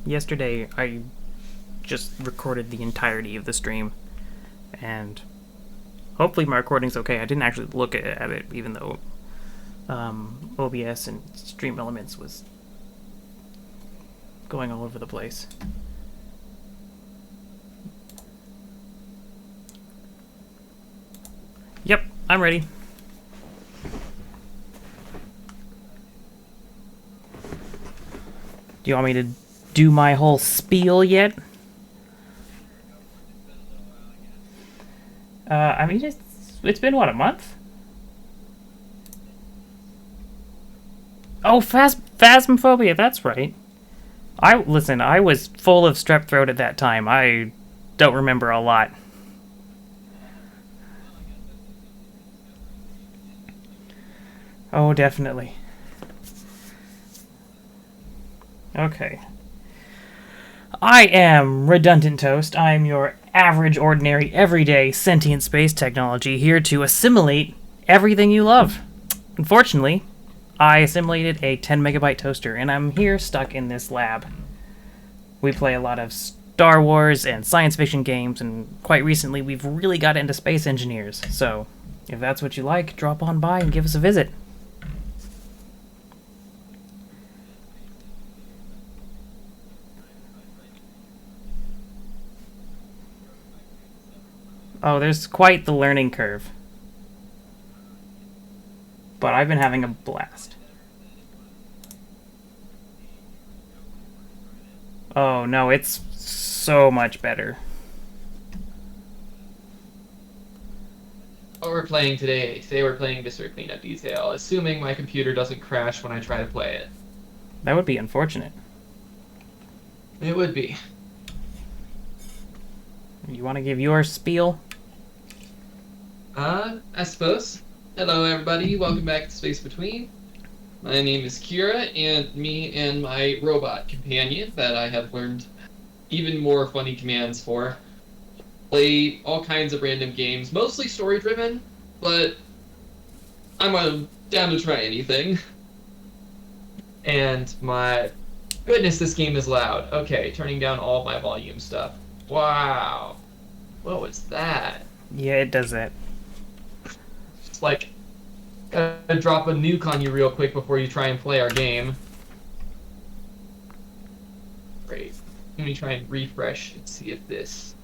Yesterday, I just recorded the entirety of the stream, and hopefully my recording's okay. I didn't actually look at it, even though OBS and Stream Elements was going all over the place. Yep, I'm ready. Do you want me to do my whole spiel yet? I mean, it's been, what, a month? Oh, Phasmophobia, that's right. Listen, I was full of strep throat at that time. I don't remember a lot. Oh, definitely. Okay. I am Redundant Toast. I'm your average, ordinary, everyday, sentient space technology here to assimilate everything you love. Unfortunately, I assimilated a 10 megabyte toaster, and I'm here stuck in this lab. We play a lot of Star Wars and science fiction games, and quite recently we've really got into space engineers. So, if that's what you like, drop on by and give us a visit. Oh, there's quite the learning curve. But I've been having a blast. Oh no, it's so much better. What we're playing today we're playing Mr. Cleanup Detail, assuming my computer doesn't crash when I try to play it. That would be unfortunate. It would be. You want to give your spiel? I suppose. Hello everybody, welcome back to Space Between. My name is Kira, and me and my robot companion that I have learned even more funny commands for play all kinds of random games, mostly story-driven, but I'm down to try anything. And my goodness, this game is loud. Okay, turning down all my volume stuff. Wow. What was that? Yeah, it does that. It's like, gotta drop a nuke on you real quick before you try and play our game. Great. Let me try and refresh and see if this...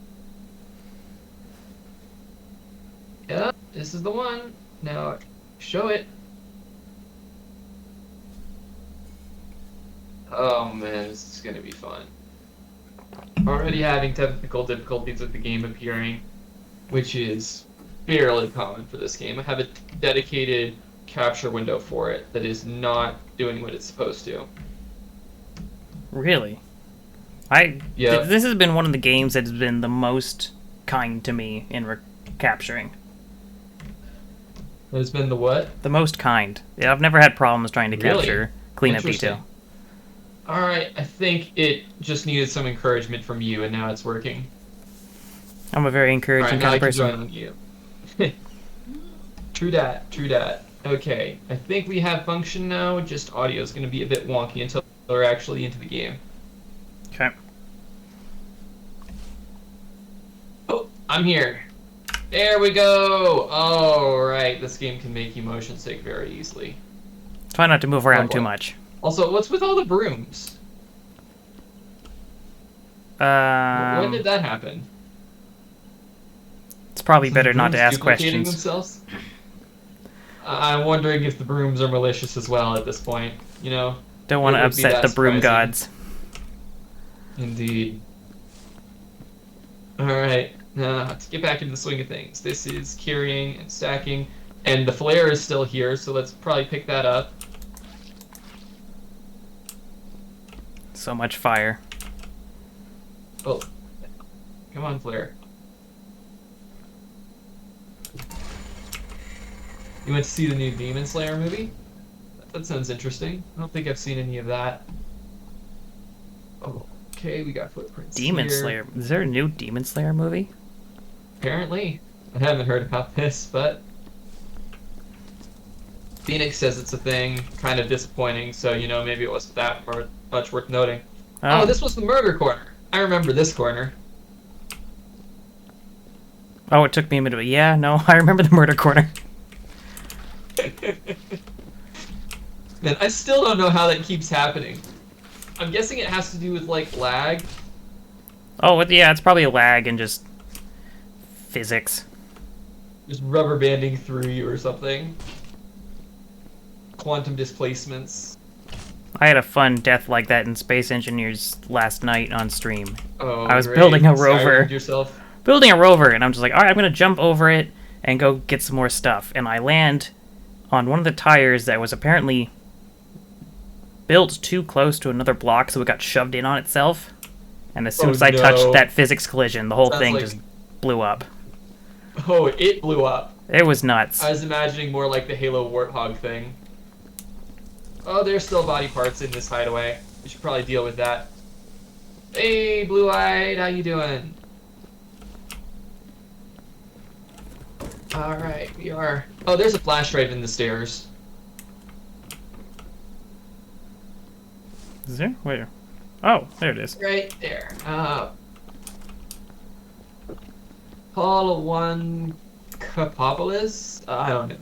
Yep, this is the one. Now, show it. Oh man, this is gonna be fun. Already having technical difficulties with the game appearing, which is fairly common for this game. I have a dedicated capture window for it that is not doing what it's supposed to. Really? Yeah. This has been one of the games that has been the most kind to me in capturing. It's been the what? The most kind. Yeah, I've never had problems trying to Really? capture cleanup detail. Alright, I think it just needed some encouragement from you, and now it's working. I'm a very encouraging kind of person. Join you. True dat, true dat. Okay, I think we have function now, just audio is going to be a bit wonky until we're actually into the game. Okay. Oh, I'm here. There we go! Alright, this game can make you motion sick very easily. Try not to move around too much. Also, what's with all the brooms? When did that happen? It's probably better not to ask duplicating questions. Themselves? I'm wondering if the brooms are malicious as well at this point, you know? Don't want to upset the broom gods. Indeed. Alright, now let's get back into the swing of things. This is carrying and stacking, and the flare is still here, so let's probably pick that up. So much fire. Oh, come on, flare. You went to see the new Demon Slayer movie? That sounds interesting. I don't think I've seen any of that. Oh, okay, we got footprints Demon here. Slayer. Is there a new Demon Slayer movie? Apparently. I haven't heard about this, but... Phoenix says it's a thing. Kind of disappointing, so, you know, maybe it wasn't that much worth noting. Oh, Oh. this was the murder corner. I remember this corner. Oh, it took me a minute. Yeah, no, I remember the murder corner. Man, I still don't know how that keeps happening. I'm guessing it has to do with, like, lag. Oh, yeah, it's probably a lag and just physics. Just rubber banding through you or something. Quantum displacements. I had a fun death like that in Space Engineers last night on stream. Oh, I was great. building a rover. Skyrim'd yourself. Building a rover, and I'm just like, alright, I'm gonna jump over it and go get some more stuff. And I land on one of the tires that was apparently built too close to another block, so it got shoved in on itself. And as soon as I touched that physics collision, the whole thing just blew up. Oh, it blew up. It was nuts. I was imagining more like the Halo Warthog thing. Oh, there's still body parts in this hideaway. We should probably deal with that. Hey, Blue-Eyed, how you doing? Alright, we are... Oh, there's a flash drive in the stairs. Is there? Where? Oh, there it is. Right there. Paul 1 Kapopolis? I don't know.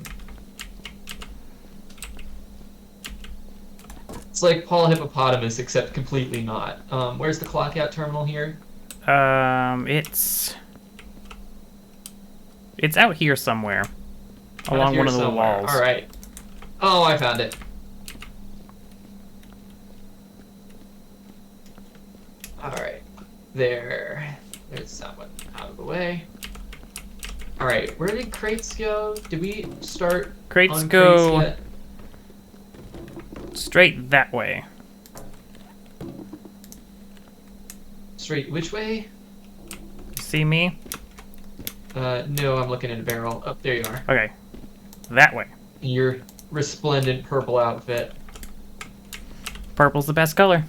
It's like Paul Hippopotamus, except completely not. Where's the clock out terminal here? It's out here somewhere. Along one of the walls. Alright. Oh, I found it. Alright. There's that one out of the way. Alright, where did crates go? Did we start Crates on go crates yet? straight that way. Straight which way? You see me? No, I'm looking at a barrel. Oh, there you are. Okay. That way. Your resplendent purple outfit. Purple's the best color.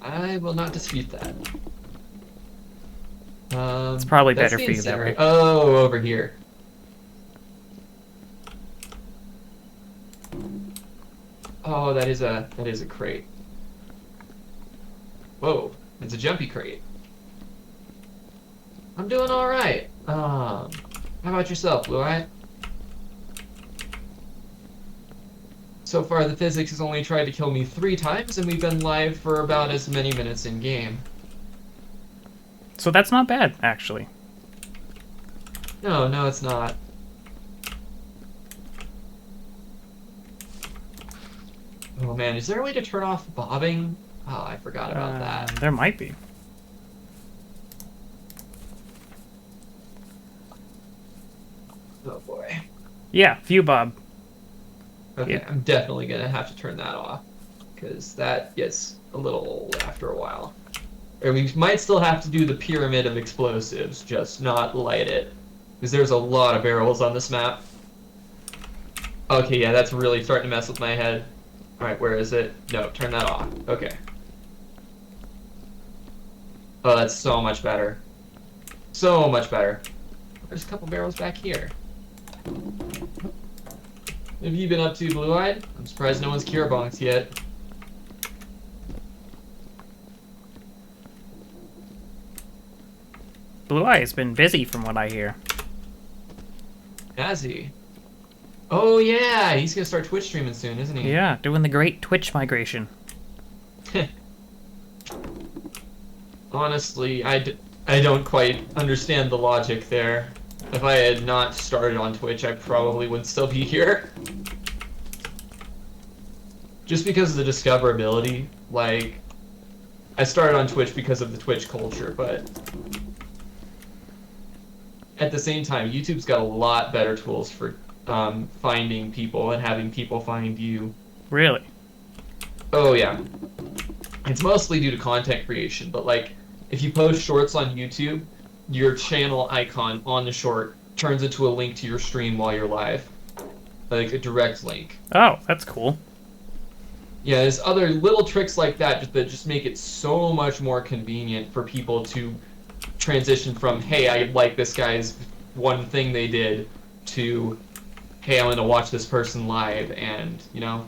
I will not dispute that. It's probably That's better the for you that incinerator. way. Oh, over here. Oh, that is a crate. Whoa, it's a jumpy crate. I'm doing all right. How about yourself, Blue-Eye? So far, the physics has only tried to kill me 3 times, and we've been live for about as many minutes in game. So that's not bad, actually. No, it's not. Oh man, is there a way to turn off bobbing? Oh, I forgot about that. There might be. Oh boy. Yeah, view bob. Okay, Yeah. I'm definitely gonna have to turn that off, because that gets a little old after a while. Or we might still have to do the pyramid of explosives, just not light it. Because there's a lot of barrels on this map. Okay, yeah, that's really starting to mess with my head. Alright, where is it? No, turn that off. Okay. Oh, that's so much better. So much better. There's a couple barrels back here. What have you been up to, Blue-Eyed? I'm surprised no one's cure bonked yet. Blue Eye has been busy from what I hear. Has he? Oh yeah, he's gonna start Twitch streaming soon, isn't he? Yeah, doing the great Twitch migration. Honestly, I don't quite understand the logic there. If I had not started on Twitch, I probably would still be here. Just because of the discoverability, like, I started on Twitch because of the Twitch culture, but at the same time, YouTube's got a lot better tools for finding people and having people find you. Really? Oh yeah. It's mostly due to content creation, but like, if you post shorts on YouTube, your channel icon on the short turns into a link to your stream while you're live. Like a direct link. Oh, that's cool. Yeah, there's other little tricks like that that just make it so much more convenient for people to transition from, hey, I like this guy's one thing they did, to, hey, I'm going to watch this person live, and, you know,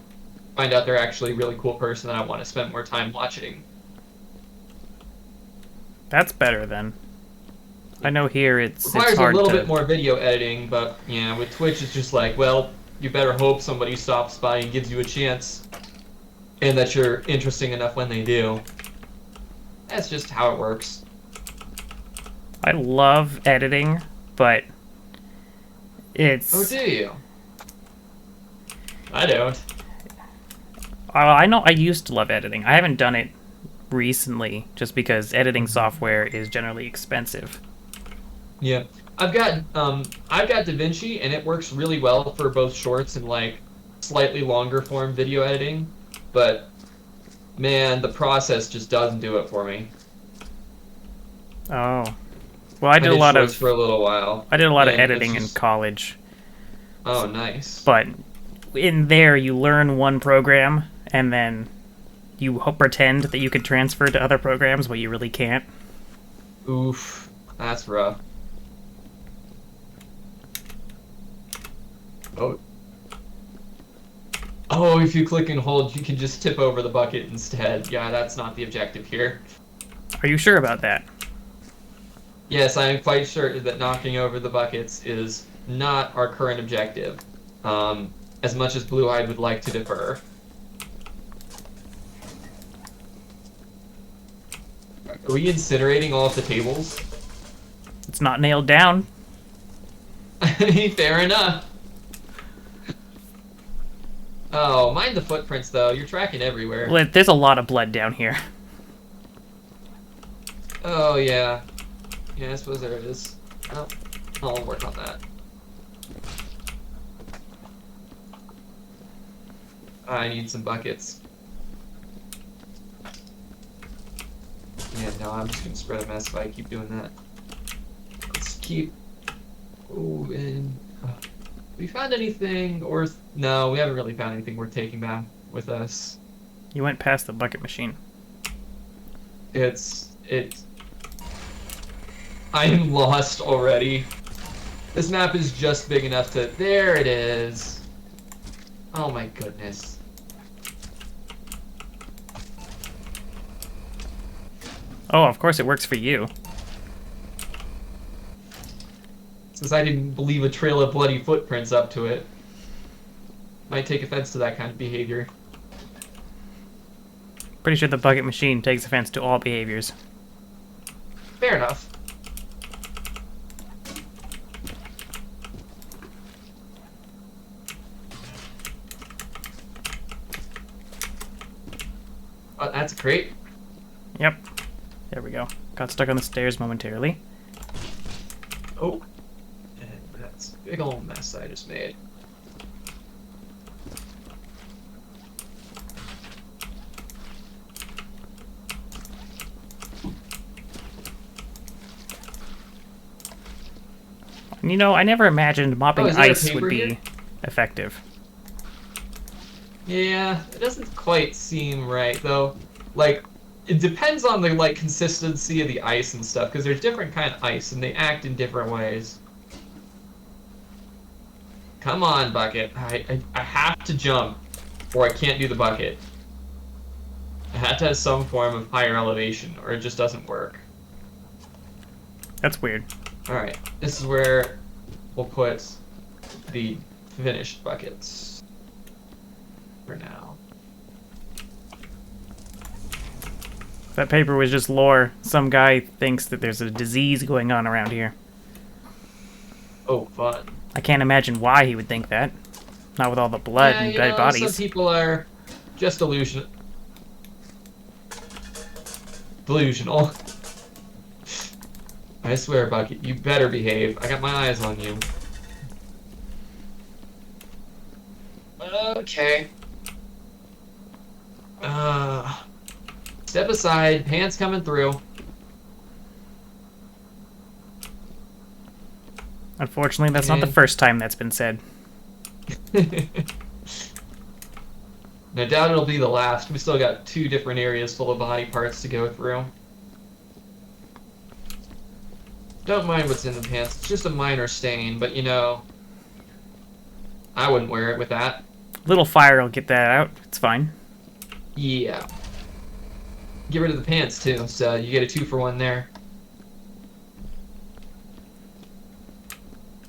find out they're actually a really cool person that I want to spend more time watching. That's better then. I know here it's Requires hard a little to... bit more video editing, but yeah, with Twitch it's just like, well, you better hope somebody stops by and gives you a chance, and that you're interesting enough when they do. That's just how it works. I love editing, but it's... Oh, do you? I don't. I know I used to love editing. I haven't done it recently, just because editing software is generally expensive. Yeah, I've got DaVinci, and it works really well for both shorts and like slightly longer form video editing, but man, the process just doesn't do it for me. Oh. Well, I did a lot shorts of... for a little while. I did a lot of and editing it's just- in college. Oh, nice. But in there, you learn one program, and then you pretend that you can transfer to other programs, but you really can't. Oof, that's rough. Oh. Oh, if you click and hold, you can just tip over the bucket instead. Yeah, that's not the objective here. Are you sure about that? Yes, I am quite sure that knocking over the buckets is not our current objective, as much as Blue-Eyed would like to defer. Are we incinerating all of the tables? It's not nailed down. Fair enough. Oh, mind the footprints, though. You're tracking everywhere. Well, there's a lot of blood down here. Oh, yeah. Yeah, I suppose there it is. Oh, I'll work on that. I need some buckets. Yeah, no, I'm just gonna spread a mess if I keep doing that. Let's keep... Oh, and... we found anything, or... No, we haven't really found anything worth taking back with us. You went past the bucket machine. It's... I am lost already. This map is just big enough to... There it is. Oh my goodness. Oh, of course it works for you. Since I didn't believe a trail of bloody footprints up to it. Might take offense to that kind of behavior. Pretty sure the bucket machine takes offense to all behaviors. Fair enough. Oh, that's great. Yep. There we go. Got stuck on the stairs momentarily. Oh. And that's a big old mess I just made. You know, I never imagined mopping is there a ice paper would be here? effective. Yeah, it doesn't quite seem right, though. Like, it depends on the, like, consistency of the ice and stuff, because there's different kind of ice, and they act in different ways. Come on, bucket. I have to jump, or I can't do the bucket. I have to have some form of higher elevation, or it just doesn't work. That's weird. Alright, this is where we'll put the finished buckets for now. That paper was just lore. Some guy thinks that there's a disease going on around here. Oh, fun. I can't imagine why he would think that. Not with all the blood and dead bodies. Some people are just delusional. I swear, Bucket, you better behave. I got my eyes on you. Okay. Step aside, pants coming through. Unfortunately, that's not the first time that's been said. No doubt it'll be the last. We still got 2 different areas full of body parts to go through. Don't mind what's in the pants. It's just a minor stain, but you know, I wouldn't wear it with that. Little fire will get that out. It's fine. Yeah. Get rid of the pants, too, so you get a 2-for-1 there.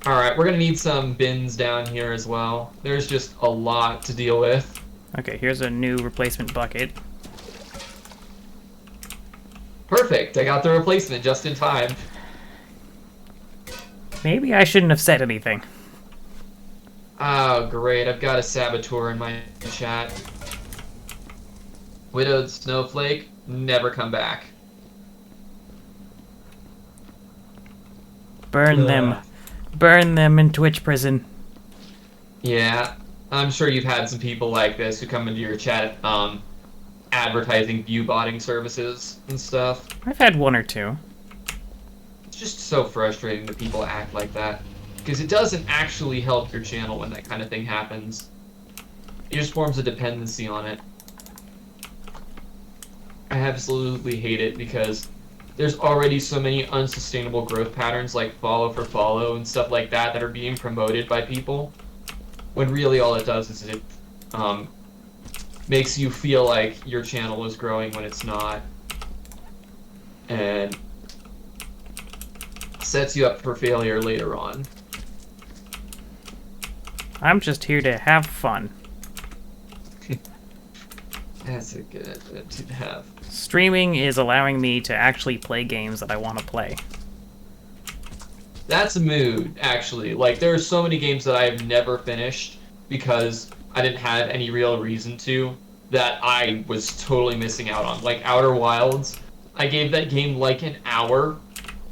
Alright, we're gonna need some bins down here as well. There's just a lot to deal with. Okay, here's a new replacement bucket. Perfect, I got the replacement just in time. Maybe I shouldn't have said anything. Oh, great, I've got a saboteur in my chat. Widowed Snowflake, never come back. Burn them. Burn them in Twitch prison. Yeah, I'm sure you've had some people like this who come into your chat advertising view botting services and stuff. I've had one or two. It's just so frustrating that people act like that. Because it doesn't actually help your channel when that kind of thing happens. It just forms a dependency on it. I absolutely hate it because there's already so many unsustainable growth patterns like follow for follow and stuff like that that are being promoted by people. When really all it does is it makes you feel like your channel is growing when it's not. And sets you up for failure later on. I'm just here to have fun. That's a good attitude to have. Streaming is allowing me to actually play games that I want to play. That's a mood, actually. Like, there are so many games that I've never finished because I didn't have any real reason to, that I was totally missing out on. Like, Outer Wilds, I gave that game like an hour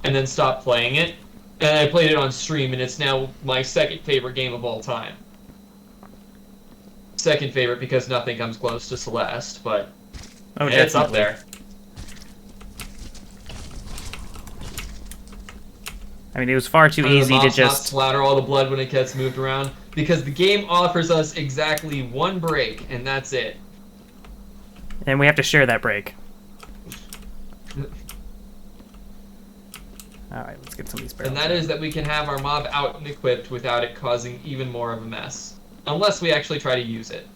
and then stopped playing it. And I played it on stream, and it's now my second favorite game of all time. Second favorite because nothing comes close to Celeste, but it's up there. I mean, it was far too easy to just... Not splatter all the blood when it gets moved around, because the game offers us exactly one break, and that's it. And we have to share that break. Alright, let's get some of these barrels. And that is that we can have our mob out and equipped without it causing even more of a mess. Unless we actually try to use it.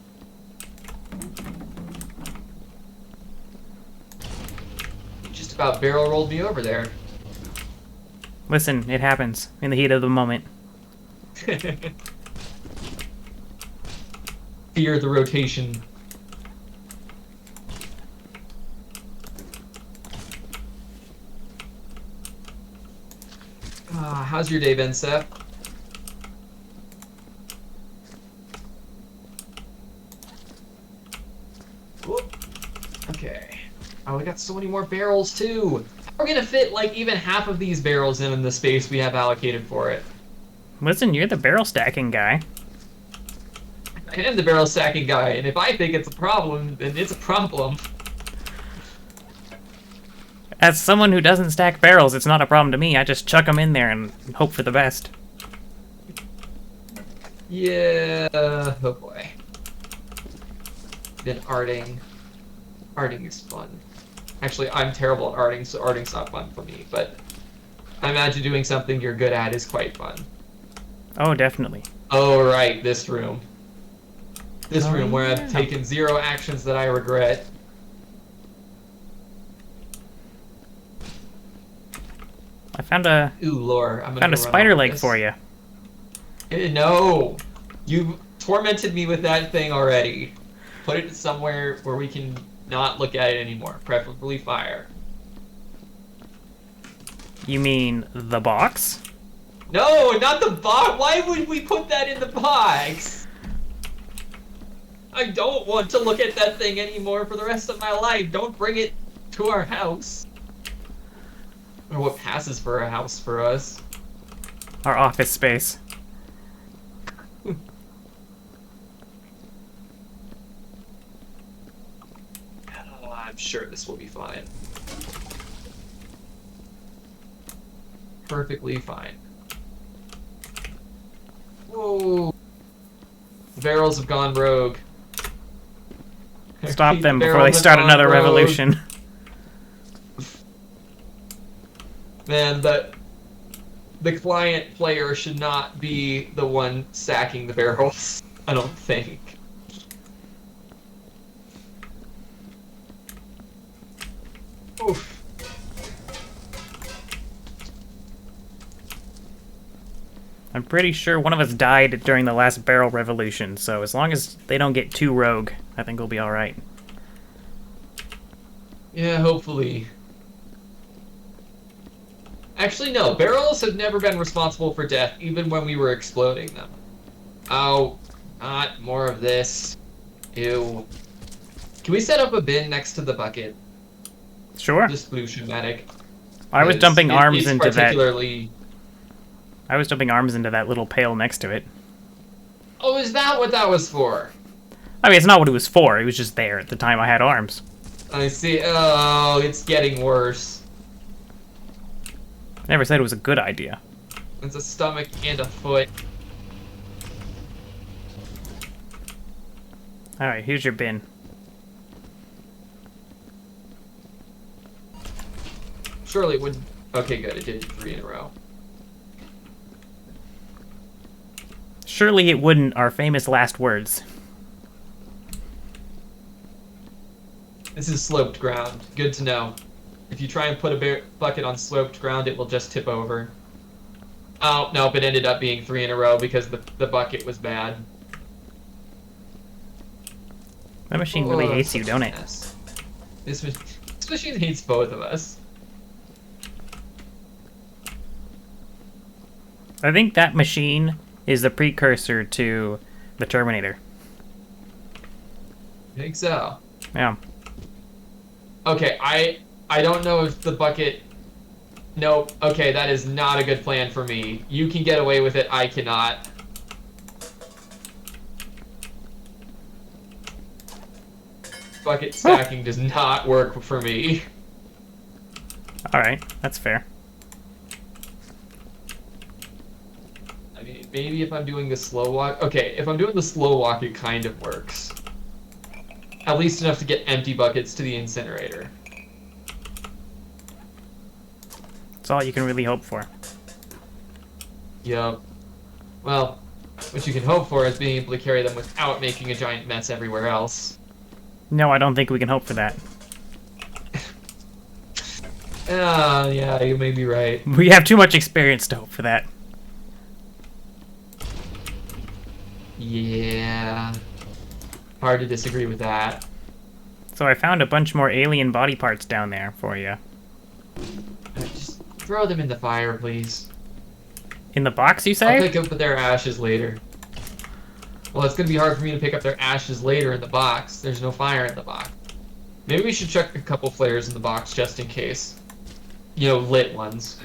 You just about barrel rolled me over there. Listen, it happens in the heat of the moment. Fear the rotation. How's your day been, Seth? Whoop. Okay. Oh, we got so many more barrels, too. We're gonna fit, like, even half of these barrels in the space we have allocated for it. Listen, you're the barrel stacking guy. I am the barrel stacking guy, and if I think it's a problem, then it's a problem. As someone who doesn't stack barrels, it's not a problem to me. I just chuck them in there and hope for the best. Yeah, oh boy. Then arting. Arting is fun. Actually, I'm terrible at arting, so arting's not fun for me, but I imagine doing something you're good at is quite fun. Oh, definitely. Oh, right, this room. This room where yeah. I've taken 0 actions that I regret. I found a Ooh, lore. I'm found a spider leg for you. No! You tormented me with that thing already. Put it somewhere where we can not look at it anymore. Preferably fire. You mean the box? No, not the box! Why would we put that in the box? I don't want to look at that thing anymore for the rest of my life. Don't bring it to our house. Or what passes for a house for us. Our office space. I'm sure this will be fine. Perfectly fine. Whoa. The barrels have gone rogue. Stop them before they start another revolution. Man, the client player should not be the one sacking the barrels, I don't think. Oof. I'm pretty sure one of us died during the last barrel revolution, so as long as they don't get too rogue, I think we'll be alright. Yeah, hopefully. Actually, no. Barrels have never been responsible for death, even when we were exploding them. Oh, not more of this. Ew. Can we set up a bin next to the bucket? Sure. Just blue schematic. I was dumping arms into particularly... that. I was dumping arms into that little pail next to it. Oh, is that what that was for? I mean, it's not what it was for. It was just there at the time I had arms. I see. Oh, it's getting worse. I never said it was a good idea. It's a stomach and a foot. Alright, here's your bin. Surely it wouldn't... Okay, good. It did 3 in a row. Surely it wouldn't, our famous last words. This is sloped ground. Good to know. If you try and put a bucket on sloped ground, it will just tip over. Oh, nope, it ended up being 3 in a row because the bucket was bad. That machine really hates you, don't it? This machine hates both of us. I think that machine is the precursor to the Terminator. I think so. Yeah. Okay, I don't know if the bucket... Nope. Okay, that is not a good plan for me. You can get away with it, I cannot. Bucket stacking does not work for me. Alright, that's fair. I mean, maybe if I'm doing the slow walk... Okay, if I'm doing the slow walk, it kind of works. At least enough to get empty buckets to the incinerator. That's all you can really hope for. Yup. Well, what you can hope for is being able to carry them without making a giant mess everywhere else. No, I don't think we can hope for that. Yeah, you may be right. We have too much experience to hope for that. Yeah. Hard to disagree with that. So I found a bunch more alien body parts down there for you. Just throw them in the fire, please. In the box, you say? I'll pick up their ashes later. Well, it's going to be hard for me to pick up their ashes later in the box. There's no fire in the box. Maybe we should chuck a couple flares in the box just in case. You know, lit ones.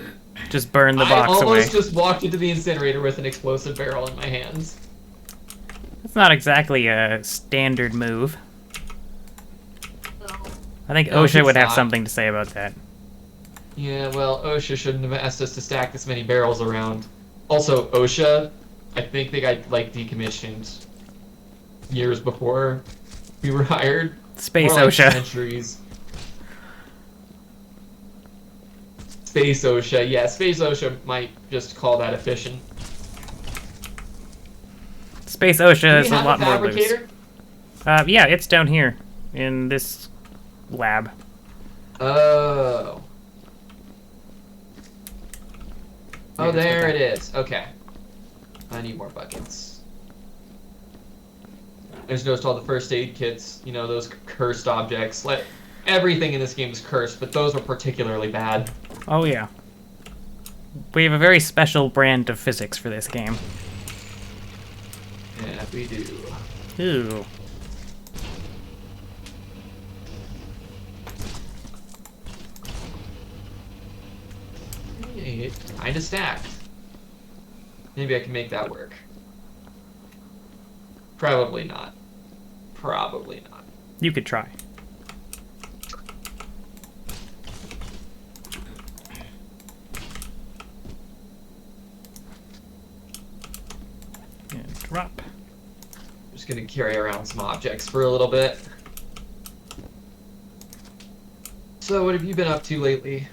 Just burn the box away. I almost just walked into the incinerator with an explosive barrel in my hands. That's not exactly a standard move. I think OSHA would have something to say about that. Yeah, well, OSHA shouldn't have asked us to stack this many barrels around. Also, OSHA, I think they got, like, decommissioned years before we were hired. Space More like OSHA. Centuries. Space OSHA, yeah, Space OSHA might just call that efficient. Space OSHA is Do we a have lot a more fabricator? loose. Yeah, it's down here in this lab. Oh. Oh, Yeah, there it is. Okay. I need more buckets. I just noticed all the first aid kits, you know, those cursed objects. Everything in this game is cursed, but those were particularly bad. Oh yeah. We have a very special brand of physics for this game. Yeah, we do. Ooh. Hey, it's kinda stacked. Maybe I can make that work. Probably not. Probably not. You could try. And drop. Just gonna carry around some objects for a little bit. So, what have you been up to lately?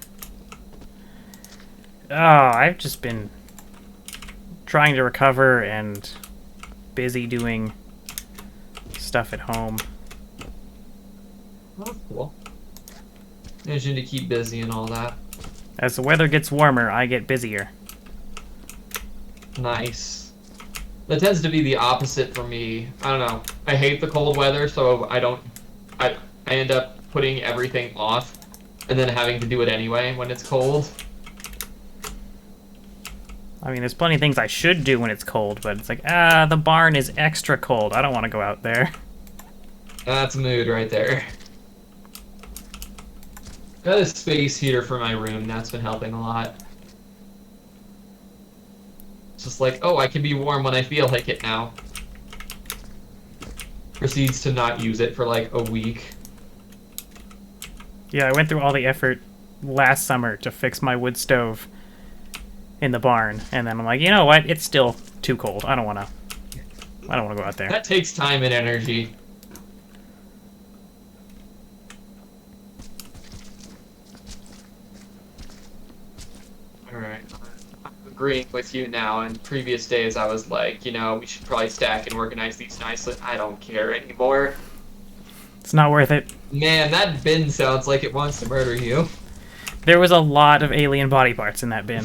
Oh, I've just been trying to recover and busy doing stuff at home. Oh, that's cool. Managing to keep busy and all that. As the weather gets warmer, I get busier. Nice. That tends to be the opposite for me. I don't know. I hate the cold weather, so I don't. I end up putting everything off, and then having to do it anyway when it's cold. I mean, there's plenty of things I should do when it's cold, but it's like, the barn is extra cold. I don't want to go out there. That's mood right there. Got a space heater for my room. That's been helping a lot. It's just like, oh, I can be warm when I feel like it now. Proceeds to not use it for like a week. Yeah, I went through all the effort last summer to fix my wood stove in the barn, and then I'm like, you know what? It's still too cold. I don't want to go out there. That takes time and energy. Alright. I'm agreeing with you now. In previous days, I was like, you know, we should probably stack and organize these nicely. I don't care anymore. It's not worth it. Man, that bin sounds like it wants to murder you. There was a lot of alien body parts in that bin.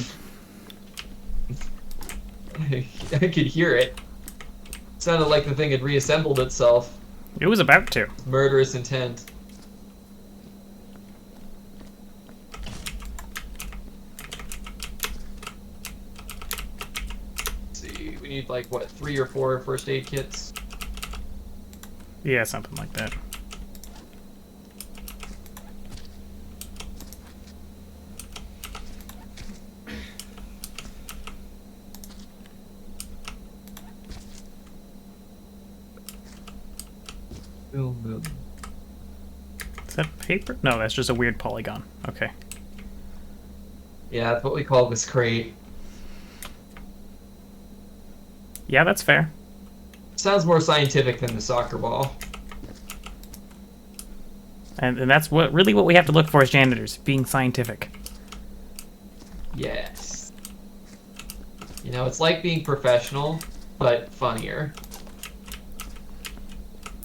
I could hear it. It sounded like the thing had reassembled itself. It was about to. Murderous intent. Let's see, we need like, what, 3 or 4 first aid kits? Yeah, something like that. Boom. Is that paper? No, that's just a weird polygon. Okay. Yeah, that's what we call this crate. Yeah, that's fair. Sounds more scientific than the soccer ball. And that's what we have to look for as janitors, being scientific. Yes. You know, it's like being professional, but funnier.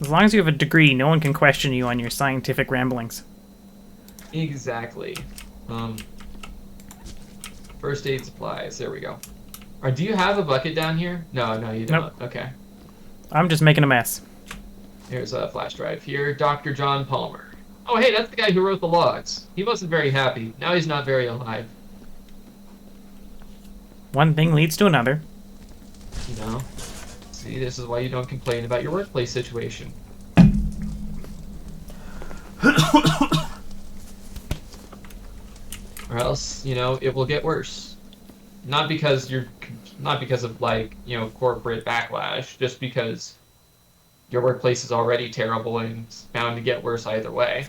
As long as you have a degree, no one can question you on your scientific ramblings. Exactly. First aid supplies. There we go. Or do you have a bucket down here? No, you don't. Nope. Okay. I'm just making a mess. Here's a flash drive here. Dr. John Palmer. Oh, hey, that's the guy who wrote the logs. He wasn't very happy. Now he's not very alive. One thing leads to another. You know? See, this is why you don't complain about your workplace situation. Or else, you know, it will get worse. Not because of like, you know, corporate backlash, just because your workplace is already terrible and it's bound to get worse either way.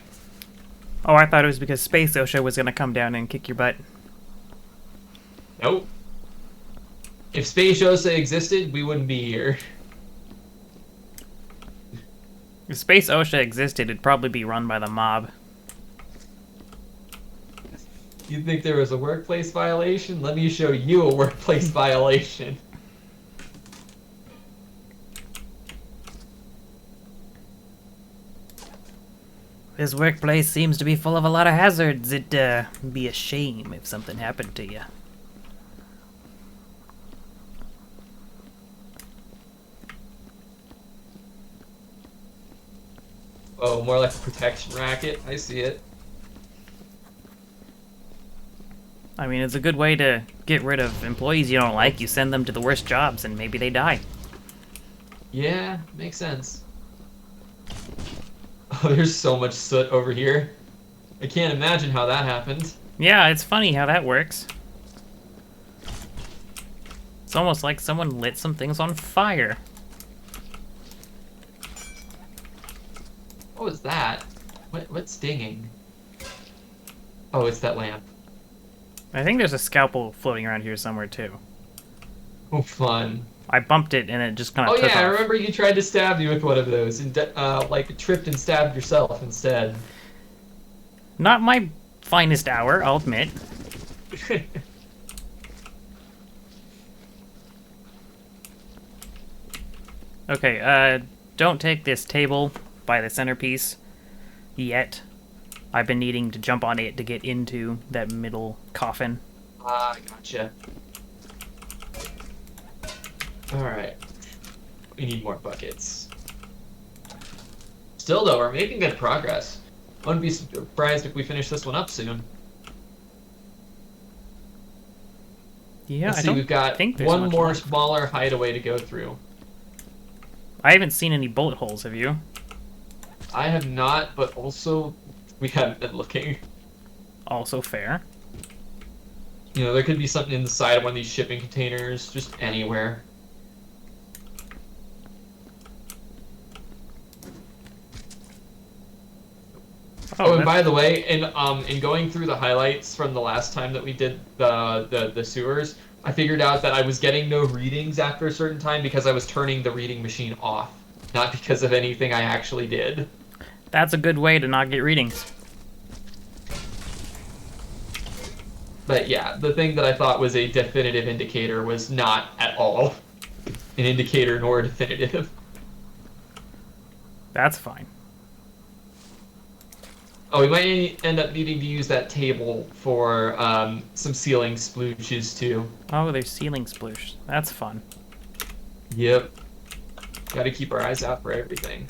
Oh, I thought it was because Space OSHA was going to come down and kick your butt. Nope. If Space OSHA existed, we wouldn't be here. If Space OSHA existed, it'd probably be run by the mob. You think there was a workplace violation? Let me show you a workplace violation. This workplace seems to be full of a lot of hazards. It'd be a shame if something happened to you. Oh, more like a protection racket. I see it. I mean, it's a good way to get rid of employees you don't like. You send them to the worst jobs and maybe they die. Yeah, makes sense. Oh, there's so much soot over here. I can't imagine how that happened. Yeah, it's funny how that works. It's almost like someone lit some things on fire. What was that? What's dinging? Oh, it's that lamp. I think there's a scalpel floating around here somewhere, too. Oh, fun. I bumped it and it just kind of Oh took yeah, I off. remember you tried to stab me with one of those, and like tripped and stabbed yourself instead. Not my finest hour, I'll admit. Okay, don't take this table by the centerpiece yet. I've been needing to jump on it to get into that middle coffin. Ah, gotcha. Alright. We need more buckets. Still, though, we're making good progress. I wouldn't be surprised if we finish this one up soon. Yeah, Let's I see, don't we've got think there's one much more left. smaller hideaway to go through. I haven't seen any bullet holes, have you? I have not, but also we haven't been looking. Also fair. You know, there could be something inside of one of these shipping containers, just anywhere. Oh, and by the way, in going through the highlights from the last time that we did the sewers, I figured out that I was getting no readings after a certain time because I was turning the reading machine off, not because of anything I actually did. That's a good way to not get readings. But yeah, the thing that I thought was a definitive indicator was not at all an indicator nor definitive. That's fine. Oh, we might end up needing to use that table for some ceiling splooshes too. Oh, there's ceiling sploosh. That's fun. Yep. Gotta keep our eyes out for everything.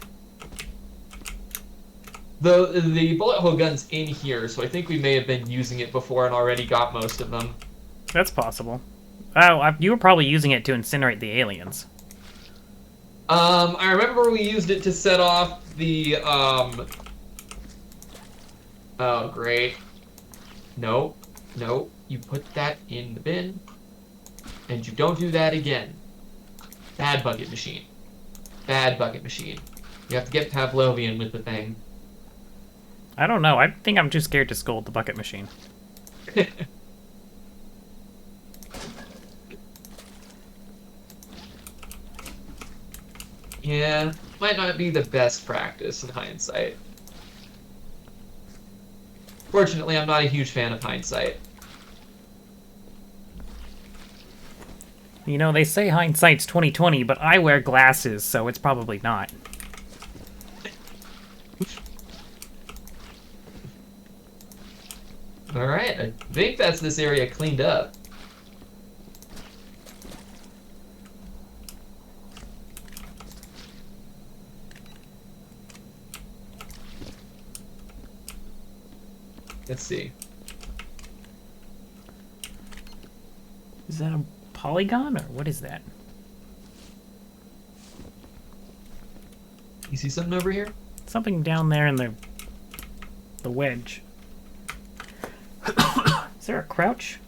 The bullet hole gun's in here, so I think we may have been using it before and already got most of them. That's possible. Oh, you were probably using it to incinerate the aliens. I remember we used it to set off the, Oh, great. No, no, you put that in the bin, and you don't do that again. Bad bucket machine. Bad bucket machine. You have to get Pavlovian with the thing. I don't know. I think I'm too scared to scold the bucket machine. Yeah, might not be the best practice in hindsight. Fortunately, I'm not a huge fan of hindsight. You know, they say hindsight's 20/20, but I wear glasses, so it's probably not. Alright, I think that's this area cleaned up. Let's see. Is that a polygon, or what is that? You see something over here? Something down there in the wedge. Is there a crouch?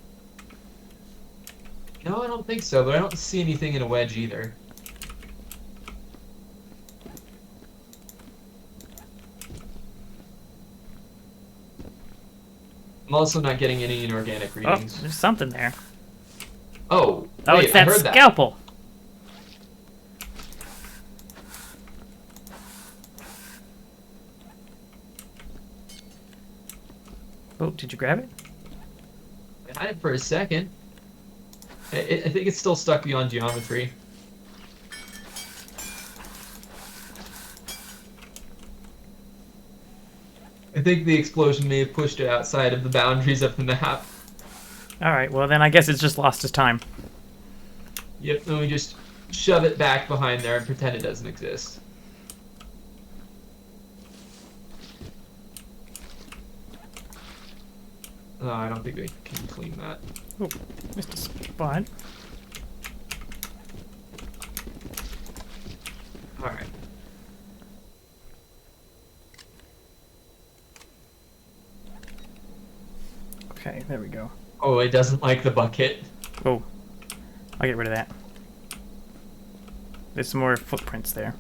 No, I don't think so, but I don't see anything in a wedge either. I'm also not getting any inorganic Oh, readings. there's something there. Oh, Oh, wait, it's I that heard that. scalpel. Oh, did you grab it? I had it for a second. I think it's still stuck beyond geometry. I think the explosion may have pushed it outside of the boundaries of the map. Alright, well then I guess it's just lost its time. Yep, then we just shove it back behind there and pretend it doesn't exist. Oh, I don't think they can clean that. Oh, missed a spot. Alright. Okay, there we go. Oh, it doesn't like the bucket. Oh, I'll get rid of that. There's some more footprints there.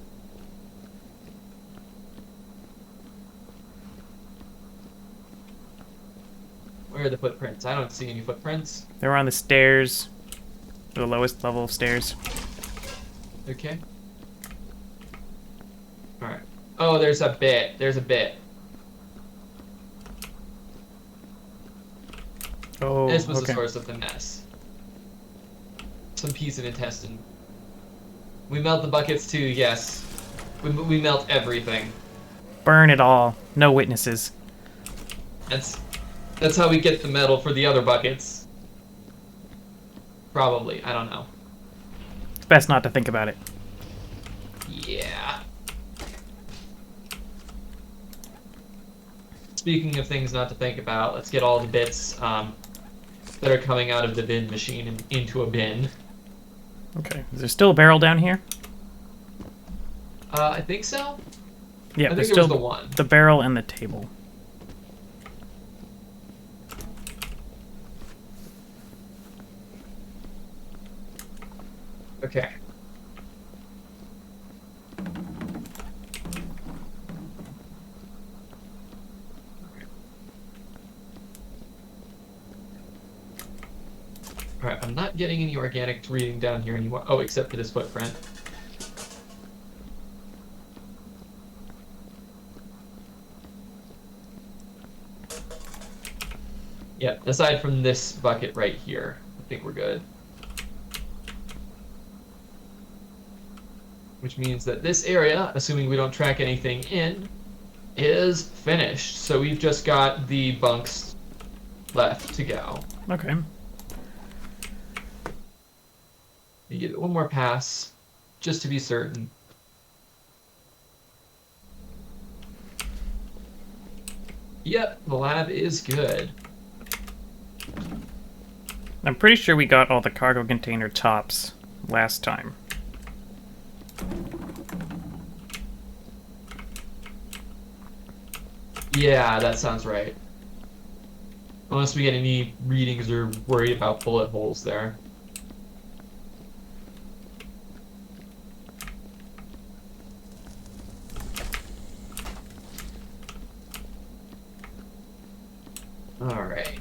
Where are the footprints? I don't see any footprints. They were on the stairs. The lowest level of stairs. Okay. Alright. Oh, there's a bit. There's a bit. Oh, This was okay. the source of the mess. Some piece of intestine. We melt the buckets too, yes. We melt everything. Burn it all. No witnesses. That's how we get the metal for the other buckets. Probably. I don't know. It's best not to think about it. Yeah. Speaking of things not to think about, let's get all the bits that are coming out of the bin machine into a bin. Okay. Is there still a barrel down here? I think so. Yeah, I there's think there still was the one. the barrel and the table. Okay. Alright, I'm not getting any organic reading down here anymore. Oh, except for this footprint. Yep, aside from this bucket right here, I think we're good. Which means that this area, assuming we don't track anything in, is finished. So we've just got the bunks left to go. Okay. You give it one more pass, just to be certain. Yep, the lab is good. I'm pretty sure we got all the cargo container tops last time. Yeah, that sounds right. Unless we get any readings or worried about bullet holes there. Alright.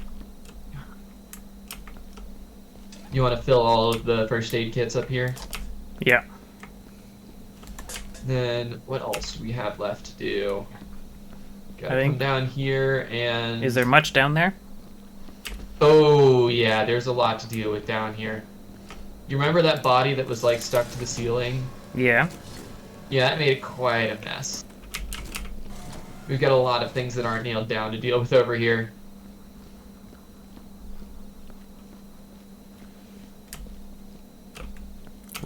You want to fill all of the first aid kits up here? Yeah. Then what else do we have left to do? Gotta I think- come down here and... Is there much down there? Oh, yeah, there's a lot to deal with down here. You remember that body that was, like, stuck to the ceiling? Yeah. Yeah, that made it quite a mess. We've got a lot of things that aren't nailed down to deal with over here.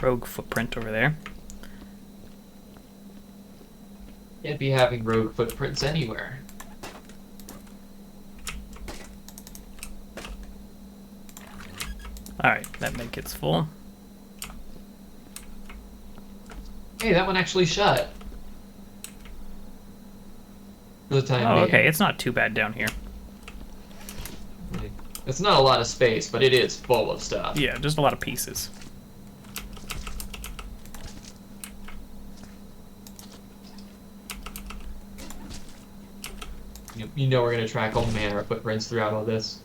Rogue footprint over there. Can't be having rogue footprints anywhere. Alright, that make it's full. Hey, that one actually shut. For the time Oh, being. okay, it's not too bad down here. It's not a lot of space, but it is full of stuff. Yeah, just a lot of pieces. You know we're going to track all manner of footprints throughout all this.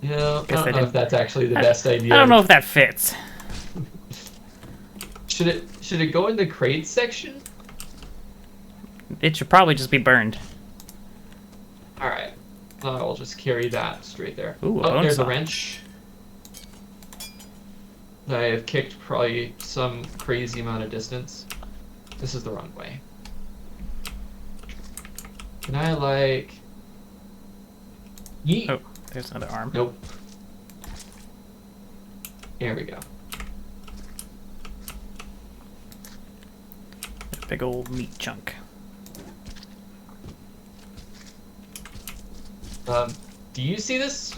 Yeah, I don't know if that's actually the best idea. I don't know if that fits. Should it go in the crates section? It should probably just be burned. Alright. I'll just carry that straight there. Ooh, a oh, bone there's saw. a wrench. I have kicked probably some crazy amount of distance. This is the wrong way. Can I, like... Yeet? Oh, there's another arm. Nope. There we go. A big old meat chunk. Do you see this?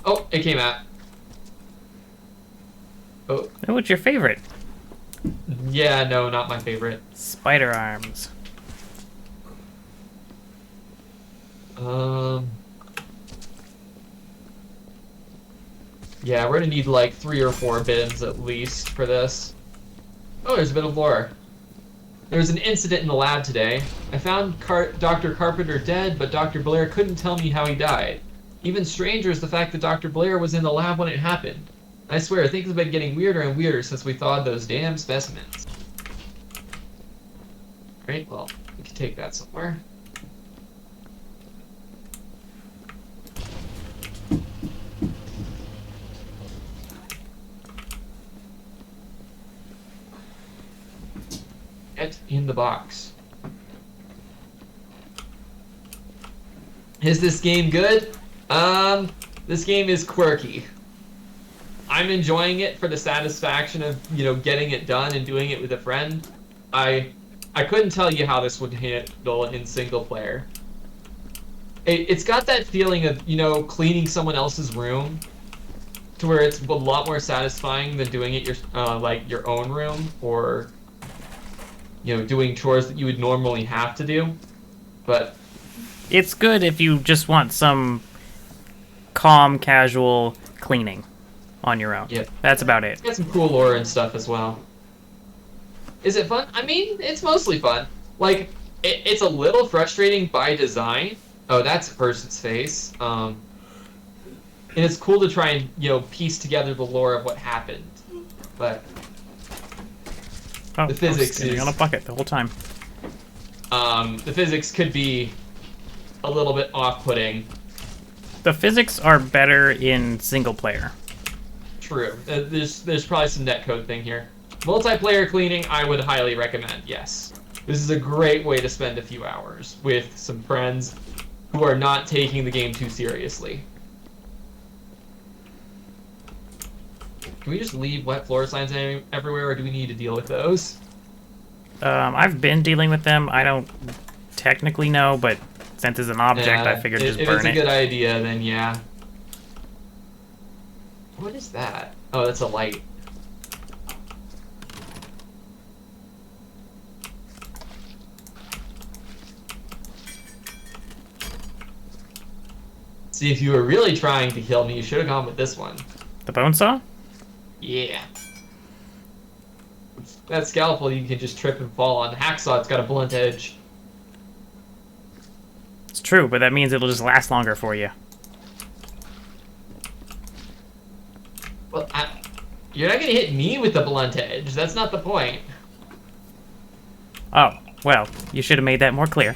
Oh, it came out. Oh, Oh, what's your favorite? yeah, no, not my favorite. Spider arms. Yeah, we're gonna need like 3 or 4 bins at least for this. Oh, there's a bit of lore. There was an incident in the lab today. I found Dr. Carpenter dead, but Dr. Blair couldn't tell me how he died. Even stranger is the fact that Dr. Blair was in the lab when it happened. I swear, things have been getting weirder and weirder since we thawed those damn specimens. Right, well, we can take that somewhere. Get in the box. Is this game good? This game is quirky. I'm enjoying it for the satisfaction of, getting it done and doing it with a friend. I couldn't tell you how this would handle in single player. It's got that feeling of, cleaning someone else's room, to where it's a lot more satisfying than doing it your own room, or doing chores that you would normally have to do. But it's good if you just want some calm, casual cleaning on your own. Yeah, that's about it. It's got some cool lore and stuff as well. Is it fun? I mean, it's mostly fun. Like, it's a little frustrating by design. Oh, that's a person's face. And it's cool to try and, piece together the lore of what happened. But the physics is on a bucket the whole time. The physics could be a little bit off-putting. The physics are better in single player. True. There's probably some netcode thing here. Multiplayer cleaning, I would highly recommend, yes. This is a great way to spend a few hours with some friends who are not taking the game too seriously. Can we just leave wet floor signs everywhere, or do we need to deal with those? I've been dealing with them. I don't technically know, but since it's an object, I figured just burn it. If it's a good idea, then yeah. What is that? Oh, that's a light. See, if you were really trying to kill me, you should have gone with this one. The bone saw? Yeah. That scalpel you can just trip and fall on. The hacksaw, it's got a blunt edge. It's true, but that means it'll just last longer for you. Well, you're not going to hit me with the blunt edge. That's not the point. Oh, well, you should have made that more clear.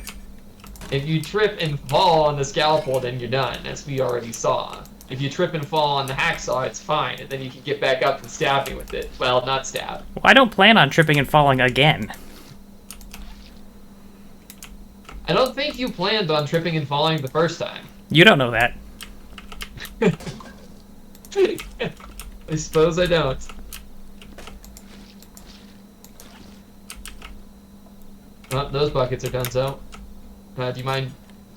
If you trip and fall on the scalpel, then you're done, as we already saw. If you trip and fall on the hacksaw, it's fine, and then you can get back up and stab me with it. Well, not stab. Well, I don't plan on tripping and falling again. I don't think you planned on tripping and falling the first time. You don't know that. I suppose I don't. Well, those buckets are done, so. Do you mind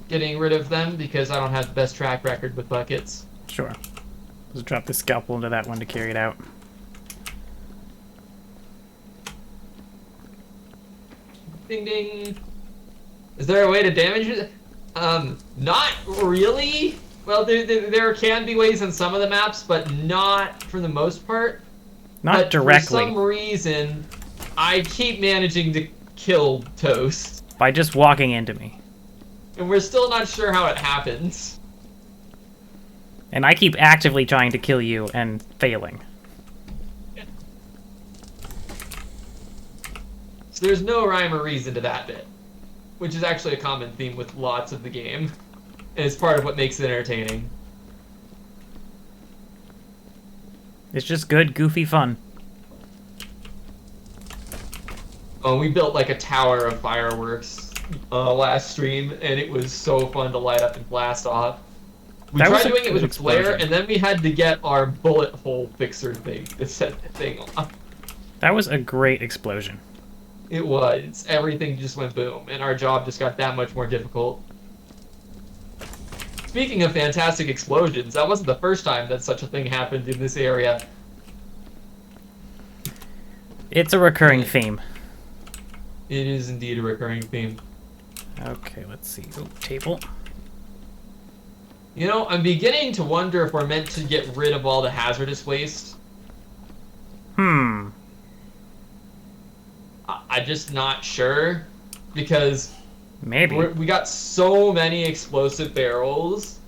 getting rid of them? Because I don't have the best track record with buckets. Sure. Just drop the scalpel into that one to carry it out. Ding ding. Is there a way to damage it? Not really. Well, there can be ways on some of the maps, but not for the most part. Not directly. For some reason, I keep managing to kill Toast. By just walking into me. And we're still not sure how it happens. And I keep actively trying to kill you and failing. So there's no rhyme or reason to that bit. Which is actually a common theme with lots of the game. And it's part of what makes it entertaining. It's just good, goofy fun. Oh, we built like a tower of fireworks last stream, and it was so fun to light up and blast off. We tried doing it with a flare, and then we had to get our bullet hole fixer thing to set the thing off. That was a great explosion. It was. Everything just went boom, and our job just got that much more difficult. Speaking of fantastic explosions, that wasn't the first time that such a thing happened in this area. It's a recurring theme. It is indeed a recurring theme. Okay, let's see. Oh, table. You know, I'm beginning to wonder if we're meant to get rid of all the hazardous waste. I'm just not sure, because maybe we got so many explosive barrels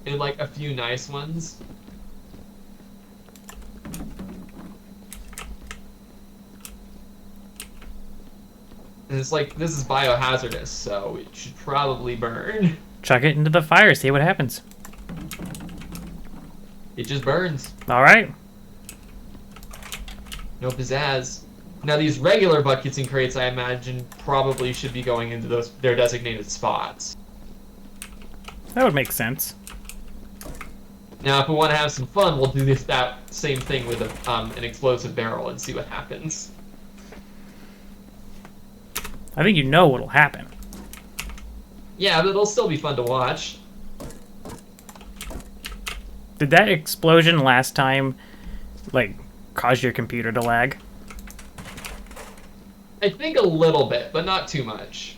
and like a few nice ones. And it's like, this is biohazardous, so it should probably burn. Chuck it into the fire, see what happens. It just burns. Alright. No pizzazz. Now these regular buckets and crates, I imagine, probably should be going into their designated spots. That would make sense. Now, if we want to have some fun, we'll do that same thing with an explosive barrel and see what happens. I think you know what'll happen. Yeah, but it'll still be fun to watch. Did that explosion last time, like, cause your computer to lag? I think a little bit, but not too much.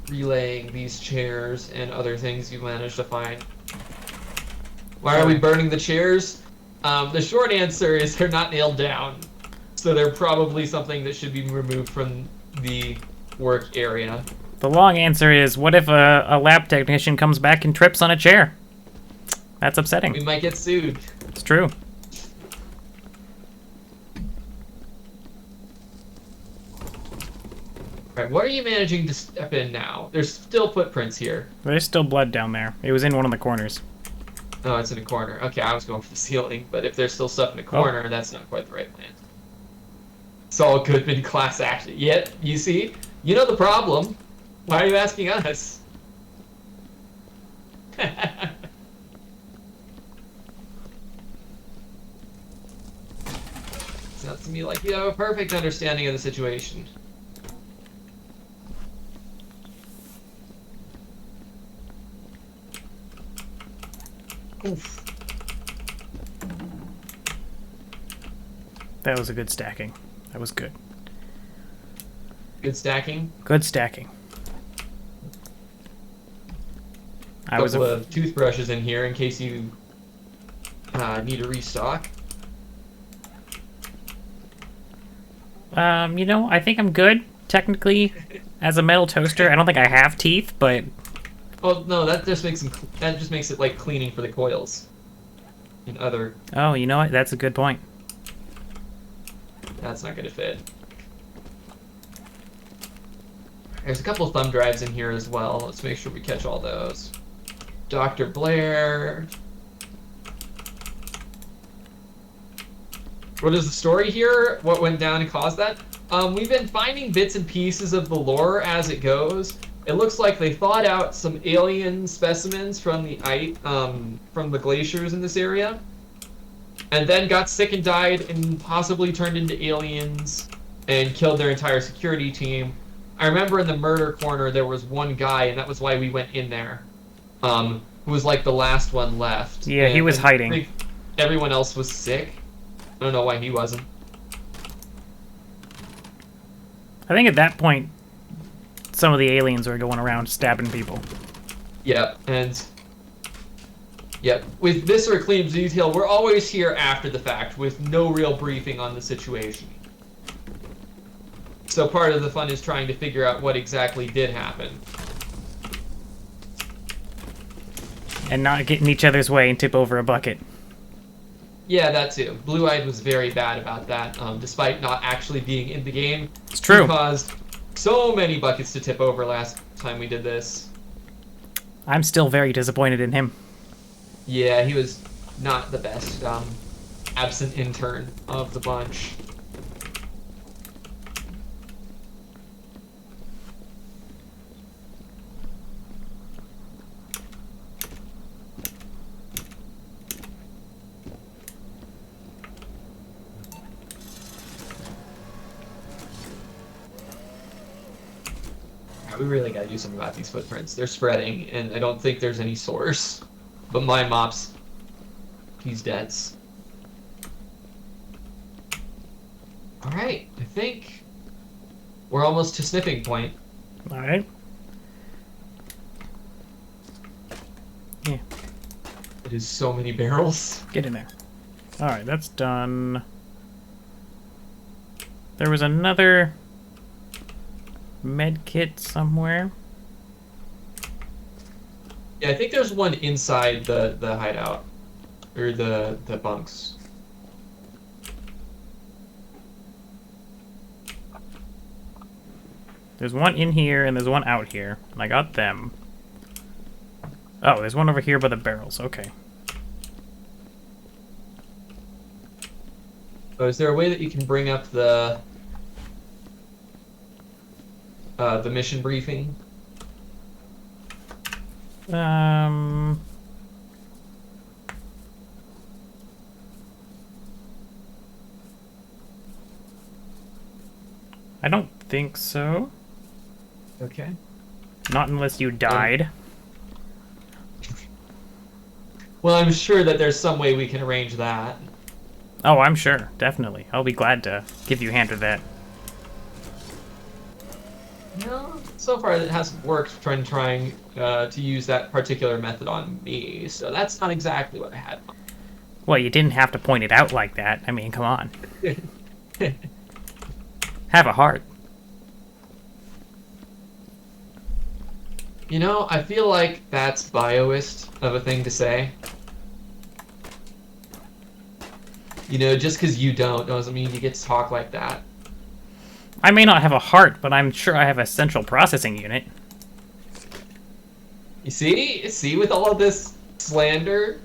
Relaying these chairs and other things you managed to find. Why are we burning the chairs? The short answer is they're not nailed down. So they're probably something that should be removed from the work area. The long answer is, what if a lab technician comes back and trips on a chair? That's upsetting. We might get sued. It's true. Alright, what are you managing to step in now? There's still footprints here. There's still blood down there. It was in one of the corners. Oh, it's in a corner. Okay, I was going for the ceiling, but if there's still stuff in a corner, that's not quite the right plan. Saul Goodman class action. Yet, you see? You know the problem. Why are you asking us? Sounds to me like you have a perfect understanding of the situation. Oof. That was a good stacking. That was good. Good stacking. Good stacking. I was Couple of toothbrushes in here in case you need a restock. You know, I think I'm good. Technically, as a metal toaster, I don't think I have teeth, but Well, no, that just makes it like cleaning for the coils. And other. oh, you know what? That's a good point. That's not gonna fit. There's a couple of thumb drives in here as well. Let's make sure we catch all those. Dr. Blair. What is the story here? What went down and caused that? We've been finding bits and pieces of the lore as it goes. It looks like they thawed out some alien specimens from the glaciers in this area, and then got sick and died and possibly turned into aliens and killed their entire security team. I remember in the murder corner there was one guy, and that was why we went in there, who was like the last one left. Yeah, he was hiding. I think everyone else was sick. I don't know why he wasn't. I think at that point, some of the aliens were going around stabbing people. Yep, and yep, with this sort of clean detail, we're always here after the fact with no real briefing on the situation. So part of the fun is trying to figure out what exactly did happen. And not get in each other's way and tip over a bucket. Yeah, that too. Blue-Eyed was very bad about that, despite not actually being in the game. It's true. He caused so many buckets to tip over last time we did this. I'm still very disappointed in him. Yeah, he was not the best absent intern of the bunch. We really gotta do something about these footprints. They're spreading, and I don't think there's any source. But my mops, he's dead. Alright, I think we're almost to sniffing point. Alright. Yeah. It is so many barrels. Get in there. Alright, that's done. There was another med kit somewhere. Yeah, I think there's one inside the hideout. Or the bunks. There's one in here and there's one out here. And I got them. Oh, there's one over here by the barrels. Okay. Oh, is there a way that you can bring up the mission briefing? I don't think so. Okay. Not unless you died. Well, I'm sure that there's some way we can arrange that. Oh, I'm sure. Definitely. I'll be glad to give you a hand with that. No, so far it hasn't worked trying to use that particular method on me, so that's not exactly what I had. Well, you didn't have to point it out like that. I mean, come on. Have a heart. You know, I feel like that's bioist of a thing to say. You know, just because you don't doesn't mean you get to talk like that. I may not have a heart, but I'm sure I have a central processing unit. You see? See, with all of this slander,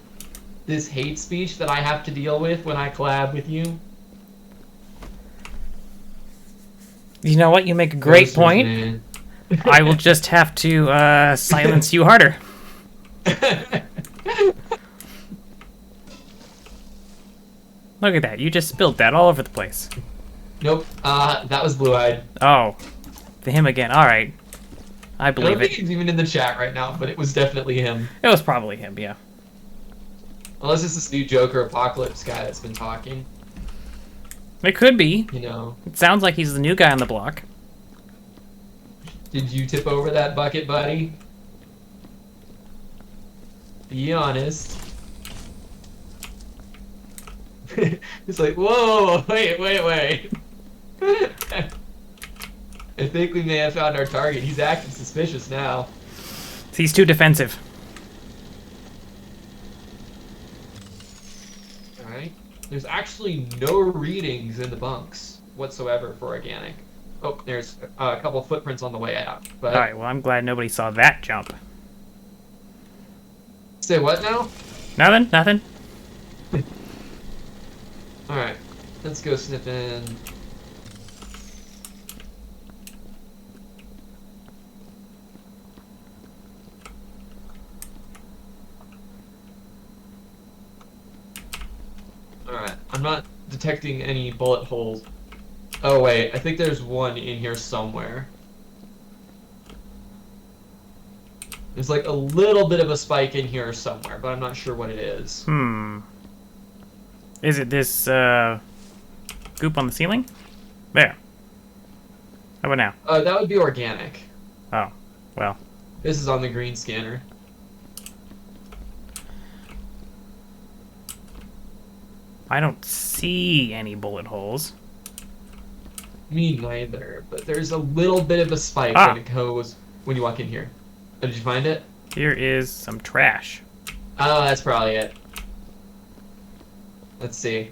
this hate speech that I have to deal with when I collab with you? You know what? You make a great Roasters, point. man. I will just have to silence you harder. Look at that. You just spilled that all over the place. Nope. That was Blue-Eyed. Oh. Him again. Alright. I I don't believe think it. he's even in the chat right now, but it was definitely him. It was probably him, yeah. Unless it's this new Joker Apocalypse guy that's been talking. It could be. You know. It sounds like he's the new guy on the block. Did you tip over that bucket, buddy? Be honest. It's like, whoa, wait. I think we may have found our target. He's acting suspicious now. He's too defensive. Alright. There's actually no readings in the bunks whatsoever for organic. Oh, there's a couple footprints on the way out. But Alright, well, I'm glad nobody saw that jump. say what now? Nothing. Alright. Let's go sniffing. Alright. I'm not detecting any bullet holes. Oh wait, I think there's one in here somewhere. There's like a little bit of a spike in here somewhere, but I'm not sure what it is. Is it this, goop on the ceiling? There. How about now? That would be organic. Oh, well. This is on the green scanner. I don't see any bullet holes. Me neither, but there's a little bit of a spike when it goes when you walk in here. Oh, did you find it? Here is some trash. Oh, that's probably it. Let's see.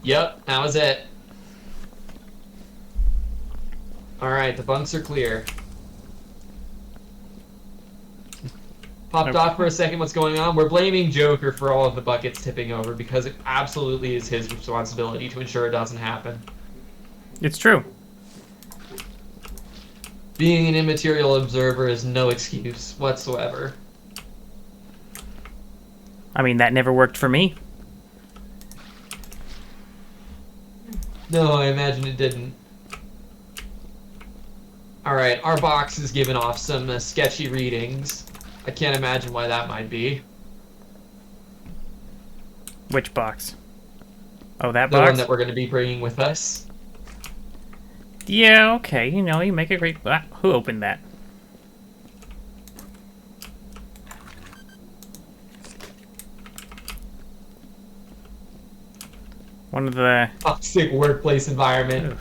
Yep, that was it. Alright, the bunks are clear. Popped off for a second, what's going on? We're blaming Joker for all of the buckets tipping over because it absolutely is his responsibility to ensure it doesn't happen. It's true. Being an immaterial observer is no excuse whatsoever. I mean, that never worked for me. No, I imagine it didn't. Alright, our box is giving off some sketchy readings. I can't imagine why that might be. Which box? Oh, that The box? one that we're going to be bringing with us. Yeah, okay. You know, you make a great... who opened that? One of the... Toxic workplace environment.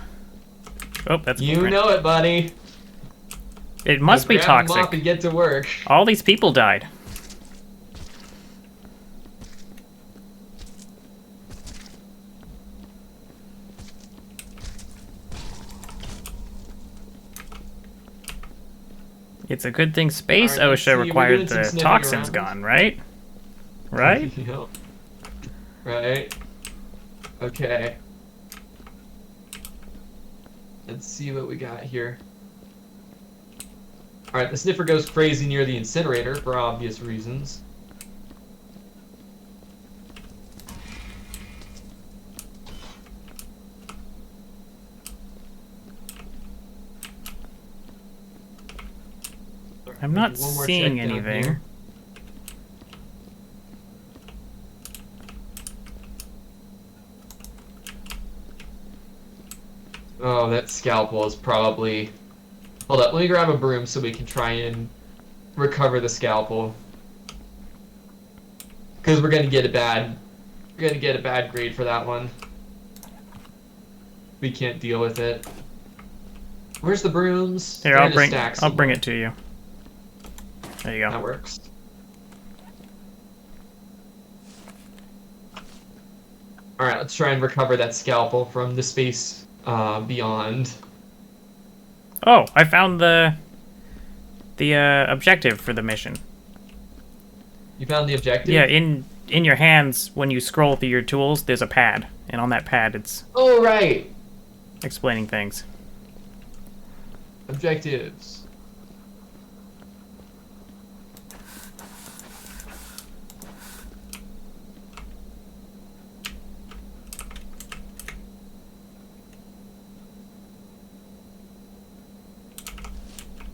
Oh, that's... You know it, buddy. It must be grab a mop toxic. and get to work. All these people died. It's a good thing Space Alright, let's see, OSHA we're required doing some the sniffing toxins around. gone, right? Right? Yep. Right. Okay. Let's see what we got here. Alright, the sniffer goes crazy near the incinerator for obvious reasons. I'm not One more seeing check down anything. here. Oh, that scalpel is probably... Hold up, let me grab a broom so we can try and recover the scalpel. Because we're gonna get a bad grade for that one. We can't deal with it. Where's the brooms? Here, They're I'll in a bring stack I'll bring somewhere. it to you. There you go. That works. Alright, let's try and recover that scalpel from the space beyond. Oh, I found the objective for the mission. You found the objective? Yeah, in your hands, when you scroll through your tools, there's a pad, and on that pad, it's Oh, right! explaining things. Objectives.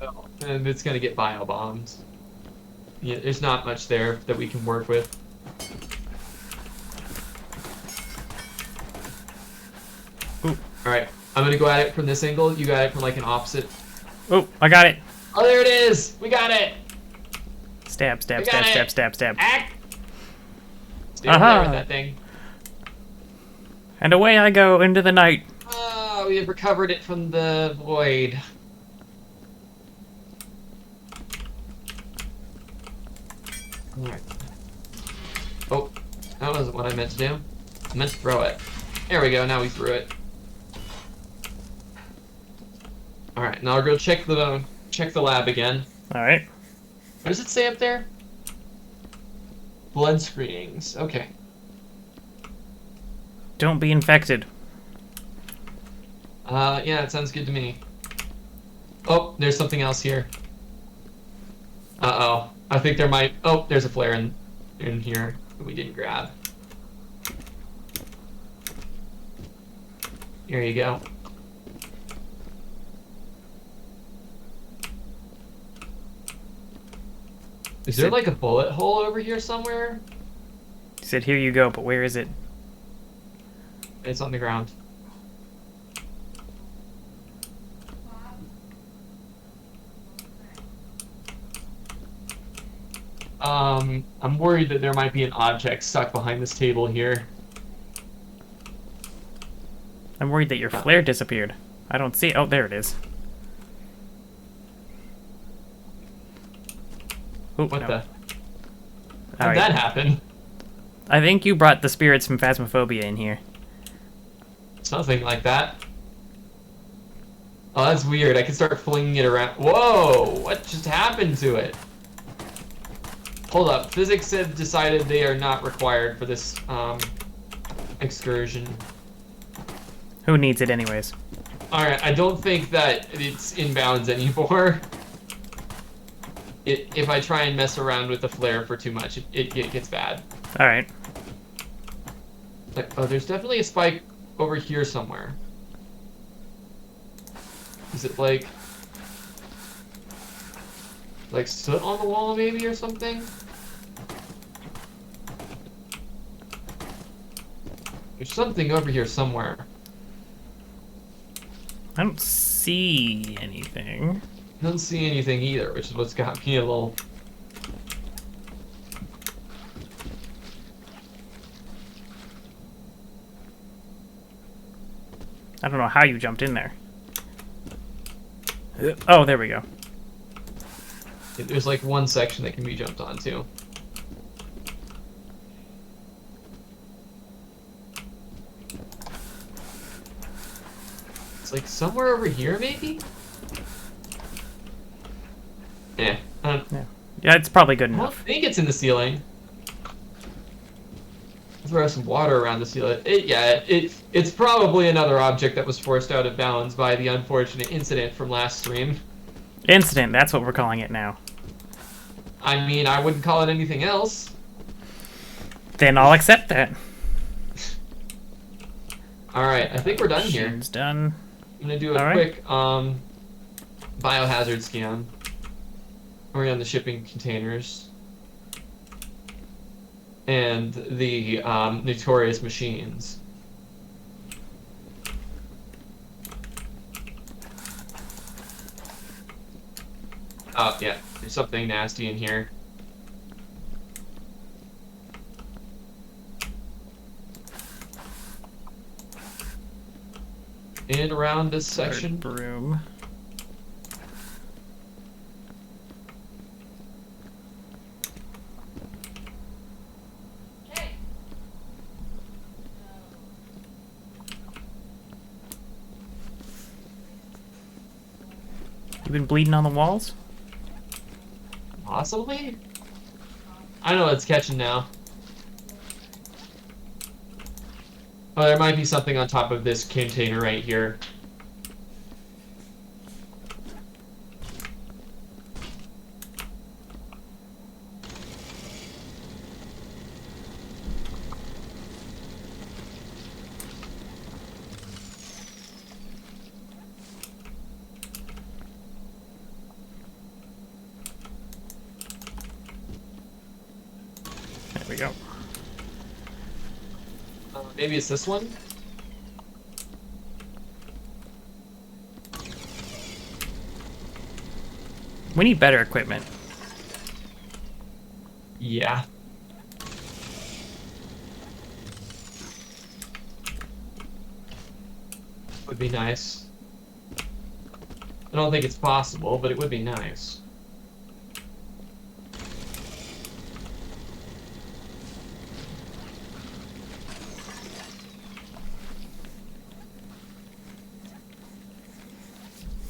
Oh, and it's gonna get bio bombed. Yeah, there's not much there that we can work with. Ooh. Alright, I'm gonna go at it from this angle. You got it from like an opposite. Oh, I got it. Oh, there it is! We got it! Stab, stab, I got stab, it. stab, stab, stab. Act! Stay over there with that thing. And away I go into the night. Oh, we have recovered it from the void. Alright. Oh, that wasn't what I meant to do. I meant to throw it. There we go, now we threw it. Alright, now I'll go check the lab again. Alright. What does it say up there? Blood screenings. Okay. Don't be infected. Yeah, that sounds good to me. Oh, there's something else here. Uh-oh. I think there might... Oh, there's a flare in here that we didn't grab. Here you go. Is there like a bullet hole over here somewhere? He said, here you go, but where is it? It's on the ground. I'm worried that there might be an object stuck behind this table here. I'm worried that your flare disappeared. I don't see it. Oh, there it is. Ooh, What no. the? How'd Alright. that happen? I think you brought the spirits from Phasmophobia in here. Something like that. Oh, that's weird. I can start flinging it around. Whoa! What just happened to it? Hold up. Physics have decided they are not required for this excursion. Who needs it anyways? Alright, I don't think that it's inbounds anymore. If I try and mess around with the flare for too much, it gets bad. Alright. Like, oh, there's definitely a spike over here somewhere. Is it like soot on the wall maybe or something? There's something over here somewhere. I don't see anything. Don't see anything either, which is what's got me a little... I don't know how you jumped in there. Oh, there we go. There's like one section that can be jumped onto. It's like somewhere over here, maybe? Yeah. Yeah, it's probably good I don't enough. think it's in the ceiling. throw some water around the ceiling. It's probably another object that was forced out of bounds by the unfortunate incident from last stream. Incident, that's what we're calling it now. I mean, I wouldn't call it anything else. Then I'll accept that. Alright, I think we're done here. Machine's done. I'm gonna do a quick biohazard scan. We're on the shipping containers. And the notorious machines. Oh, yeah, there's something nasty in here. And around this section. Broom. You been bleeding on the walls? Possibly? I know it's catching now. Oh, there might be something on top of this container right here. There we go. Maybe it's this one? We need better equipment. Yeah. Would be nice. I don't think it's possible, but it would be nice.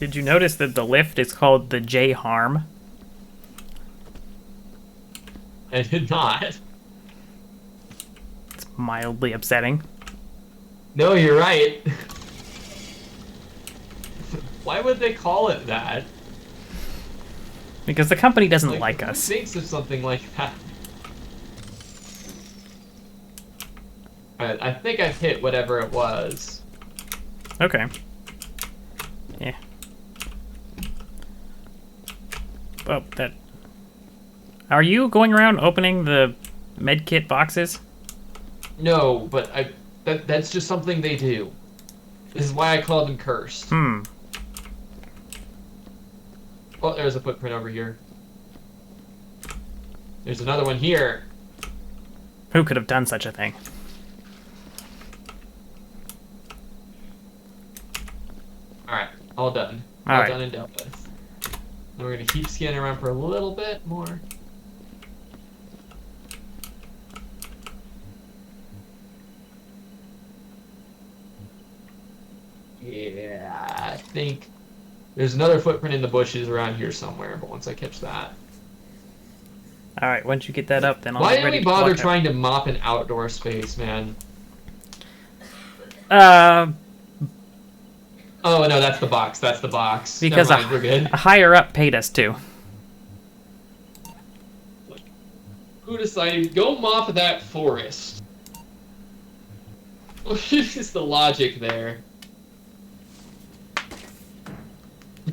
Did you notice that the lift is called the J Harm? I did not. It's mildly upsetting. No, you're right. Why would they call it that? Because the company doesn't like who us. thinks of something like that? Alright, I think I've hit whatever it was. Okay. Yeah. Oh, that... Are you going around opening the medkit boxes? No, but that's just something they do. This is why I call them cursed. Hmm. Oh, there's a footprint over here. There's another one here. Who could have done such a thing? Alright, all done. All All right. done and dealt with. And we're gonna keep scanning around for a little bit more. Yeah, I think there's another footprint in the bushes around here somewhere, but once I catch that. Alright, once you get that up, then I'll Why get did ready we to bother walk out. trying to mop an outdoor space, man? Oh, no, that's the box. That's the box. Because Never mind, we're good. a higher up paid us to. Who decided go mop that forest? What is the logic there?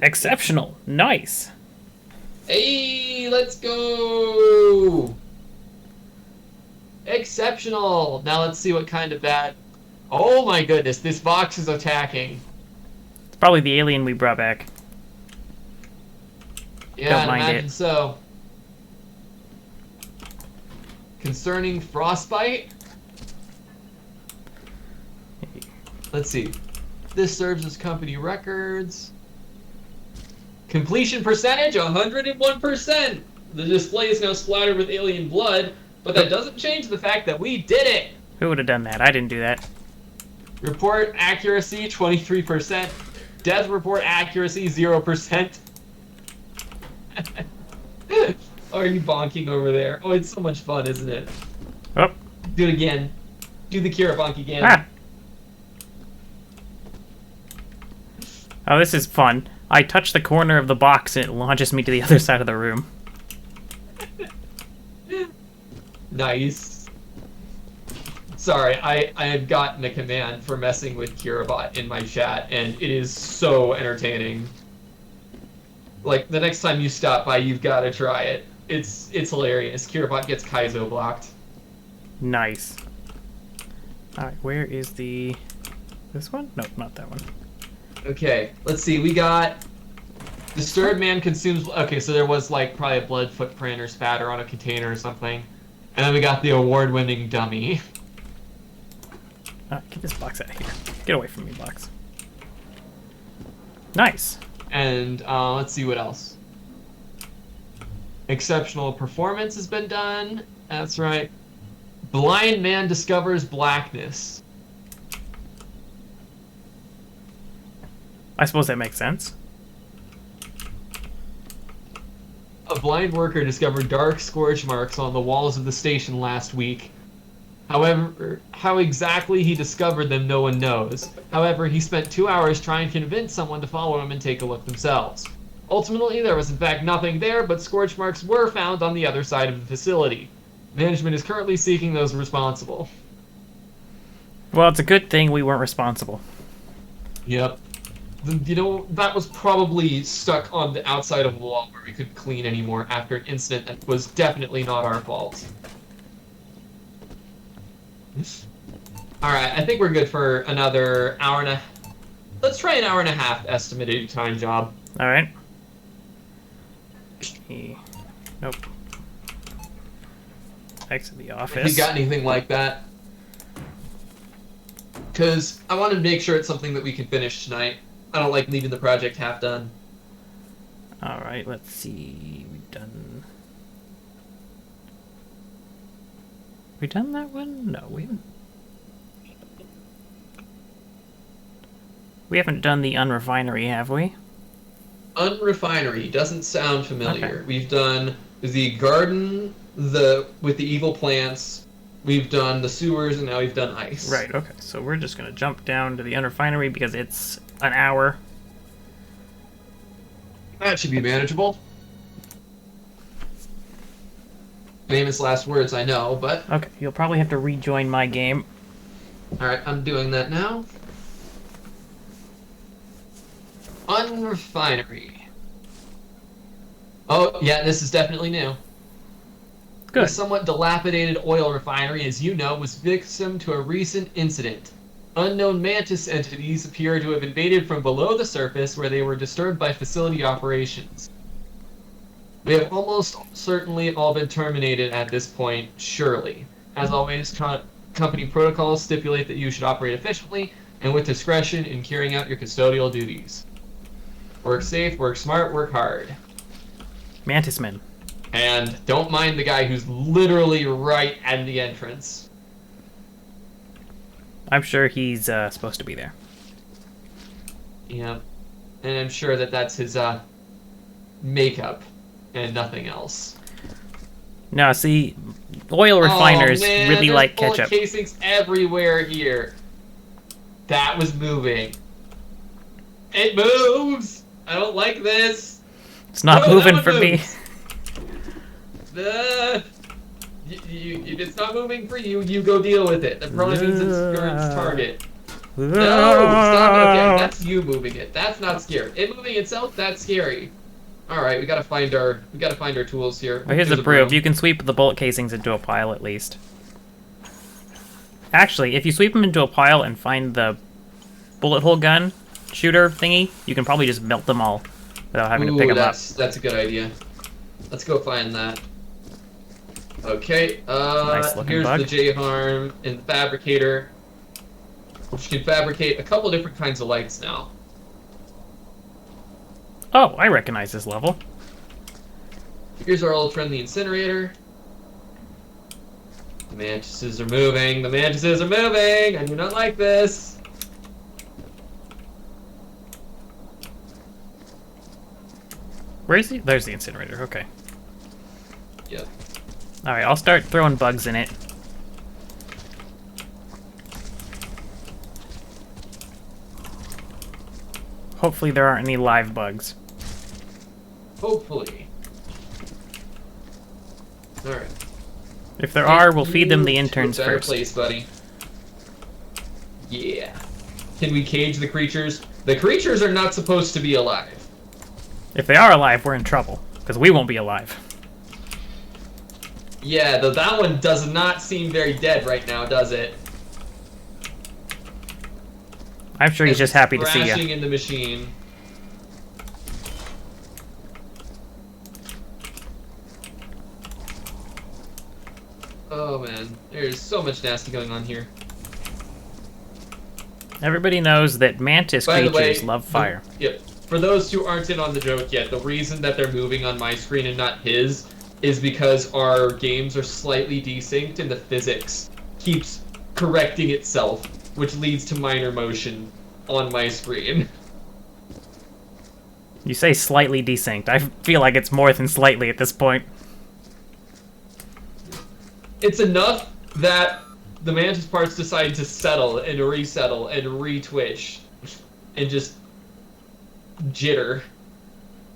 Exceptional. Nice. Hey, let's go! Exceptional! Now let's see what kind of bad... Oh my goodness, this box is attacking. It's probably the alien we brought back. Yeah, Don't I mind imagine it. so. Concerning frostbite? Let's see. This serves as company records. Completion percentage, 101%! The display is now splattered with alien blood, but that doesn't change the fact that we did it! Who would have done that? I didn't do that. Report accuracy, 23%. Death report accuracy, 0%. Are you bonking over there? Oh, it's so much fun, isn't it? Oh, Do it again. Do the Kirabunk again. Ah! Oh, this is fun. I touch the corner of the box and it launches me to the other side of the room. Nice. Sorry, I have gotten a command for messing with Kirabot in my chat, and it is so entertaining. Like, the next time you stop by, you've got to try it. It's hilarious. Kirabot gets Kaizo blocked. Nice. Alright, where is the... This one? Nope, not that one. Okay, let's see. We got... Disturbed man consumes... Okay, so there was, like, probably a blood footprint or spatter on a container or something. And then we got the award-winning dummy. Get this box out of here. Get away from me, box. Nice. And let's see what else. Exceptional performance has been done. That's right. Blind man discovers blackness. I suppose that makes sense. A blind worker discovered dark scorch marks on the walls of the station last week. However, how exactly he discovered them, no one knows. However, he spent 2 hours trying to convince someone to follow him and take a look themselves. Ultimately, there was in fact nothing there, but scorch marks were found on the other side of the facility. Management is currently seeking those responsible. Well, it's a good thing we weren't responsible. Yep. You know, that was probably stuck on the outside of a wall where we couldn't clean anymore after an incident that was definitely not our fault. Alright, I think we're good for another hour and a... Let's try an hour and a half estimated time job. Alright. Nope. Exit the office. You got anything like that? Because I want to make sure it's something that we can finish tonight. I don't like leaving the project half done. Alright, let's see. We done that one? No, we haven't. We haven't done the unrefinery, have we? Unrefinery doesn't sound familiar. Okay. We've done the garden, with the evil plants. We've done the sewers, and now we've done ice. Right, okay. So we're just going to jump down to the unrefinery because it's an hour. That should be manageable. Famous last words, I know, but... Okay, you'll probably have to rejoin my game. Alright, I'm doing that now. Unrefinery. Oh, yeah, this is definitely new. Good. The somewhat dilapidated oil refinery, as you know, was victim to a recent incident. Unknown mantis entities appear to have invaded from below the surface where they were disturbed by facility operations. We have almost certainly all been terminated at this point, surely. As always, company protocols stipulate that you should operate efficiently and with discretion in carrying out your custodial duties. Work safe, work smart, work hard. Mantisman. And don't mind the guy who's literally right at the entrance. I'm sure he's supposed to be there. Yeah. And I'm sure that that's his makeup and nothing else. No, see, oil refiners really like full ketchup. of casings everywhere here. That was moving. It moves! I don't like this. It's not Oh, moving that for one me. moves. It's not moving for you. You go deal with it. That probably means you're its target. No, stop it again. That's you moving it. That's not scary. It moving itself, that's scary. All right, we gotta find our tools here. Well, here's the proof. You can sweep the bullet casings into a pile at least. Actually, if you sweep them into a pile and find the bullet hole gun shooter thingy, you can probably just melt them all without having to pick them up. That's a good idea. Let's go find that. Okay, Nice looking here's bug. the J-Harm and the fabricator, which can fabricate a couple different kinds of lights now. Oh, I recognize this level. Here's our old friend, the incinerator. The mantises are moving. The mantises are moving. I do not like this. Where is he? There's the incinerator. Okay. Yep. Alright, I'll start throwing bugs in it. Hopefully there aren't any live bugs. Hopefully. Alright. If there are, we'll feed them the interns better first. Place, buddy. Yeah. Can we cage the creatures? The creatures are not supposed to be alive. If they are alive, we're in trouble, because we won't be alive. Yeah, though that one does not seem very dead right now, does it? I'm sure he's just happy to see you. Crashing in the machine. Oh man, there's so much nasty going on here. Everybody knows that mantis creatures love fire. Yep. For those who aren't in on the joke yet, the reason that they're moving on my screen and not his is because our games are slightly desynced and the physics keeps correcting itself, which leads to minor motion on my screen. You say slightly desynced. I feel like it's more than slightly at this point. It's enough that the mantis parts decide to settle and resettle and re-twitch and just jitter.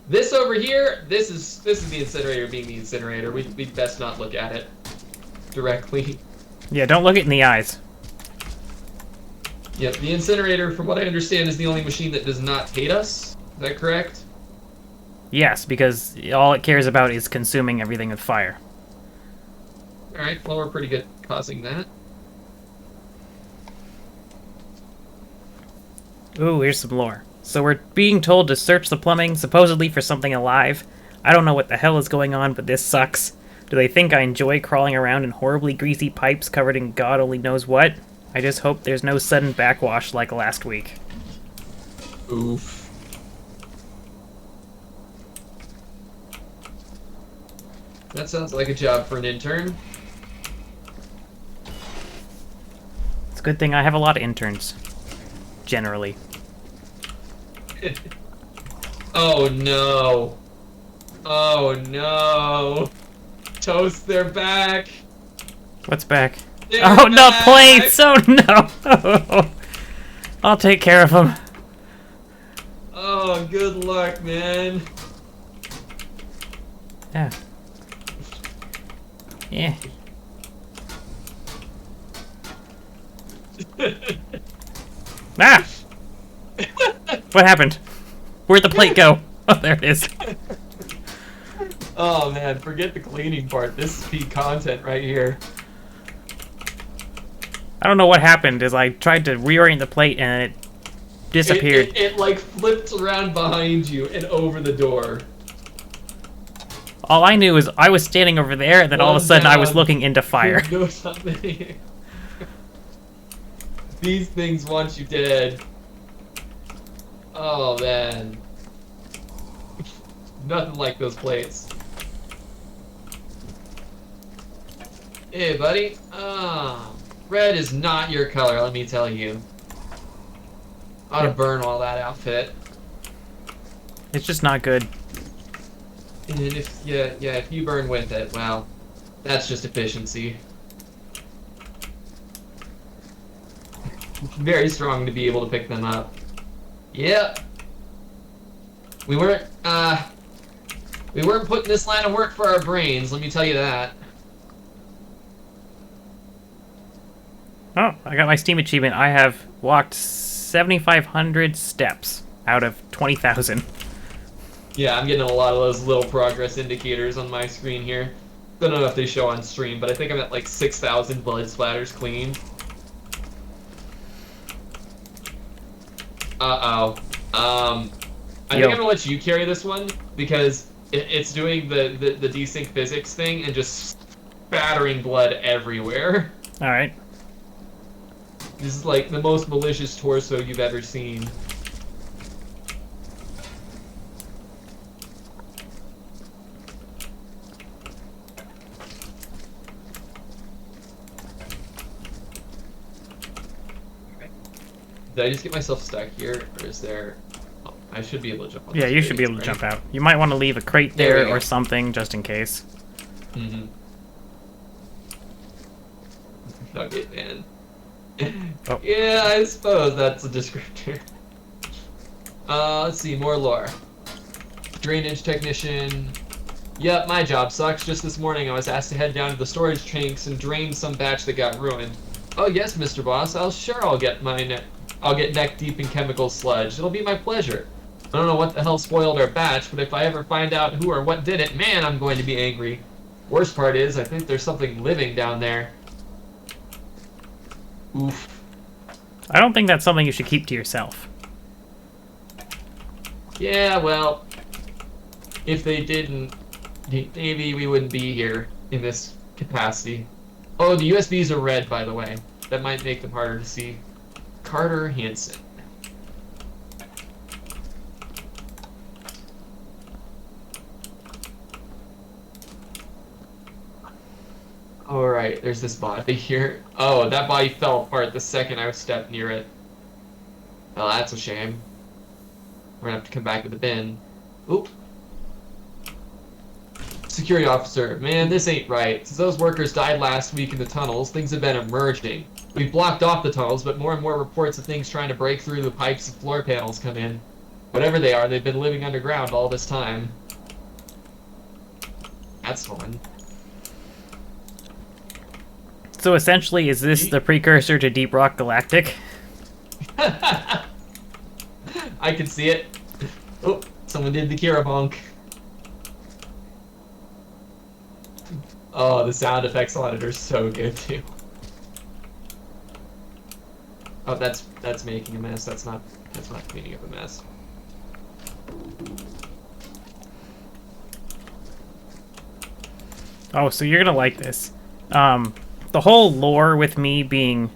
This over here, this is the incinerator being the incinerator. We'd best not look at it directly. Yeah, don't look it in the eyes. Yep, the incinerator, from what I understand, is the only machine that does not hate us. Is that correct? Yes, because all it cares about is consuming everything with fire. Alright, well, we're pretty good at causing that. Ooh, here's some lore. So we're being told to search the plumbing, supposedly for something alive. I don't know what the hell is going on, but this sucks. Do they think I enjoy crawling around in horribly greasy pipes covered in God only knows what? I just hope there's no sudden backwash like last week. Oof. That sounds like a job for an intern. It's a good thing I have a lot of interns. Generally. Oh no. Oh no. Toast, they're back. What's back? They're Oh, no, back. plates! Oh, no! I'll take care of them. Oh, good luck, man. Yeah. Yeah. Ah! What happened? Where'd the plate go? Oh, there it is. Oh man, forget the cleaning part. This is peak content right here. I don't know what happened, is I tried to reorient the plate and it disappeared. It like flipped around behind you and over the door. All I knew is I was standing over there, and then all of a sudden I was down. looking into fire. Go something. These things want you dead. Oh man. Nothing like those plates. Hey buddy. Red is not your color, let me tell you. Ought to burn all that outfit. It's just not good. And if if you burn with it, well, that's just efficiency. Very strong to be able to pick them up. Yep. We weren't putting this line of work for our brains, let me tell you that. Oh, I got my Steam achievement. I have walked 7,500 steps out of 20,000. Yeah, I'm getting a lot of those little progress indicators on my screen here. Don't know if they show on stream, but I think I'm at like 6,000 blood splatters clean. Uh-oh. I think I'm gonna let you carry this one, because it's doing the desync physics thing and just spattering blood everywhere. Alright. This is like the most malicious torso you've ever seen. Did I just get myself stuck here, or is there... Oh, I should be able to jump on Yeah, this you should be crate, able to right? jump out. You might want to leave a crate There we there go. or something, just in case. Mm-hmm. Nugget, man. Oh. Yeah, I suppose that's a descriptor. Let's see, more lore. Drainage technician. Yep, my job sucks. Just this morning I was asked to head down to the storage tanks and drain some batch that got ruined. Oh yes, Mr. Boss, I'll get neck deep in chemical sludge. It'll be my pleasure. I don't know what the hell spoiled our batch, but if I ever find out who or what did it, man, I'm going to be angry. Worst part is, I think there's something living down there. Oof. I don't think that's something you should keep to yourself. Yeah, well, if they didn't, maybe we wouldn't be here in this capacity. Oh, the USBs are red, by the way. That might make them harder to see. Carter Hansen. Alright, there's this body here. Oh, that body fell apart the second I stepped near it. Well, that's a shame. We're gonna have to come back with the bin. Oop. Security officer, man, this ain't right. Since those workers died last week in the tunnels, things have been emerging. We've blocked off the tunnels, but more and more reports of things trying to break through the pipes and floor panels come in. Whatever they are, they've been living underground all this time. That's fun. So essentially, is this the precursor to Deep Rock Galactic? I can see it. Oh, someone did the Kira bonk. Oh, the sound effects on it are so good too. Oh, that's making a mess. That's not cleaning up a mess. Oh, so you're gonna like this. The whole lore with me being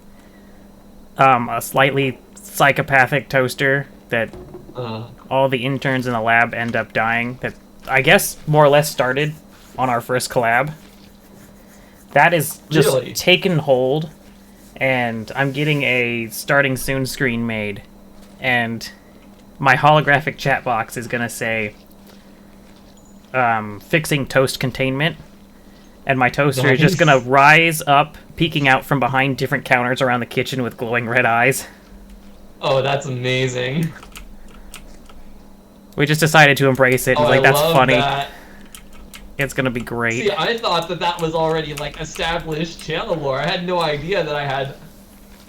a slightly psychopathic toaster that all the interns in the lab end up dying, that I guess more or less started on our first collab. That is just Really? taken hold, and I'm getting a starting soon screen made, and my holographic chat box is gonna say fixing toast containment. And my toaster is just gonna rise up, peeking out from behind different counters around the kitchen with glowing red eyes. Oh, that's amazing. We just decided to embrace it. Oh, Like, I that's love funny. that. It's gonna be great. See, I thought that was already like established channel lore. I had no idea that I had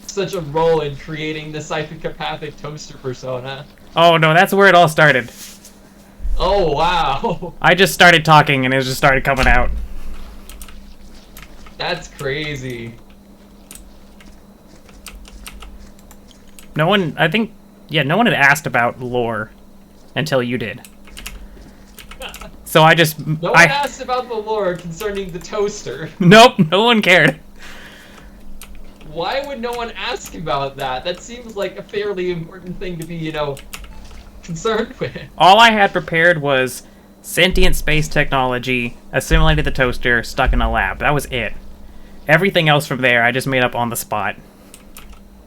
such a role in creating the psychopathic toaster persona. Oh no, that's where it all started. Oh wow, I just started talking and it just started coming out. that's crazy. No one had asked about lore until you did. So I just... No one asked about the lore concerning the toaster. Nope, no one cared. Why would no one ask about that? That seems like a fairly important thing to be, you know, concerned with. All I had prepared was sentient space technology, assimilated the toaster, stuck in a lab. That was it. Everything else from there I just made up on the spot.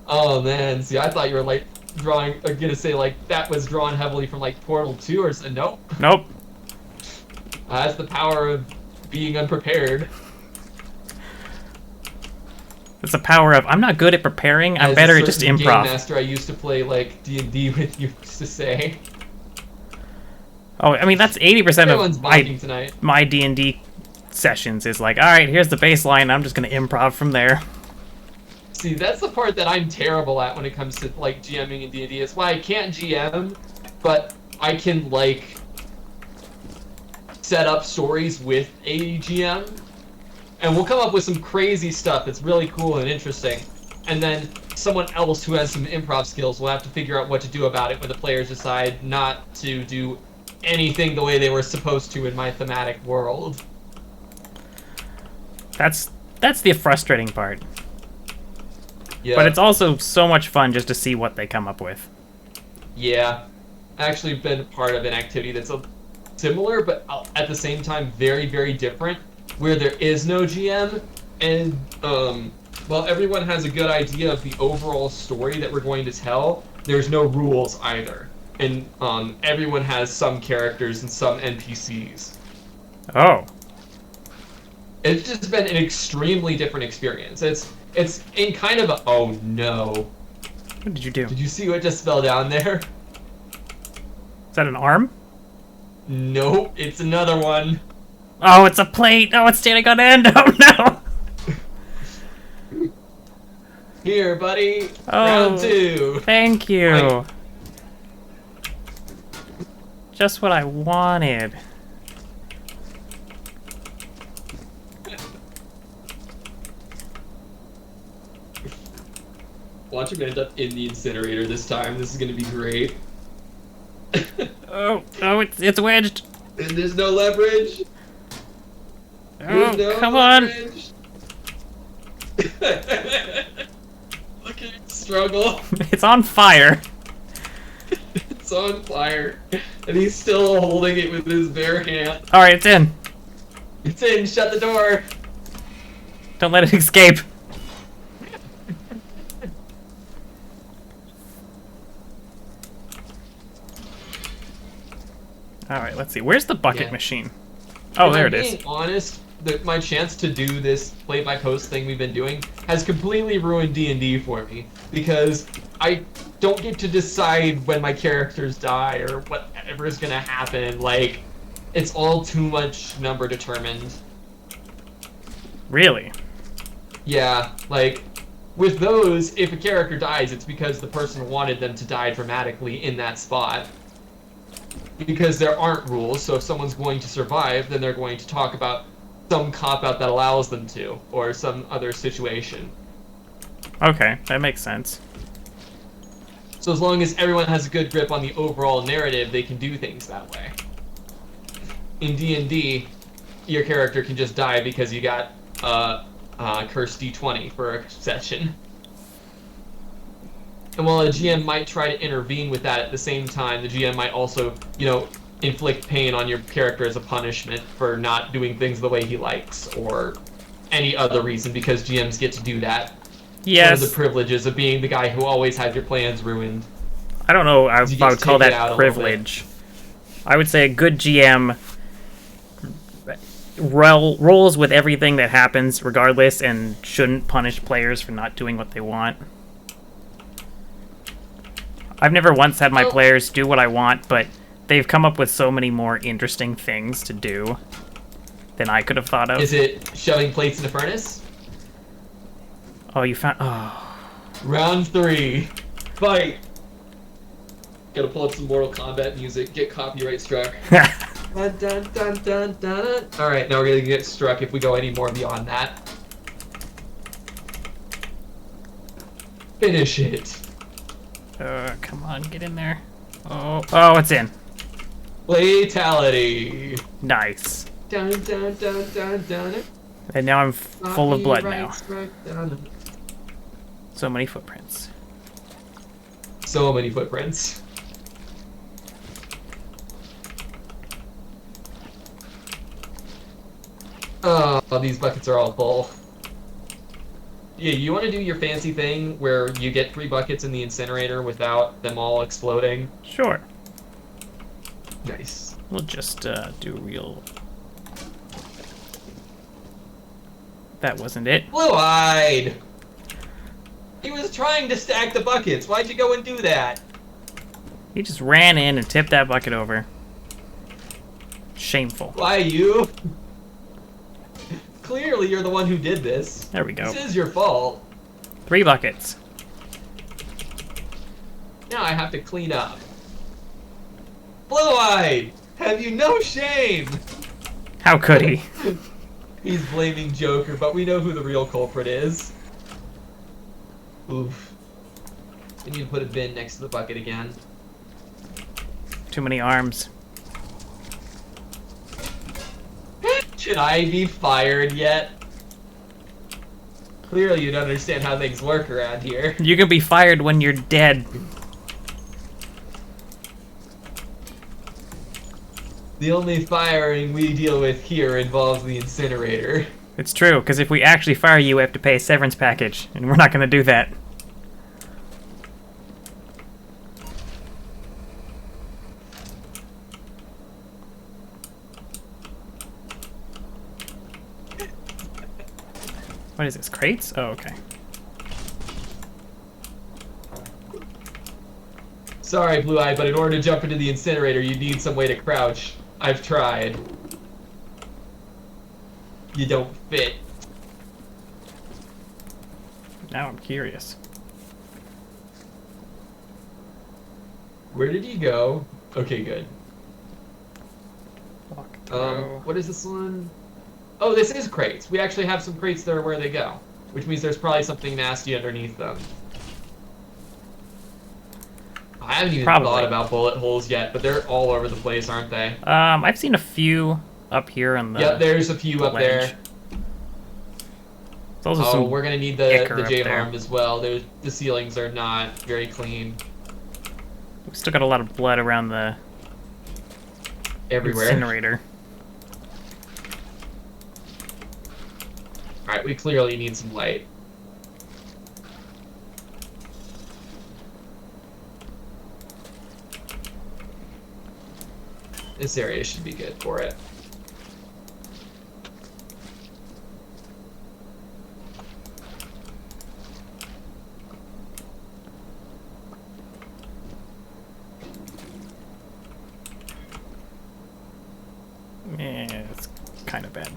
Oh man, see, I thought you were like gonna say like that was drawn heavily from like Portal 2 or something. Nope. Nope. That's the power of being unprepared. It's the power of, I'm not good at preparing, I'm better at just Game improv. master I used to play like D&D with used to say. Oh, I mean, that's 80% Everyone's of bonking tonight. my D&D sessions is like, alright, here's the baseline, I'm just gonna improv from there. See, that's the part that I'm terrible at when it comes to like GMing in D&D. It's why I can't GM, but I can like set up stories with a GM, and we'll come up with some crazy stuff that's really cool and interesting. And then someone else who has some improv skills will have to figure out what to do about it when the players decide not to do anything the way they were supposed to in my thematic world. That's the frustrating part. Yeah. But it's also so much fun just to see what they come up with. Yeah. Actually been part of an activity that's similar, but at the same time very, very different, where there is no GM, and while everyone has a good idea of the overall story that we're going to tell, there's no rules either. And everyone has some characters and some NPCs. Oh. It's just been an extremely different experience. It's in kind of a, oh no. What did you do? Did you see what just fell down there? that an arm? Nope, it's another one. Oh, it's a plate! Oh, it's standing on end! Oh, no! Here, buddy. Oh, Round 2. Thank you. Like, just what I wanted. watch him end up in the incinerator this time. This is gonna be great. Oh, it's wedged. And there's no leverage. Oh, no come leverage. Look at him struggle. on. It's on fire. It's on fire. And he's still holding it with his bare hand. Alright, it's in. It's in. Shut the door. Don't let it escape. Alright, let's see. Where's the bucket machine? Oh, there it is. Being honest, my chance to do this play-by-post thing we've been doing has completely ruined D&D for me. Because I don't get to decide when my characters die or whatever is going to happen. Like, it's all too much number determined. Really? Yeah, like, with those, if a character dies, it's because the person wanted them to die dramatically in that spot. Because there aren't rules, so if someone's going to survive, then they're going to talk about some cop-out that allows them to, or some other situation. Okay, that makes sense. So as long as everyone has a good grip on the overall narrative, they can do things that way. In D&D, your character can just die because you got cursed D20 for a session. And while a GM might try to intervene with that at the same time, the GM might also, inflict pain on your character as a punishment for not doing things the way he likes, or any other reason, because GMs get to do that. Yes. One of the privileges of being the guy who always had your plans ruined. I don't know if I would call that privilege. I would say a good GM rolls with everything that happens regardless and shouldn't punish players for not doing what they want. I've never once had my players do what I want, but they've come up with so many more interesting things to do than I could have thought of. Is it shoving plates in a furnace? Oh, you found... Oh. Round 3. Fight! Gotta pull up some Mortal Kombat music, get copyright struck. Dun, dun, dun, dun, dun. Alright, now we're gonna get struck if we go any more beyond that. Finish it. Come on, get in there. Oh, it's in. Fatality. Nice. Dun, dun, dun, dun, dun. And now I'm full of blood now. Strike, dun. So many footprints. So many footprints. Oh, these buckets are all full. Yeah, you want to do your fancy thing where you get 3 buckets in the incinerator without them all exploding? Sure. Nice. We'll just do real... That wasn't it. Blue-eyed! He was trying to stack the buckets. Why'd you go and do that? He just ran in and tipped that bucket over. Shameful. Why, you? Clearly you're the one who did this. There we go. This is your fault. 3 buckets. Now I have to clean up. Blue-eyed! Have you no shame? How could he? He's blaming Joker, but we know who the real culprit is. Oof. We need to put a bin next to the bucket again. Too many arms. Should I be fired yet? Clearly you don't understand how things work around here. You can be fired when you're dead. The only firing we deal with here involves the incinerator. It's true, because if we actually fire you, we have to pay a severance package, and we're not going to do that. What is this, crates? Oh, okay. Sorry, Blue Eye, but in order to jump into the incinerator, you need some way to crouch. I've tried. You don't fit. Now I'm curious. Where did he go? Okay, good. Walk through. What is this one? Oh, this is crates. We actually have some crates that are where they go, which means there's probably something nasty underneath them. I haven't even thought about bullet holes yet, but they're all over the place, aren't they? I've seen a few up here on the. Yep, there's a few up there. There's also we're gonna need the J-harm as well. The ceilings are not very clean. We still got a lot of blood around the everywhere. Incinerator. Alright, we clearly need some light. This area should be good for it. Yeah, it's kind of bad.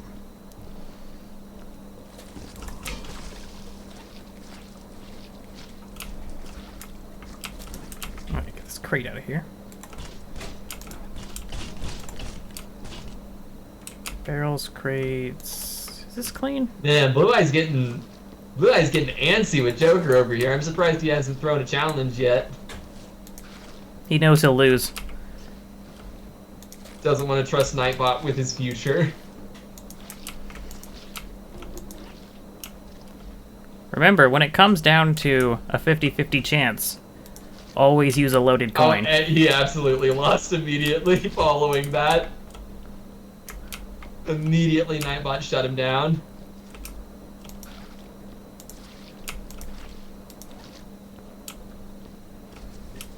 Alright, get this crate out of here. Barrels, crates. Is this clean? Man, Blue Eye's getting antsy with Joker over here. I'm surprised he hasn't thrown a challenge yet. He knows he'll lose. Doesn't want to trust Nightbot with his future. Remember, when it comes down to a 50-50 chance, always use a loaded coin. Oh, and he absolutely lost immediately following that. Immediately, Nightbot shut him down.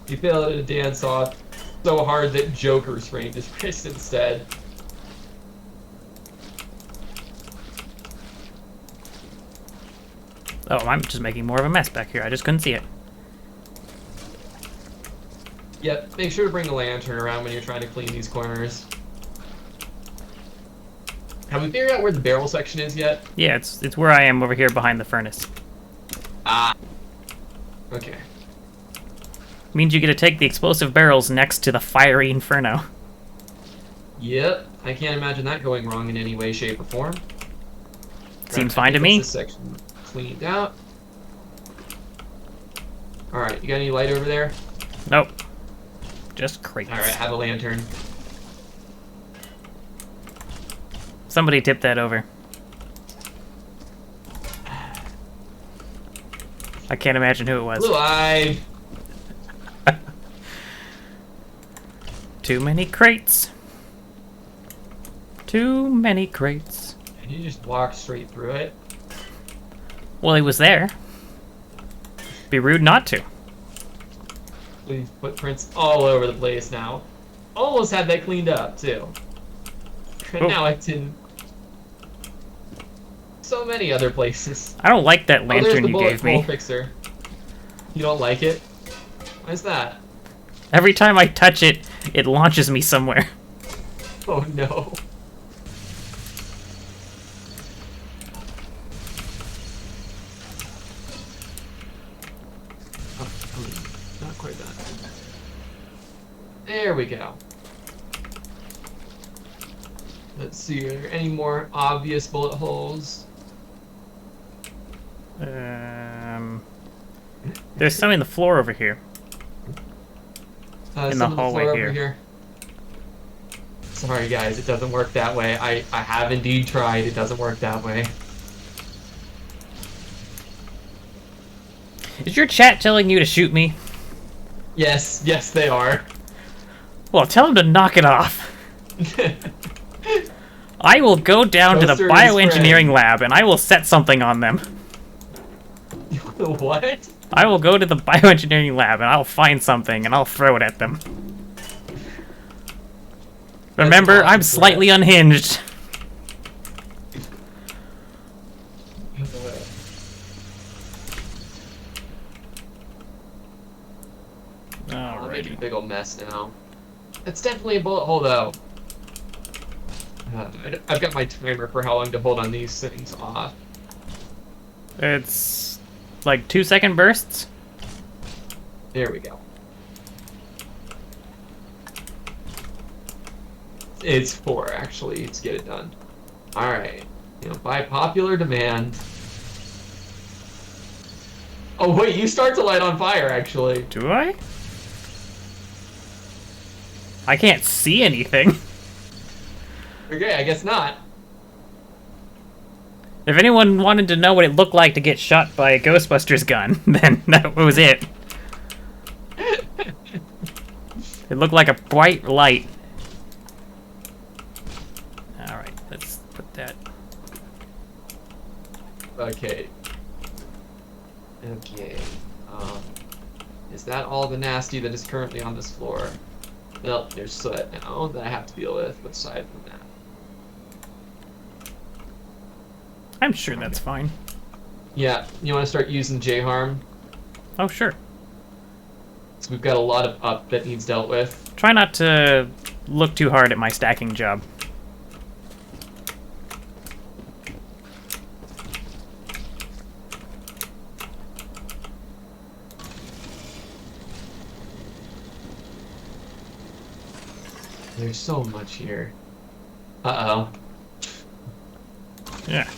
He failed at a dance-off so hard that Joker sprained his wrist instead. Oh, I'm just making more of a mess back here. I just couldn't see it. Yep, make sure to bring a lantern around when you're trying to clean these corners. Have we figured out where the barrel section is yet? Yeah, it's where I am over here behind the furnace. Ah. Okay. Means you get to take the explosive barrels next to the fiery inferno. Yep, I can't imagine that going wrong in any way, shape, or form. Seems fine to me. This section cleaned out. Alright, you got any light over there? Nope. Just crates. Alright, have a lantern. Somebody tipped that over. I can't imagine who it was. Blue Eye! Too many crates. Too many crates. And you just walk straight through it. Well, he was there. Be rude not to. Leave footprints all over the place now. Almost had that cleaned up, too. And now it's in so many other places. I don't like that lantern you there's gave the bullet me. hole fixer. You don't like it? Why is that? Every time I touch it, it launches me somewhere. Oh no. Not quite that. There we go. Let's see, are there any more obvious bullet holes? There's some in the floor over here. In the hallway here. Sorry guys, it doesn't work that way. I have indeed tried, it doesn't work that way. Is your chat telling you to shoot me? Yes, yes they are. Well, tell him to knock it off. I will go down to the bioengineering lab and I will set something on them. What? I will go to the bioengineering lab and I'll find something and I'll throw it at them. Remember, I'm slightly unhinged. Let me making a big old mess now. It's definitely a bullet hole, though. I've got my timer for how long to hold on these things off. It's like 2-second bursts. There we go. It's 4, actually, to get it done. Alright. You know, by popular demand. Oh, wait, you start to light on fire, actually. Do I? I can't see anything. Okay, I guess not. If anyone wanted to know what it looked like to get shot by a Ghostbusters gun, then that was it. It looked like a bright light. Alright, let's put that. Okay. Okay. Is that all the nasty that is currently on this floor? Well, there's soot now that I have to deal with, but aside from that. I'm sure that's fine. Yeah, you want to start using J-Harm? Oh, sure. So we've got a lot of up that needs dealt with. Try not to look too hard at my stacking job. There's so much here. Uh-oh. Yeah.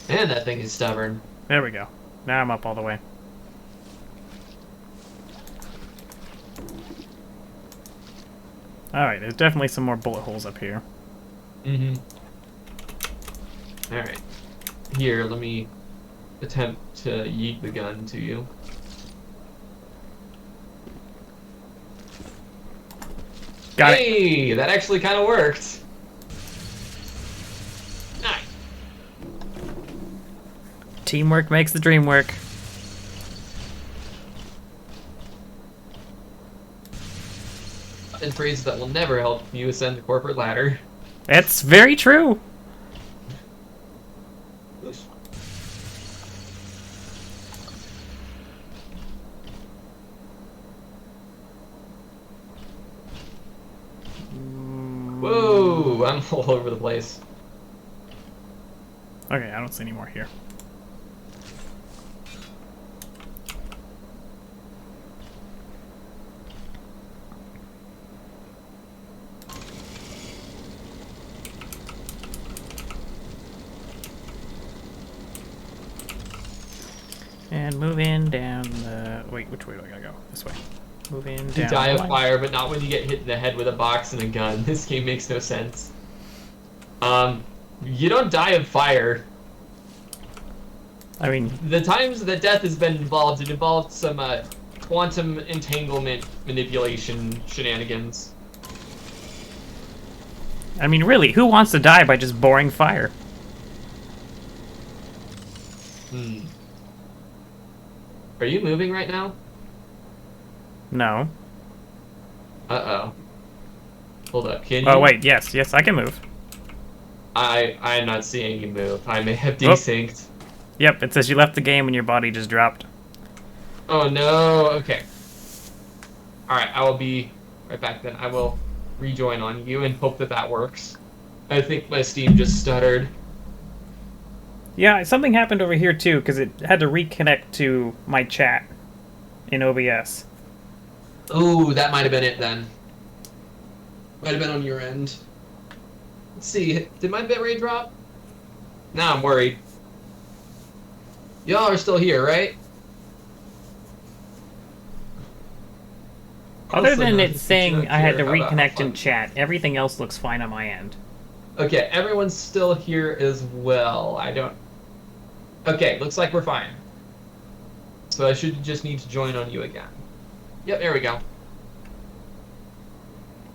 Man, that thing is stubborn. There we go. Now I'm up all the way. Alright, there's definitely some more bullet holes up here. Mm-hmm. Alright. Here, let me attempt to yeet the gun to you. Got it. Hey, that actually kind of worked. Nice. Teamwork makes the dream work. And phrases that will never help you ascend the corporate ladder. That's very true. Whoa, I'm all over the place. Okay, I don't see any more here. And move in down the... Wait, which way do I gotta go? This way. Move in You down die the of line. fire, but not when you get hit in the head with a box and a gun. This game makes no sense. You don't die of fire. I mean... The times that death has been involved, it involved some, quantum entanglement manipulation shenanigans. I mean, really, who wants to die by just boring fire? Hmm. Are you moving right now? No. Uh-oh. Hold up, can you? Oh, wait, yes, I can move. I'm not seeing you move. I may have Oh. desynced. Yep, it says you left the game and your body just dropped. Oh no, okay. Alright, I will be right back then. I will rejoin on you and hope that that works. I think my Steam just stuttered. Yeah, something happened over here too, because it had to reconnect to my chat in OBS. Ooh, that might have been it then. Might have been on your end. Let's see, did my bitrate drop? Now I'm worried. Y'all are still here, right? Other Also than not it to saying I had to care about how reconnect in fun- chat, everything else looks fine on my end. Okay, everyone's still here as well. I don't... Okay, looks like we're fine. So I should just need to join on you again. Yep, there we go.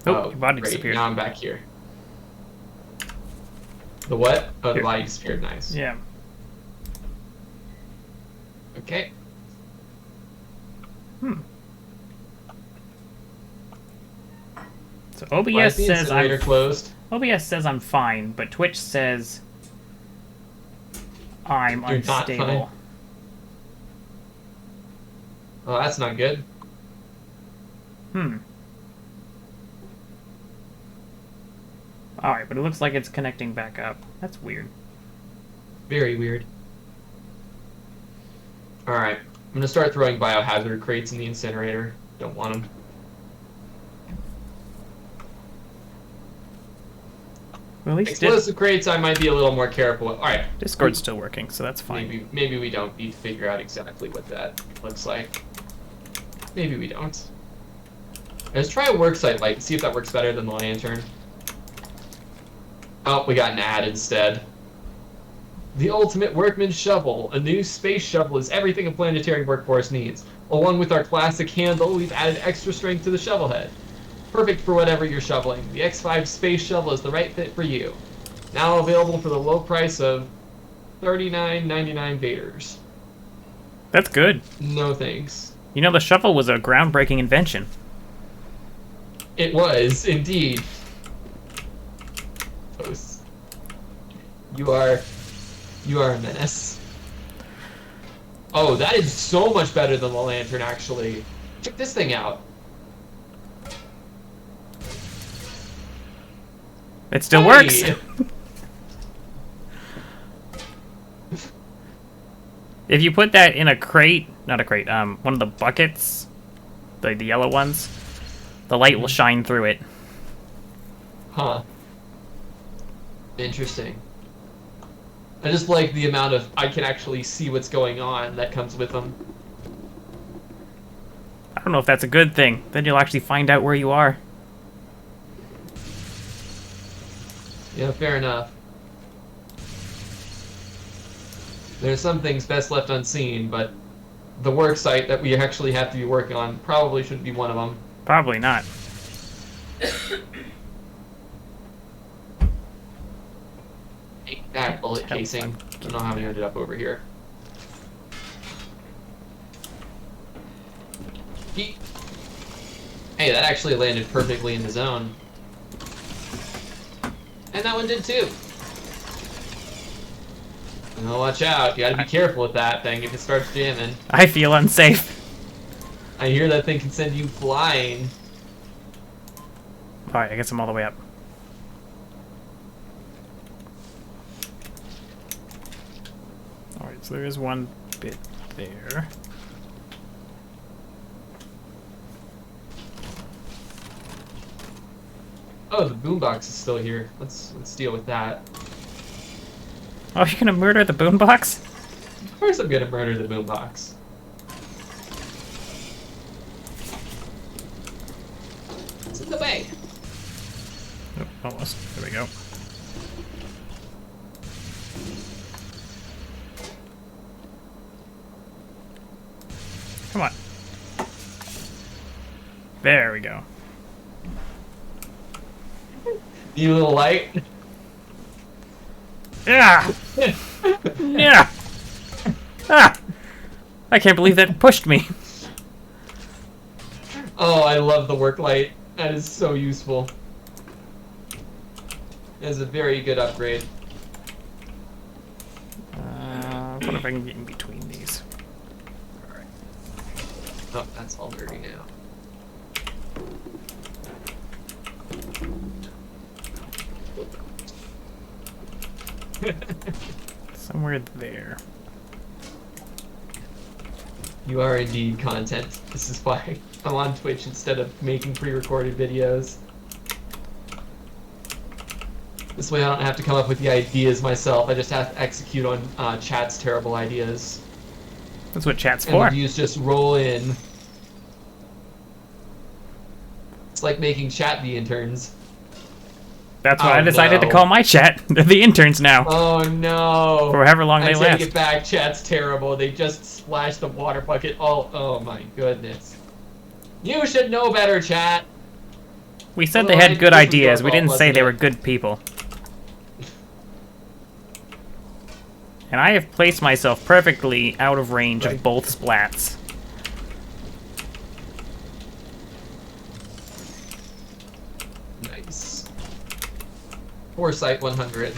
Oh, your body great. disappeared. Now I'm back here. The what? Oh, the Here. body disappeared. Nice. Yeah. Okay. So Why is OBS the says incinerator I'm closed? OBS says I'm fine, but Twitch says I'm You're not unstable. fine. Oh, that's not good. Hmm. Alright, but it looks like it's connecting back up. That's weird. Very weird. Alright. I'm gonna start throwing biohazard crates in the incinerator. Don't want them. Well, at least Explosive crates, I might be a little more careful. Alright. Discord's still working, so that's fine. Maybe we don't need to figure out exactly what that looks like. Maybe we don't. Let's try a worksite light and see if that works better than the lantern. Oh, we got an ad instead. The ultimate workman's shovel. A new space shovel is everything a planetary workforce needs. Along with our classic handle, we've added extra strength to the shovel head. Perfect for whatever you're shoveling. The X5 space shovel is the right fit for you. Now available for the low price of $39.99 Vaders. That's good. No thanks. You know, the shovel was a groundbreaking invention. It was, indeed. You are a menace. Oh, that is so much better than the lantern, actually. Check this thing out. It still works. If you put that in a crate, not a crate, one of the buckets, the yellow ones, the light will shine through it. Huh. Interesting. I just like the amount of I can actually see what's going on that comes with them. I don't know if that's a good thing. Then you'll actually find out where you are. Yeah, fair enough. There's some things best left unseen, but the work site that we actually have to be working on probably shouldn't be one of them. Probably not. Take that bullet casing. I don't know how we ended up over here. Hey, that actually landed perfectly in the zone. And that one did too. Oh, watch out. You gotta be careful with that thing if it starts jamming. I feel unsafe. I hear that thing can send you flying. Alright, I guess I'm all the way up. Alright, so there is one bit there. Oh, the boombox is still here. Let's deal with that. Oh, you're gonna murder the boombox? Of course I'm gonna murder the boombox. It's in the way. Oh, almost. There we go. Come on. There we go. You little light. Yeah! Yeah! Ah! I can't believe that pushed me. Oh, I love the work light. That is so useful. It is a very good upgrade. What if I can get in between these? Alright. Oh, that's all dirty now. Somewhere there. You are indeed content. This is why I'm on Twitch instead of making pre-recorded videos. This way I don't have to come up with the ideas myself. I just have to execute on chat's terrible ideas. That's what chat's And for. the views just roll in. It's like making chat the interns. That's why Oh, I decided to no. call my chat. They're the interns now. Oh no! For however long I they take last. it back, chat's terrible. They just splashed the water bucket all. Oh my goodness. You should know better, chat. We said they Otherwise, had good this was ideas. your We fault, didn't say wasn't they it? were good people. And I have placed myself perfectly out of range Right. of both splats. Nice. Foresight 100.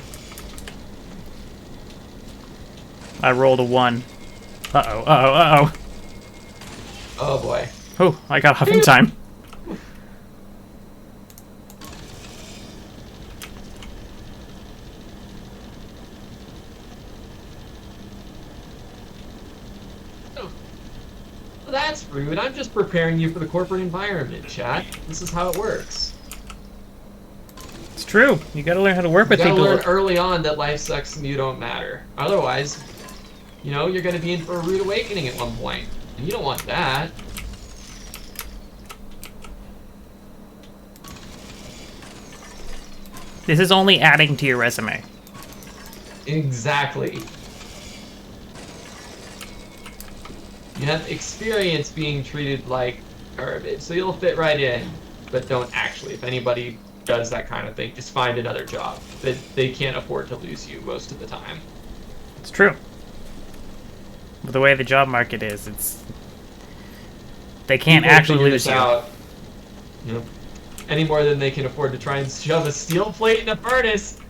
I rolled a 1. Uh-oh, uh-oh, uh-oh. Oh boy. Oh, I got off in time. Well, that's rude. I'm just preparing you for the corporate environment, chat. This is how it works. It's true. You gotta learn how to work with You gotta people. learn early on that life sucks and you don't matter. Otherwise, you know, you're gonna be in for a rude awakening at one point. And you don't want that. This is only adding to your resume. Exactly. You have experience being treated like garbage, so you'll fit right in. But don't actually. If anybody does that kind of thing, just find another job. They can't afford to lose you most of the time. It's true. With the way the job market is, they can't People actually figure lose this you. out, you know, any more than they can afford to try and shove a steel plate in a furnace.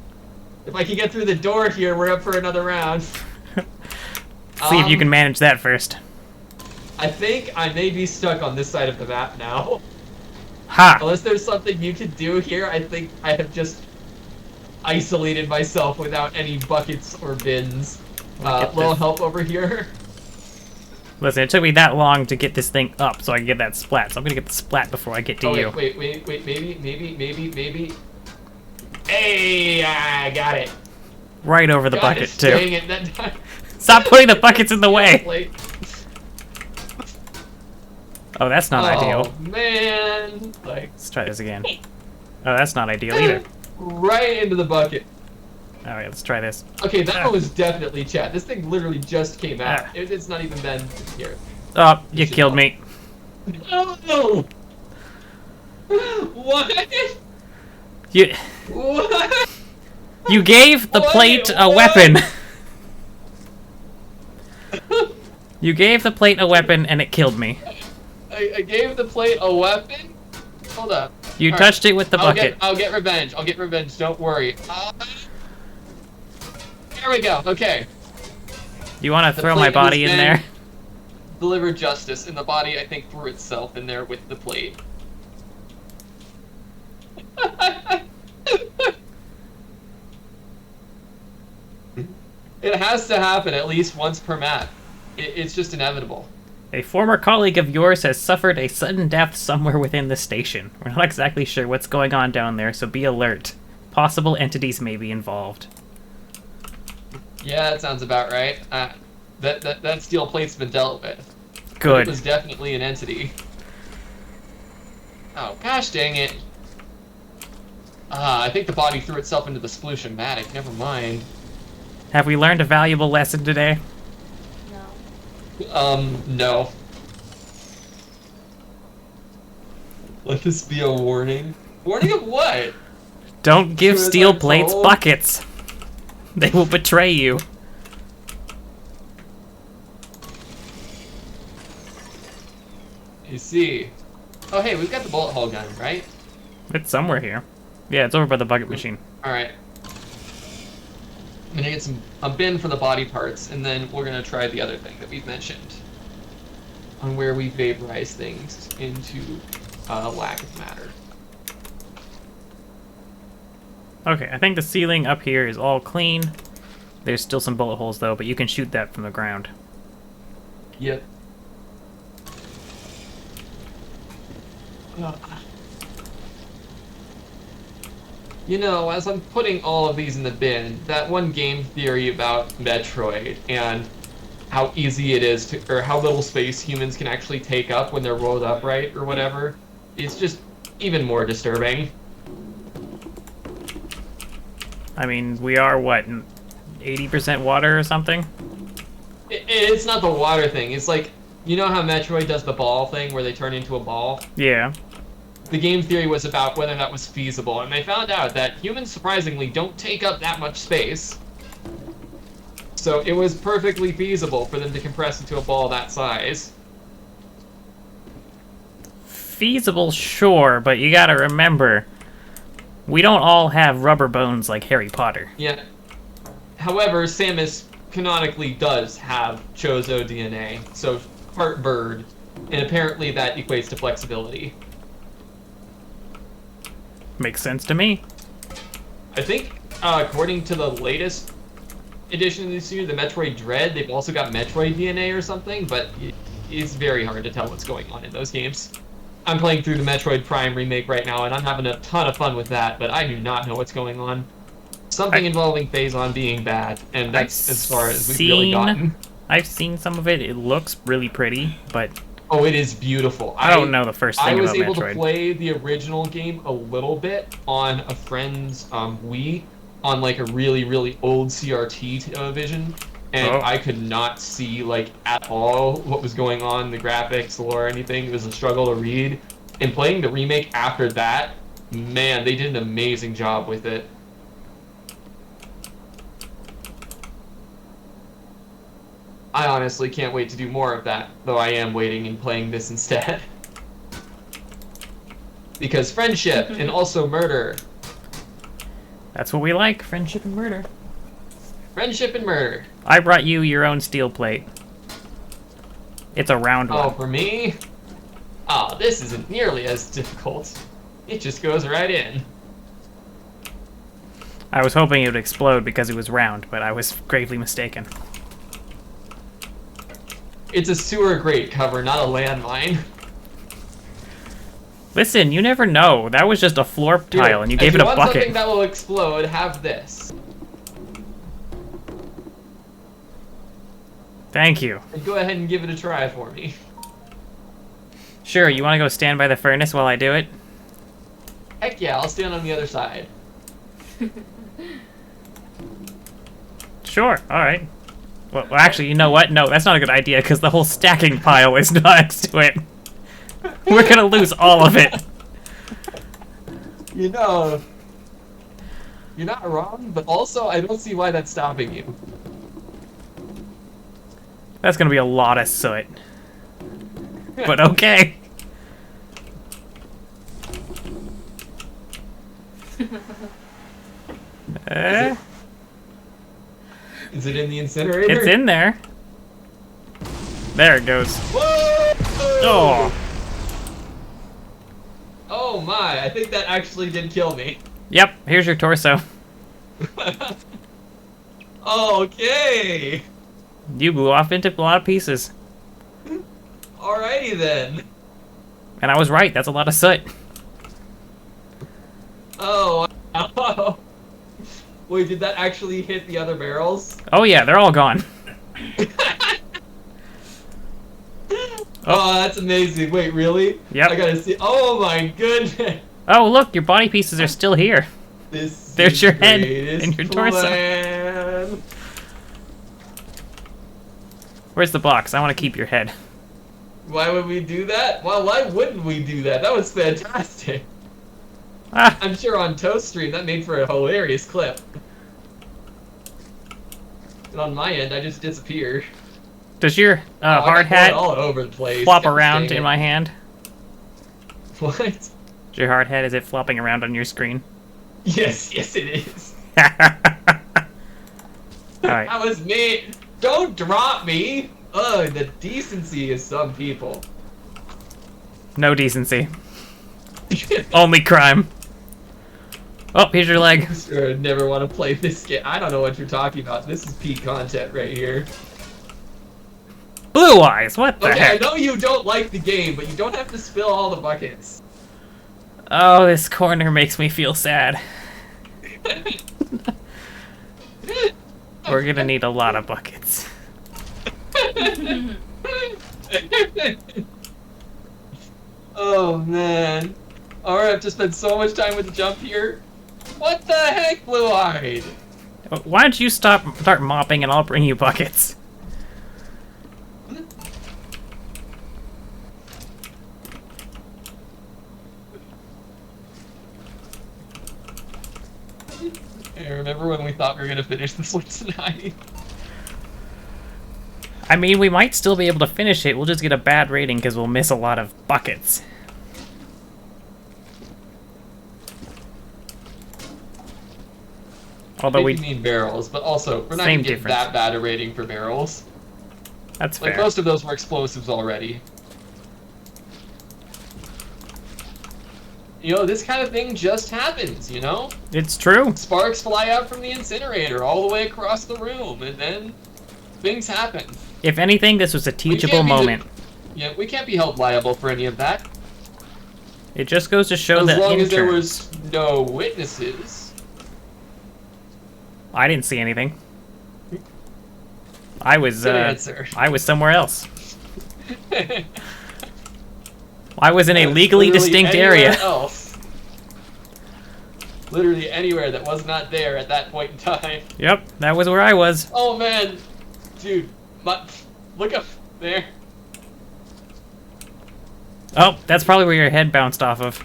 If I can get through the door here, we're up for another round. See if you can manage that first. I think I may be stuck on this side of the map now. Ha! Unless there's something you can do here, I think I have just isolated myself without any buckets or bins. Little help over here. Listen, it took me that long to get this thing up so I can get that splat, so I'm gonna get the splat before I get to you. Wait, maybe. Hey, I got it. Right over the God, bucket, it's too. dang it, that time. Stop putting the buckets in the way! Wait. Oh, that's not ideal. Oh, man. Like, Let's try this again. Oh, that's not ideal either. right into the bucket. Alright, let's try this. Okay, that one was definitely chat. This thing literally just came out. Ah. It's not even been here. Oh, you killed me. No! What? You What? you gave the Wait, plate a what? weapon. You gave the plate a weapon and it killed me. I gave the plate a weapon? Hold up. You All touched it with the bucket. I'll get revenge. I'll get revenge. Don't worry. There we go. Okay. You want to The throw my plate body has in been there? delivered justice, and the body, I think, threw itself in there with the plate. It has to happen at least once per map. It's just inevitable. A former colleague of yours has suffered a sudden death somewhere within the station. We're not exactly sure what's going on down there, so be alert. Possible entities may be involved. Yeah, that sounds about right. That steel plate's been dealt with. Good. It was definitely an entity. Oh, gosh dang it. I think the body threw itself into the splution-matic. Never mind. Have we learned a valuable lesson today? No. Let this be a warning. Warning of what? Don't give As steel I'm plates told. buckets. They will betray you. You see. Oh, hey, we've got the bullet hole gun, right? It's somewhere here. Yeah, it's over by the bucket machine. Alright. I'm gonna get a bin for the body parts, and then we're gonna try the other thing that we've mentioned. On where we vaporize things into lack of matter. Okay, I think the ceiling up here is all clean. There's still some bullet holes though, but you can shoot that from the ground. Yep. You know, as I'm putting all of these in the bin, that one game theory about Metroid and how easy it is to, or how little space humans can actually take up when they're rolled upright or whatever, it's just even more disturbing. I mean, we are, what, 80% water or something? It's not the water thing. It's like, you know how Metroid does the ball thing where they turn into a ball? Yeah. The game theory was about whether that was feasible, and they found out that humans surprisingly don't take up that much space. So it was perfectly feasible for them to compress into a ball that size. Feasible, sure, but you gotta remember, we don't all have rubber bones like Harry Potter. Yeah. However, Samus canonically does have Chozo DNA, so part bird, And apparently that equates to flexibility. Makes sense to me. I think, according to the latest edition of this year, the Metroid Dread, they've also got Metroid DNA or something, but it's very hard to tell what's going on in those games. I'm playing through the Metroid Prime remake right now, and I'm having a ton of fun with that, but I do not know what's going on. Something involving Phazon being bad, and that's as far as we've really gotten. I've seen some of it. It looks really pretty, but... Oh, it is beautiful. I don't know the first thing about Metroid. I was able to play the original game a little bit on a friend's Wii, on like a really, really old CRT television, and I could not see like at all what was going on, the graphics, the lore, or anything. It was a struggle to read. And playing the remake after that, man, they did an amazing job with it. I honestly can't wait to do more of that, though I am waiting and playing this instead. Because friendship and also murder. That's what we like, friendship and murder. Friendship and murder. I brought you your own steel plate. It's a round one. Oh, for me? Oh, this isn't nearly as difficult. It just goes right in. I was hoping it would explode because it was round, but I was gravely mistaken. It's a sewer grate cover, not a landmine. Listen, you never know. That was just a floor tile, and you gave it a bucket. If you want something that will explode, have this. Thank you. And go ahead and give it a try for me. Sure, you want to go stand by the furnace while I do it? Heck yeah, I'll stand on the other side. Sure, alright. Well, actually, you know what? No, that's not a good idea, because the whole stacking pile is next to it. We're gonna lose all of it. You know, you're not wrong, but also I don't see why that's stopping you. That's gonna be a lot of soot. But okay. Is it in the incinerator? It's in there. There it goes. Whoa! Oh. Oh my, I think that actually did kill me. Yep, here's your torso. Okay. You blew off into a lot of pieces. Alrighty then. And I was right, that's a lot of soot. Oh. Wait, did that actually hit the other barrels? Oh yeah, they're all gone. Oh, that's amazing. Wait, really? Yep. I gotta see. Oh my goodness. Oh, look, your body pieces are still here. There's your head and your torso. Plan. Where's the box? I want to keep your head. Why would we do that? Well, why wouldn't we do that? That was fantastic. Ah. I'm sure on Toast Stream that made for a hilarious clip. And on my end, I just disappear. Does your hard hat all over the place. flop around in my hand? What? Is your hard hat, is it flopping around on your screen? Yes, yes it is. Alright. That was me. Don't drop me. Ugh, the decency of some people. No decency. Only crime. Oh, here's your leg. Sure, I'd never want to play this game. I don't know what you're talking about. This is peak content right here. Blue eyes, what the heck? I know you don't like the game, but you don't have to spill all the buckets. Oh, this corner makes me feel sad. We're gonna need a lot of buckets. Oh man. Alright, I have to spend so much time with the jump here. What the heck, blue-eyed? Why don't you start mopping and I'll bring you buckets? Hey, remember when we thought we were gonna finish this one tonight? I mean, we might still be able to finish it. We'll just get a bad rating because we'll miss a lot of buckets. Although we mean barrels, but also we're not gonna get that bad a rating for barrels. That's fair. Like most of those were explosives already. you know, this kind of thing just happens, you know? It's true. Sparks fly out from the incinerator all the way across the room, and then things happen. If anything, this was a teachable moment. Yeah, we can't be held liable for any of that. It just goes to show that as long as there interns- was no witnesses. I didn't see anything. I was Good answer. I was somewhere else. I was in a legally distinct area. Else. Literally anywhere that was not there at that point in time. Yep, that was where I was. Oh man, dude, look up there. Oh, that's probably where your head bounced off of.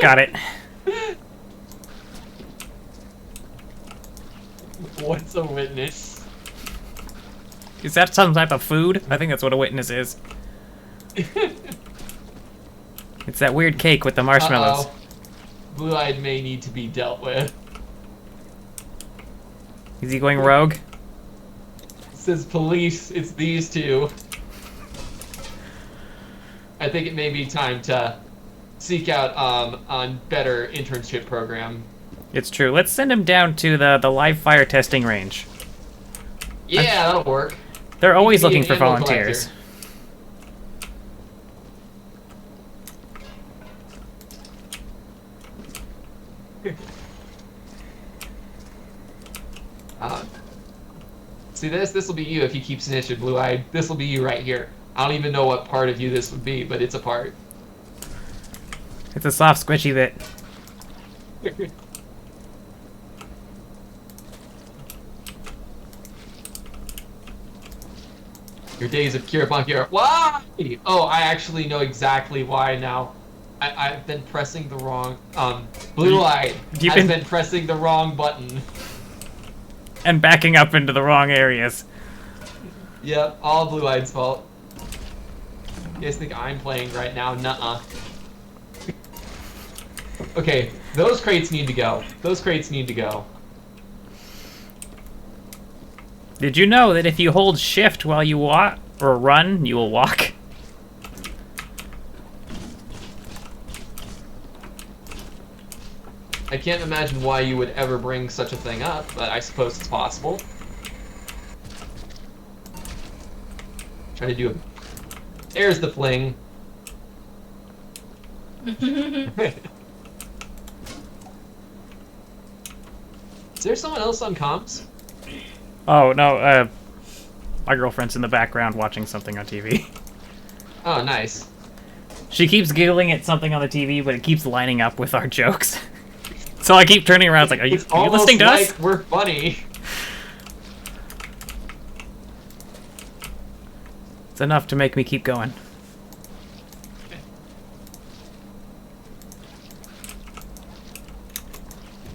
Got it. What's a witness? Is that some type of food? I think that's what a witness is. It's that weird cake with the marshmallows. Blue-eyed may need to be dealt with. Is he going rogue? It says police, it's these two. I think it may be time to seek out on better internship program. It's true. Let's send him down to the live fire testing range. Yeah, that'll work. They're always He can be looking for an ammo volunteers. See this? This will be you if you keep snitching, Blue-eyed. This will be you right here. I don't even know what part of you this would be, but it's a part. It's a soft, squishy bit. Your days of Kira Kira. Why? Oh, I actually know exactly why now. I've been pressing the wrong Blue-eyed. I've been pressing the wrong button. And backing up into the wrong areas. Yep, all Blue-eye's fault. You guys think I'm playing right now? Nuh-uh. Okay, those crates need to go. Those crates need to go. Did you know that if you hold shift while you walk or run, you will walk? I can't imagine why you would ever bring such a thing up, but I suppose it's possible. Try to do a... There's the fling. Is there someone else on comms? Oh, no, my girlfriend's in the background watching something on TV. Oh, nice. She keeps giggling at something on the TV, but it keeps lining up with our jokes. So I keep turning around, it's like, are you listening to us? We're funny. It's enough to make me keep going.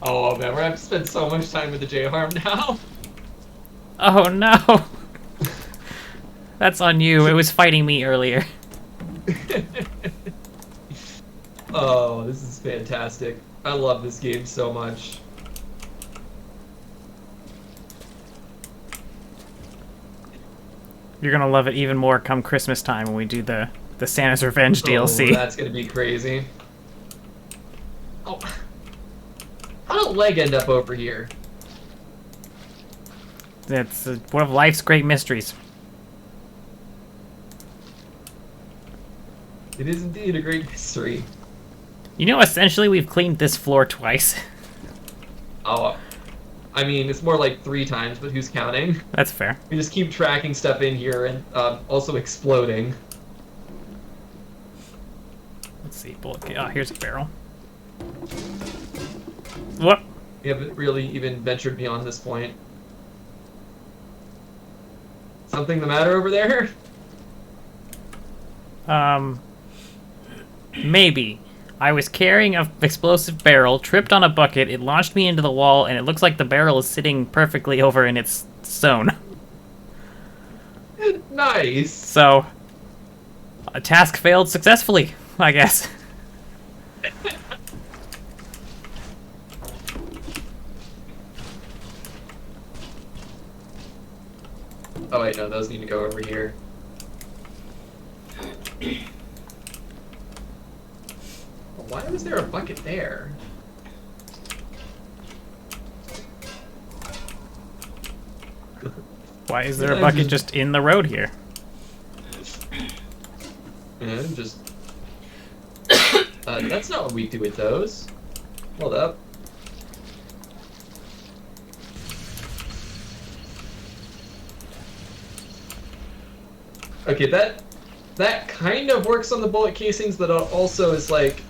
Oh man, we're gonna have to spend so much time with the J-Harm now. Oh no! That's on you, it was fighting me earlier. Oh, this is fantastic. I love this game so much. You're gonna love it even more come Christmas time when we do the Santa's Revenge DLC. Oh, that's gonna be crazy. Oh, how did Leg end up over here? It's one of life's great mysteries. It is indeed a great mystery. You know, essentially we've cleaned this floor twice. Oh, I mean, it's more like 3 times, but who's counting? That's fair. We just keep tracking stuff in here and also exploding. Let's see, bullet. Oh, here's a barrel. What? We haven't really even ventured beyond this point. Something the matter over there? Maybe. I was carrying an explosive barrel, tripped on a bucket, it launched me into the wall, and it looks like the barrel is sitting perfectly over in its zone. Nice! So, a task failed successfully, I guess. Oh wait, no, those need to go over here. why was there a bucket there? Why is there a bucket just in the road here? Yeah, just... that's not what we do with those. Hold up. Okay, that kind of works on the bullet casings, but also is like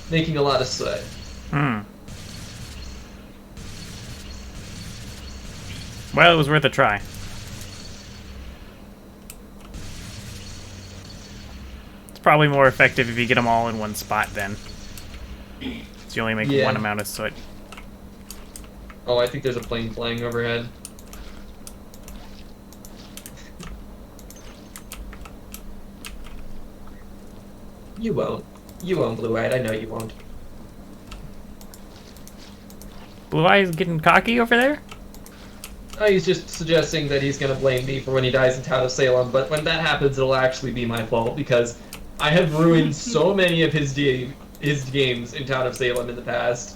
making a lot of soot. Well, it was worth a try. It's probably more effective if you get them all in one spot then. So you only make one amount of soot. Oh, I think there's a plane flying overhead. You won't. You won't, Blue-Eyed. I know you won't. Blue Eye's getting cocky over there? Oh, he's just suggesting that he's gonna blame me for when he dies in Town of Salem, but when that happens, it'll actually be my fault, because I have ruined so many of his games in Town of Salem in the past.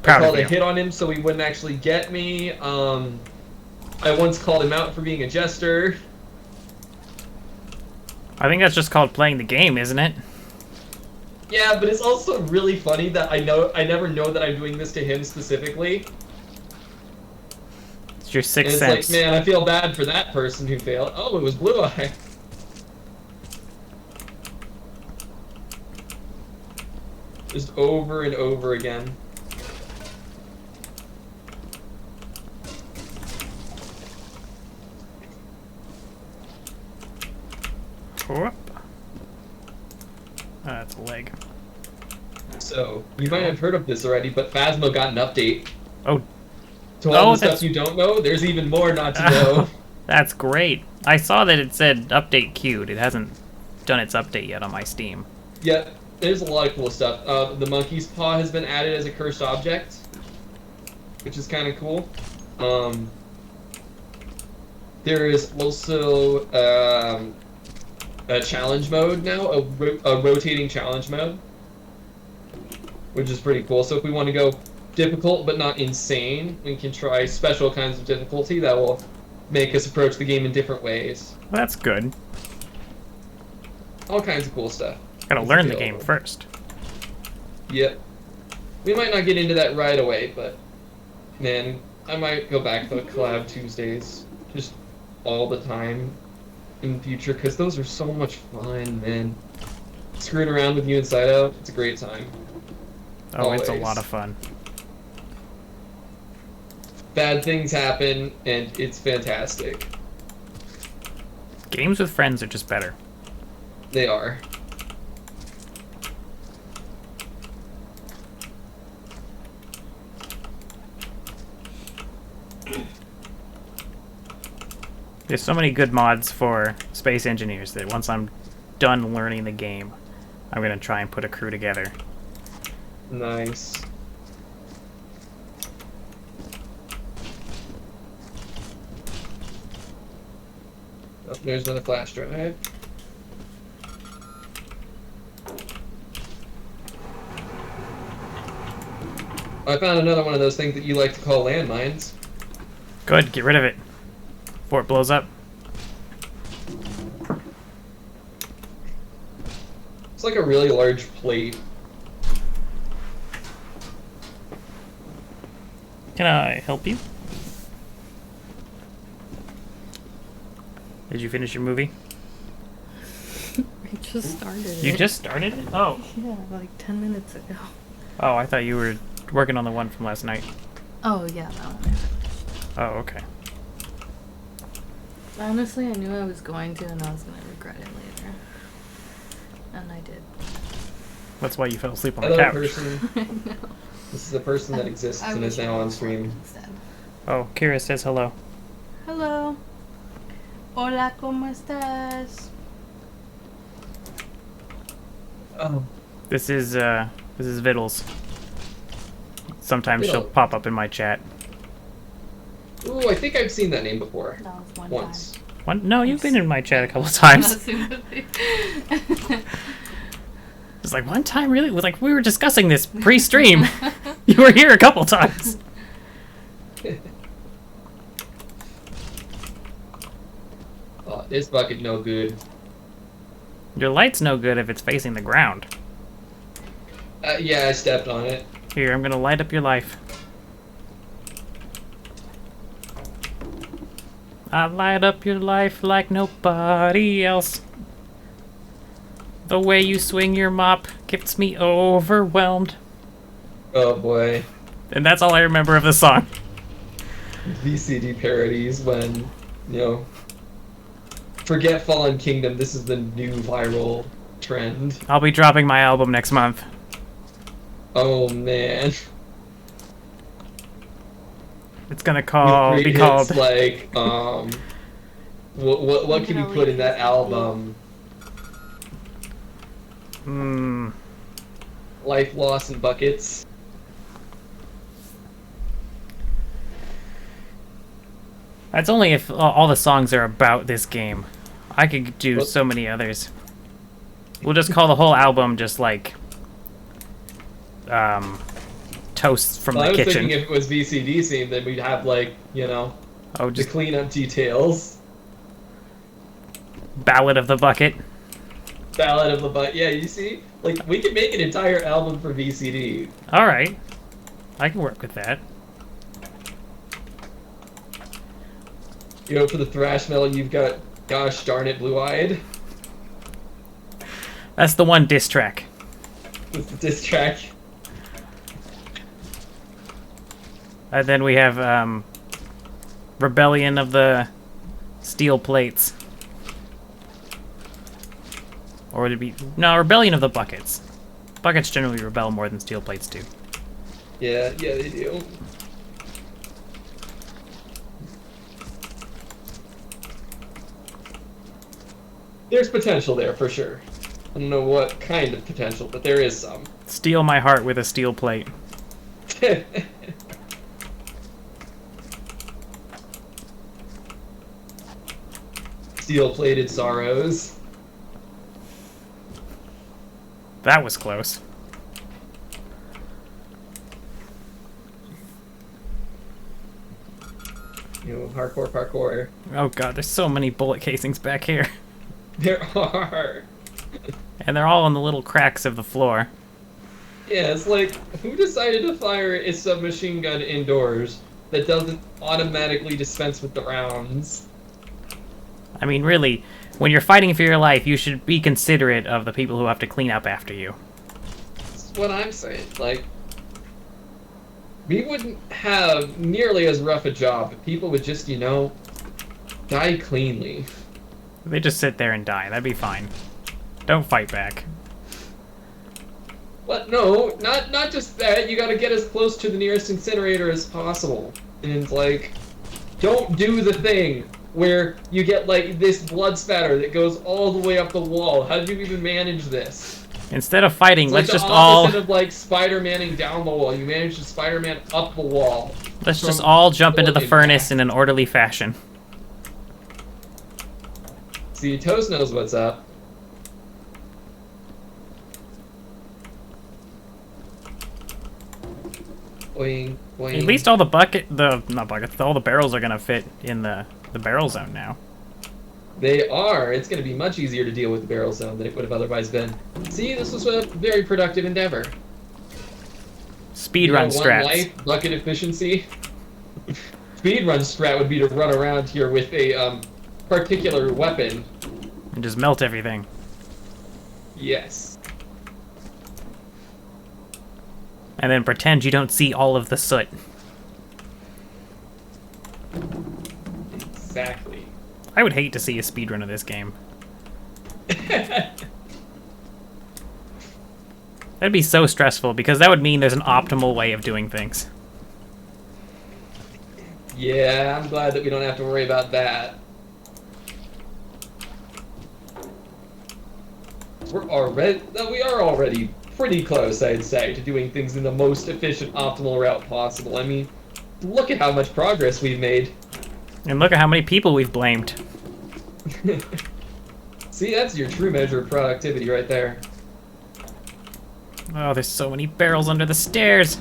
I called a hit on him so he wouldn't actually get me. I once called him out for being a jester. I think that's just called playing the game, isn't it? Yeah, but it's also really funny that I never know that I'm doing this to him specifically. It's your sixth sense. sense. It's like, man, I feel bad for that person who failed. Oh, it was Blue Eye. Just over and over again. Whoop. That's a leg. So, you might have heard of this already, but Phasmo got an update. Oh. To all the stuff you don't know, there's even more not to know. That's great. I saw that it said update queued. It hasn't done its update yet on my Steam. Yeah, there's a lot of cool stuff. The monkey's paw has been added as a cursed object, which is kind of cool. There is also a challenge mode now, a rotating challenge mode, which is pretty cool. So if we want to go difficult but not insane, we can try special kinds of difficulty that will make us approach the game in different ways. Well, that's good. All kinds of cool stuff. Gotta learn the game first. Yep. We might not get into that right away, but man, I might go back to Collab Tuesdays just all the time in the future, because those are so much fun, man. Screwing around with you Inside Out, it's a great time. Oh, Always. It's a lot of fun. Bad things happen, and it's fantastic. Games with friends are just better. They are. There's so many good mods for Space Engineers that once I'm done learning the game, I'm gonna try and put a crew together. Nice. Oh, there's another flash drive. I found another one of those things that you like to call landmines. Good, get rid of it before it blows up. It's like a really large plate. Can I help you? Did you finish your movie? I just started it. You just started it? Oh. Yeah, like 10 minutes ago. Oh, I thought you were working on the one from last night. Oh, yeah, that one. Oh, okay. Honestly, I knew I was going to, and I was going to regret it later. And I did. That's why you fell asleep on the Hello, couch. person. I know. This is a person that exists and is now on stream. Instead. Oh, Kira says hello. Hello. Hola, ¿cómo estás? Oh. This is Vittles. Sometimes she'll Vittles. pop up in my chat. Ooh, I think I've seen that name before. That was one Once. No, you've been in my chat a couple of times. Sympathy. It's like, one time, really? Like, we were discussing this pre-stream. You were here a couple times. Oh, this bucket no good. Your light's no good if it's facing the ground. Yeah, I stepped on it. Here, I'm gonna light up your life. I light up your life like nobody else. The way you swing your mop gets me overwhelmed. Oh boy. And that's all I remember of the song. VCD parodies when, you know, forget Fallen Kingdom, this is the new viral trend. I'll be dropping my album next month. Oh man. It's gonna be called like, what can we put in that album? Life Lost in Buckets. That's only if all the songs are about this game. I could do so many others. We'll just call the whole album just like toasts from the I was kitchen. thinking if it was VCD scene, then we'd have like, you know, Oh, the just cleanup details. Ballad of the Bucket. Ballad of the Butt. Yeah, you see? Like, we could make an entire album for VCD. All right, I can work with that. You know, for the thrash metal, you've got Gosh Darn It Blue Eyed. That's the one diss track. With the diss track. And then we have Rebellion of the Steel Plates. Or would it be... No, Rebellion of the Buckets. Buckets generally rebel more than steel plates do. Yeah, they do. There's potential there, for sure. I don't know what kind of potential, but there is some. Steal my heart with a steel plate. Steel-plated sorrows. That was close. You know, hardcore parkour. Oh god, there's so many bullet casings back here. There are. And they're all in the little cracks of the floor. Yeah, it's like, who decided to fire a submachine gun indoors that doesn't automatically dispense with the rounds? I mean, really, when you're fighting for your life, you should be considerate of the people who have to clean up after you. That's what I'm saying. Like, we wouldn't have nearly as rough a job if people would just, you know, die cleanly. They just sit there and die. That'd be fine. Don't fight back. What? No, not just that. You gotta get as close to the nearest incinerator as possible. And it's like, don't do the thing where you get, like, this blood spatter that goes all the way up the wall. How did you even manage this? Instead of fighting, It's let's like just the all... opposite of, like, Spider-Manning down the wall. You manage to Spider-Man up the wall. Let's just from all jump into the full furnace impact. in an orderly fashion. See, Toast knows what's up. Boing, boing. At least all all the barrels are gonna fit in the barrel zone now. They are. It's going to be much easier to deal with the barrel zone than it would have otherwise been. See, this was a very productive endeavor. Speedrun strats. One life, bucket efficiency. Speedrun strat would be to run around here with a particular weapon. And just melt everything. Yes. And then pretend you don't see all of the soot. Exactly. I would hate to see a speedrun of this game. That'd be so stressful, because that would mean there's an optimal way of doing things. Yeah, I'm glad that we don't have to worry about that. We are already pretty close, I'd say, to doing things in the most efficient, optimal route possible. I mean, look at how much progress we've made. And look at how many people we've blamed. See, that's your true measure of productivity right there. Oh, there's so many barrels under the stairs.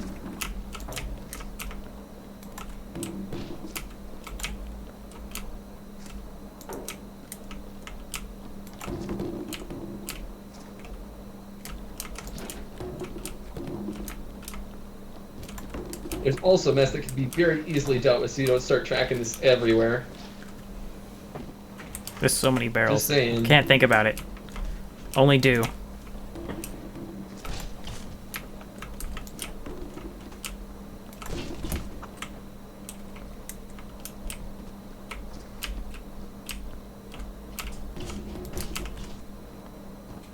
There's also a mess that can be very easily dealt with, so you don't start tracking this everywhere. There's so many barrels. Just saying. Can't think about it. Only do.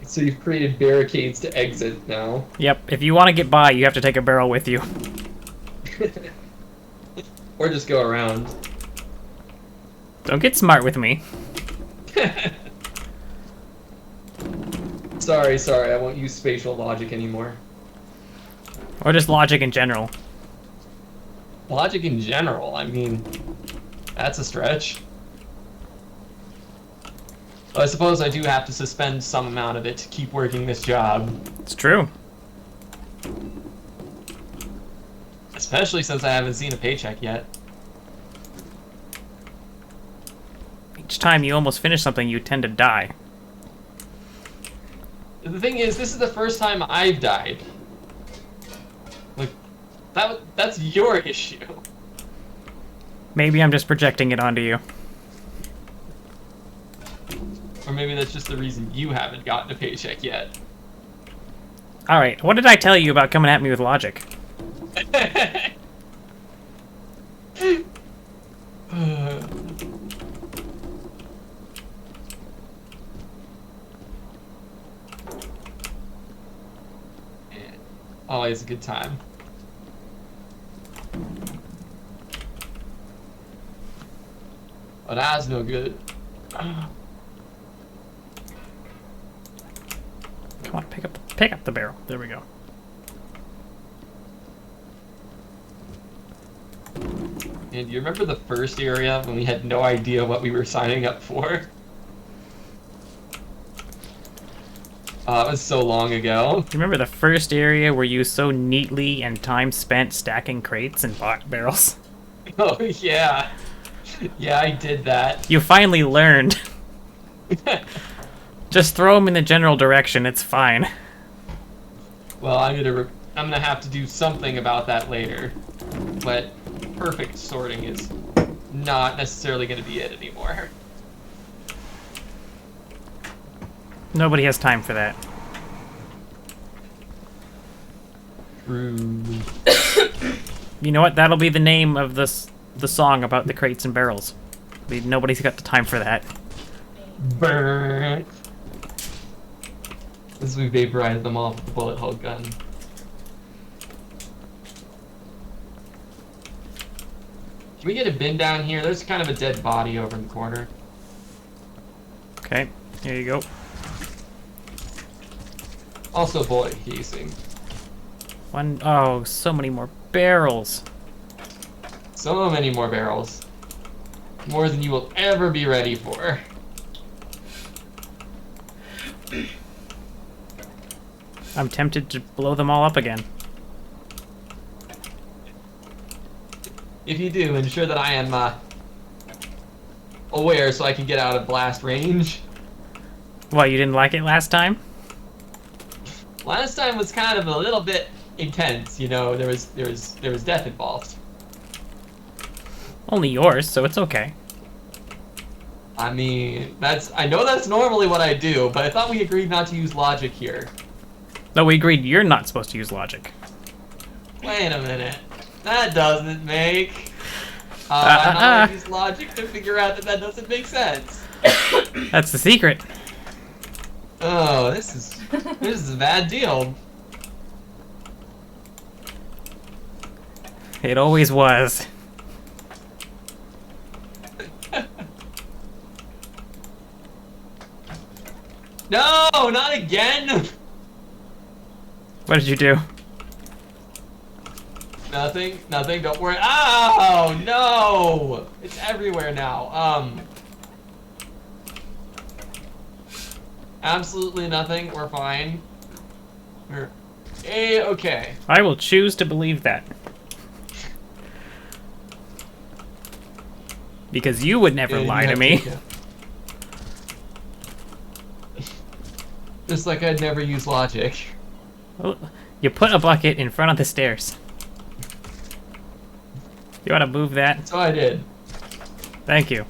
So you've created barricades to exit now. Yep, if you want to get by, you have to take a barrel with you. Or just go around. Don't get smart with me. Sorry, I won't use spatial logic anymore. Or just logic in general. Logic in general, I mean, that's a stretch. I suppose I do have to suspend some amount of it to keep working this job. It's true. Especially since I haven't seen a paycheck yet. Each time you almost finish something, you tend to die. The thing is, this is the first time I've died. Like, that's your issue. Maybe I'm just projecting it onto you. Or maybe that's just the reason you haven't gotten a paycheck yet. Alright, what did I tell you about coming at me with logic? Always a good time. Oh, that's no good. Come on, pick up the barrel. There we go. And do you remember the first area when we had no idea what we were signing up for? It was so long ago. Do you remember the first area where you so neatly and time spent stacking crates and barrels? Oh, yeah. Yeah, I did that. You finally learned. Just throw them in the general direction, it's fine. Well, I'm gonna have to do something about that later. But perfect sorting is not necessarily gonna be it anymore. Nobody has time for that. True. You know what? That'll be the name of the song about the crates and barrels. Nobody's got the time for that. Burn. As we vaporized them all with the bullet hole gun. Can we get a bin down here? There's kind of a dead body over in the corner. Okay, here you go. Also bullet casing. Oh, so many more barrels. So many more barrels. More than you will ever be ready for. I'm tempted to blow them all up again. If you do, ensure that I am aware so I can get out of blast range. What, you didn't like it last time? Last time was kind of a little bit intense, you know, there was death involved. Only yours, so it's okay. I mean, I know that's normally what I do, but I thought we agreed not to use logic here. No, we agreed you're not supposed to use logic. Wait a minute. That doesn't make... I use logic to figure out that doesn't make sense. That's the secret. Oh, this is a bad deal. It always was. No, not again! What did you do? Nothing, don't worry. Oh, no! It's everywhere now. Absolutely nothing, we're fine. A-okay. I will choose to believe that. Because you would never Yeah, you lie to have me. to- Just like I'd never use logic. Oh, you put a bucket in front of the stairs. You want to move that? So I did. Thank you.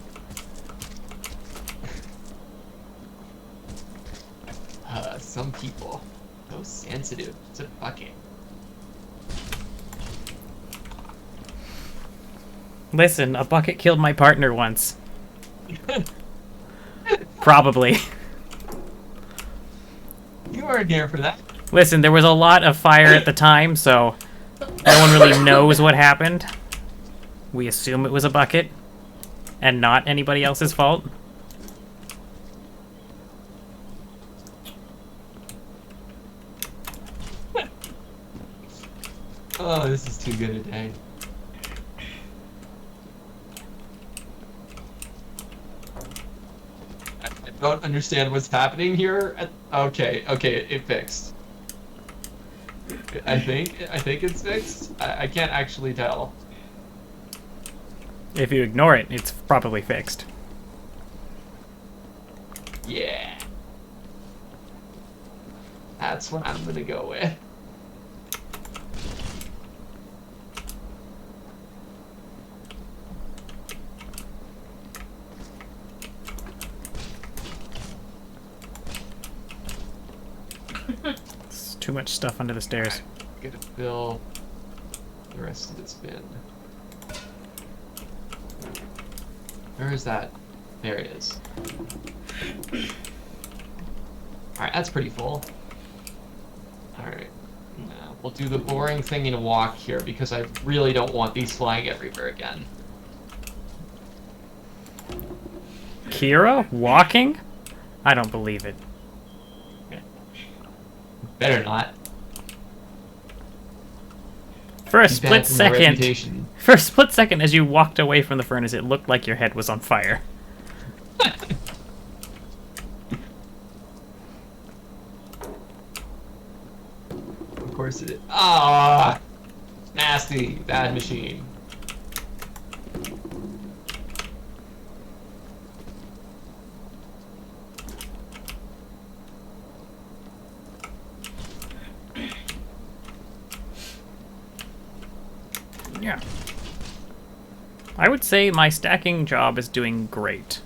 Some people so sensitive to bucket. Listen, a bucket killed my partner once. Probably. You weren't here for that. Listen, there was a lot of fire at the time, so no one really knows what happened. We assume it was a bucket, and not anybody else's fault. Oh, this is too good a day. I don't understand what's happening here. Okay, it fixed. I think it's fixed. I can't actually tell. If you ignore it, it's probably fixed. Yeah. That's what I'm gonna go with. It's too much stuff under the stairs. Gonna fill the rest of this bin. Where is that? There it is. Alright, that's pretty full. Alright. Now, we'll do the boring thing and walk here because I really don't want these flying everywhere again. Kira? Walking? I don't believe it. Better not. For a Be split bad for my second, reputation. for a split second as you walked away from the furnace, it looked like your head was on fire. Of course it is. Ah, nasty, bad machine. Yeah. I would say my stacking job is doing great.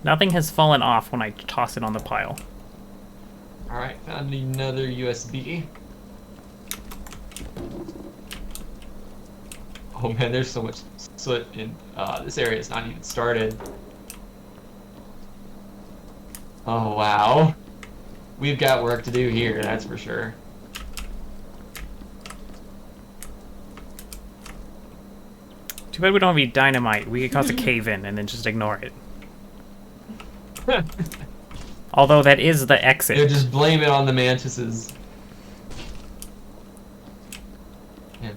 Nothing has fallen off when I toss it on the pile. Alright, found another USB. Oh man, there's so much soot in this area is not even started. Oh wow. We've got work to do here, that's for sure. Too bad we don't have any dynamite. We could cause a cave-in and then just ignore it. Although that is the exit. Yeah, just blame it on the mantises. Yeah.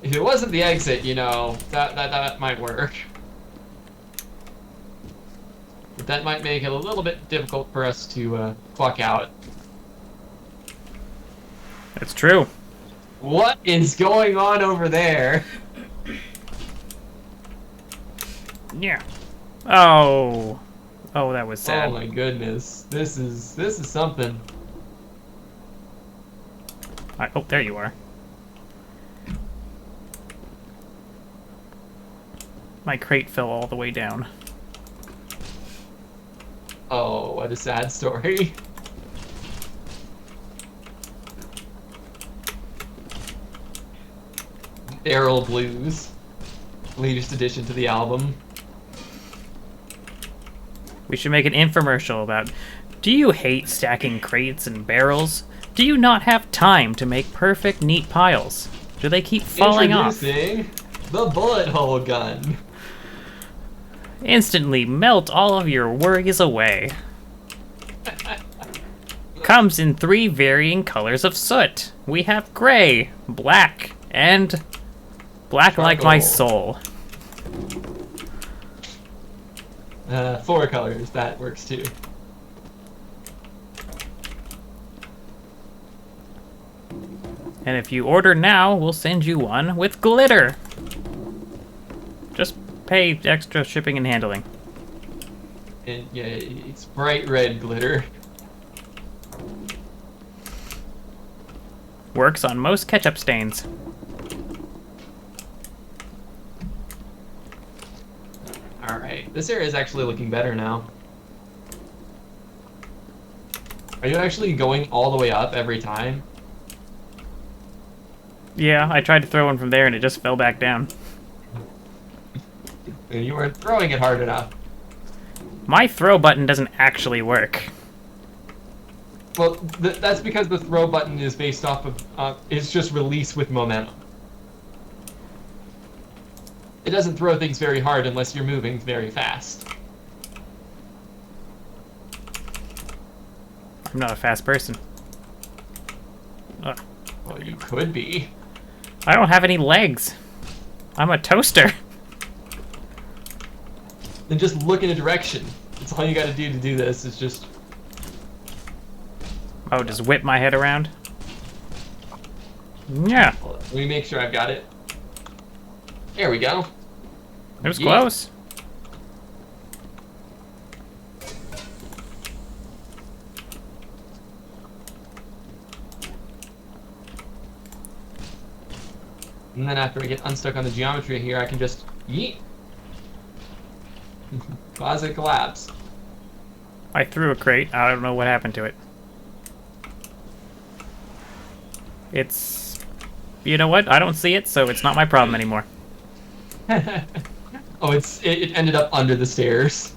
If it wasn't the exit, you know, that might work. But that might make it a little bit difficult for us to clock out. That's true. What is going on over there? Yeah. Oh. Oh, that was sad. Oh my goodness. This is something. Oh, there you are. My crate fell all the way down. Oh, what a sad story. Barrel Blues. Latest addition to the album. We should make an infomercial about, do you hate stacking crates and barrels? Do you not have time to make perfect, neat piles? Do they keep falling off? Introducing the bullet hole gun. Instantly melt all of your worries away. Comes in 3 varying colors of soot. We have gray, black, and black like my soul. 4 colors, that works too. And if you order now, we'll send you one with glitter. Just pay extra shipping and handling. And yeah, it's bright red glitter. Works on most ketchup stains. Alright, this area is actually looking better now. Are you actually going all the way up every time? Yeah, I tried to throw one from there and it just fell back down. And you weren't throwing it hard enough. My throw button doesn't actually work. Well, that's because the throw button is based off of, it's just release with momentum. It doesn't throw things very hard unless you're moving very fast. I'm not a fast person. Ugh. Well, you could be. I don't have any legs. I'm a toaster. Then just look in a direction. That's all you gotta do to do this, is just... Oh, just whip my head around? Yeah, Let me make sure I've got it. There we go. it was Yeah. close. And then after I get unstuck on the geometry here, I can just yeet. Cause it collapse. I threw a crate. I don't know what happened to it. It's... You know what? I don't see it, so it's not my problem anymore. Oh, it ended up under the stairs.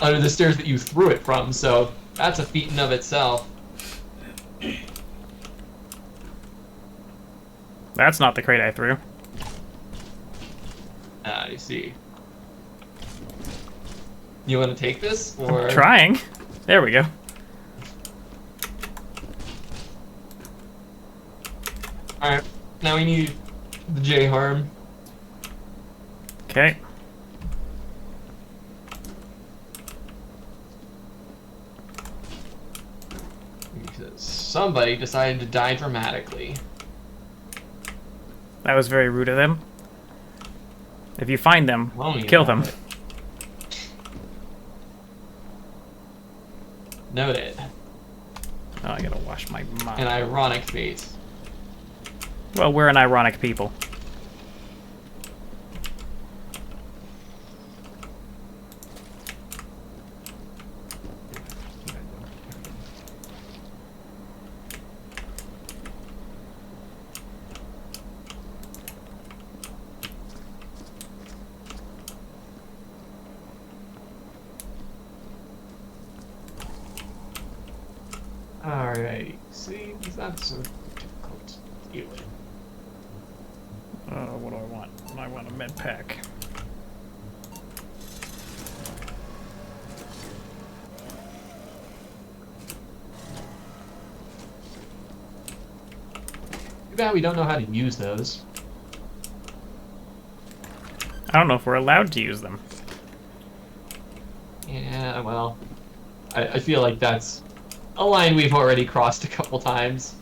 Under the stairs that you threw it from, so that's a feat in of itself. That's not the crate I threw. I see. You want to take this, or Trying. There we go. all right? Now we need the J harm. Okay. Because somebody decided to die dramatically. That was very rude of them. If you find them, Well, you kill know them. it. Noted. Oh, I gotta wash my mouth. An ironic fate. Well, we're an ironic people. Alright, see, it's not so difficult to deal with. What do I want? I want a med pack. Too bad we don't know how to use those. I don't know if we're allowed to use them. Yeah, well, I feel like that's a line we've already crossed a couple times.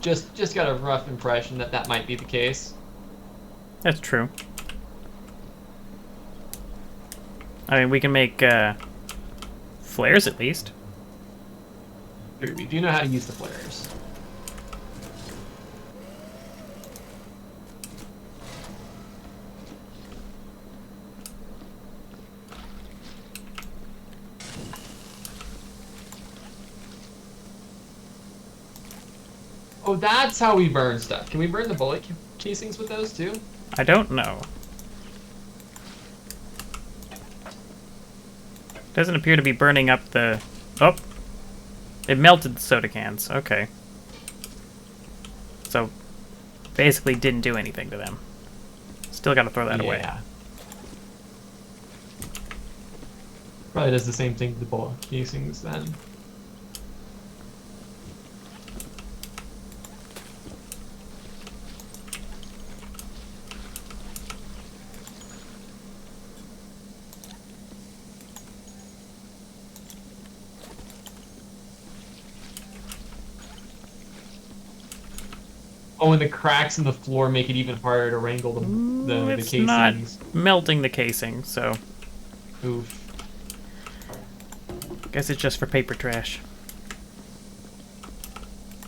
Just got a rough impression that that might be the case. That's true. I mean, we can make flares at least. Here, we do know how to use the flares. Oh, that's how we burn stuff. Can we burn the bullet casings with those too? I don't know. Doesn't appear to be burning up the... Oh! It melted the soda cans. Okay. So, basically didn't do anything to them. Still gotta throw that away. Yeah. Probably does the same thing to the bullet casings then. Oh, and the cracks in the floor make it even harder to wrangle the It's not casings. melting the casing, so Oof. guess it's just for paper trash.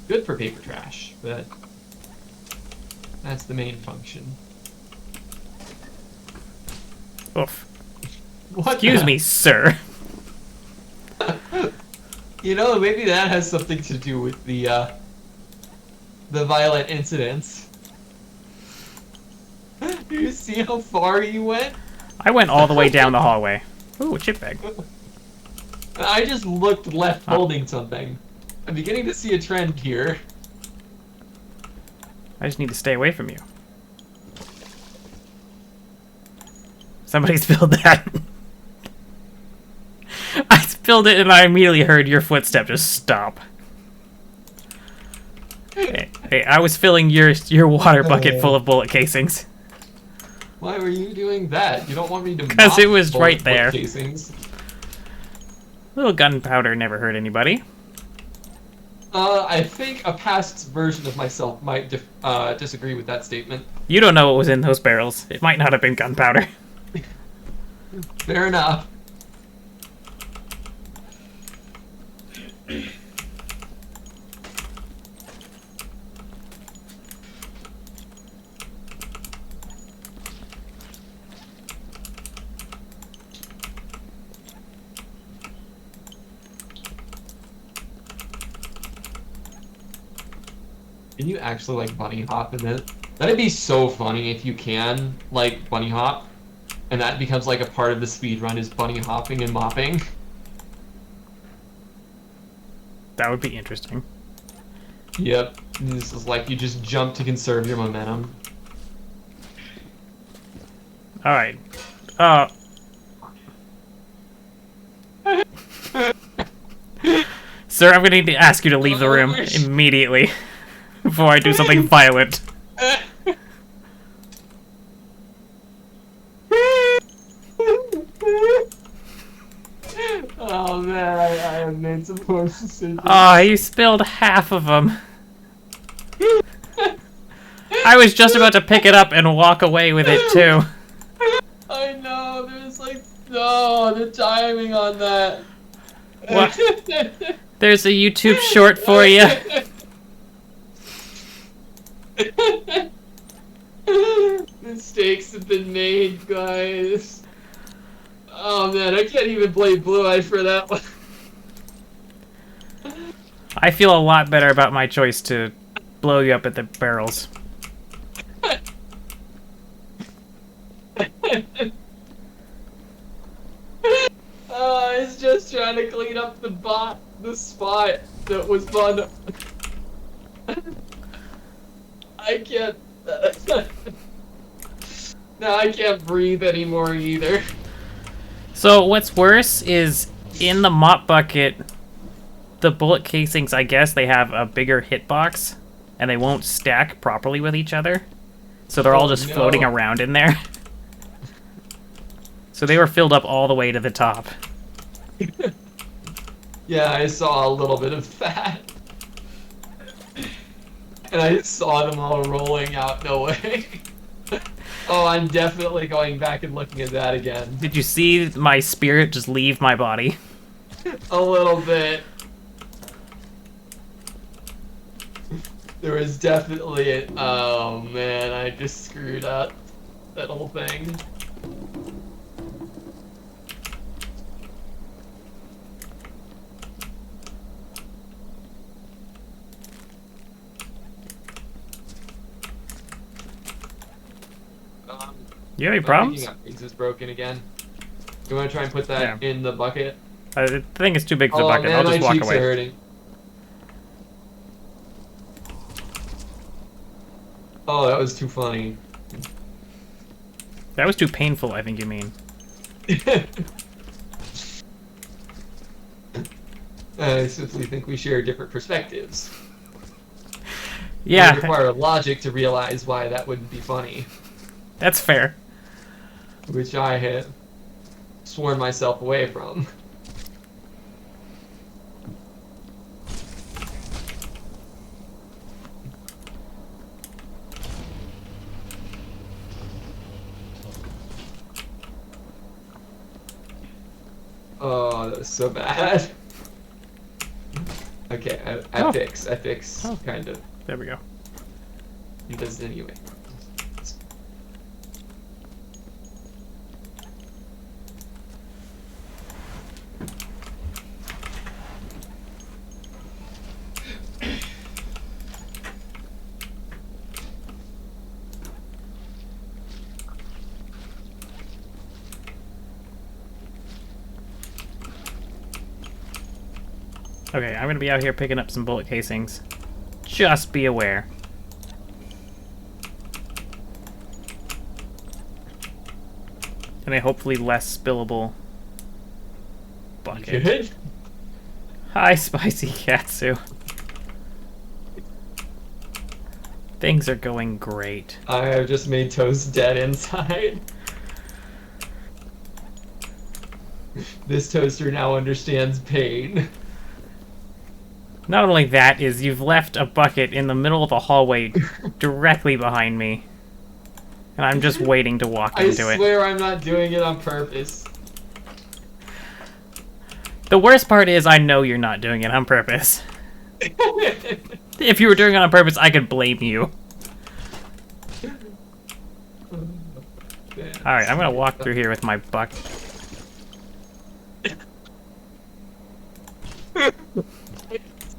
Good for paper trash, but that's the main function. Oof. What Excuse the- me, sir. You know, maybe that has something to do with the violent incidents. Do you see how far you went? I went all the way down the hallway. Ooh, a chip bag. I just looked left holding something. I'm beginning to see a trend here. I just need to stay away from you. Somebody spilled that. I spilled it and I immediately heard your footstep just stop. Hey, I was filling your water bucket full of bullet casings. Why were you doing that? You don't want me to 'Cause mop it was bullet right there. casings. Little gunpowder never hurt anybody. I think a past version of myself might disagree with that statement. You don't know what was in those barrels. It might not have been gunpowder. Fair enough. Can you actually like bunny hop in it? That'd be so funny if you can like bunny hop, and that becomes like a part of the speed run is bunny hopping and mopping. That would be interesting. Yep. This is like you just jump to conserve your momentum. Alright. Sir, I'm gonna need to ask you to leave the room immediately before I do something violent. Oh man, I have made some poor decisions. Ah, you spilled half of them. I was just about to pick it up and walk away with it too. I know, there's like, no, the timing on that. What? There's a YouTube short for you. Mistakes have been made, guys. Oh man, I can't even blame Blue Eye for that one. I feel a lot better about my choice to blow you up at the barrels. I was just trying to clean up the spot that was fun. I can't. Now I can't breathe anymore either. So what's worse is in the mop bucket, the bullet casings, I guess they have a bigger hitbox and they won't stack properly with each other. So they're all Oh, just no. floating around in there. So they were filled up all the way to the top. Yeah, I saw a little bit of that. And I saw them all rolling out, no way. Oh, I'm definitely going back and looking at that again. Did you see my spirit just leave my body? A little bit. There was definitely oh man, I just screwed up that whole thing. You have any My problems? picking up things is broken again. You want to try and put that in the bucket? The thing is too big for the Oh bucket. man, I'll just my walk cheeks away. are hurting. Oh, that was too funny. That was too painful, I think you mean. I simply think we share different perspectives. It Yeah, would require logic to realize why that wouldn't be funny, that's fair. which I had sworn myself away from. Oh, that was so bad. Okay, I fix, Oh. kind of. There we go. He does it anyway. Okay, I'm gonna be out here picking up some bullet casings. Just be aware. And a hopefully less spillable bucket. Good? Hi, Spicy Katsu. Things are going great. I have just made Toast dead inside. This toaster now understands pain. Not only that, is you've left a bucket in the middle of the hallway directly behind me. And I'm just waiting to walk into I it. swear I'm not doing it on purpose. The worst part is I know you're not doing it on purpose. If you were doing it on purpose, I could blame you. Alright, I'm gonna walk through here with my bucket.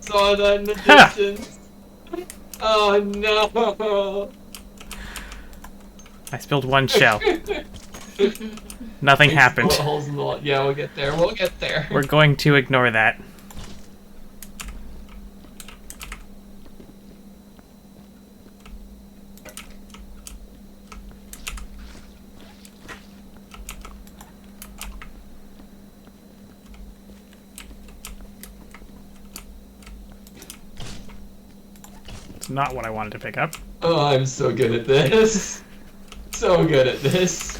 Saw that in the distance. Oh no! I spilled one shell. Nothing happened. Bullet holes in the wall. Yeah, we'll get there. We'll get there. We're going to ignore that. It's not what I wanted to pick up. Oh, I'm so good at this. So good at this.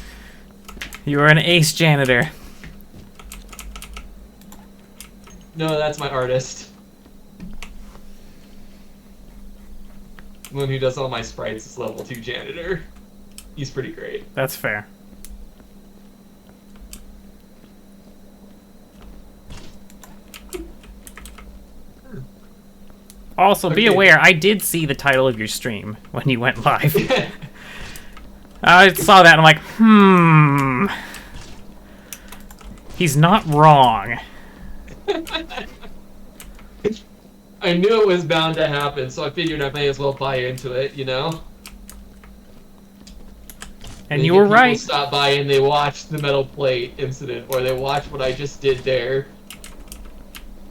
You are an ace janitor. No, that's my artist. The one who does all my sprites is level 2 janitor. He's pretty great. That's fair. Also, be Okay. aware, I did see the title of your stream when you went live. I saw that and I'm like, he's not wrong. I knew it was bound to happen, so I figured I may as well buy into it, you know? And you were People right. stop by and they watch the metal plate incident, or they watch what I just did there.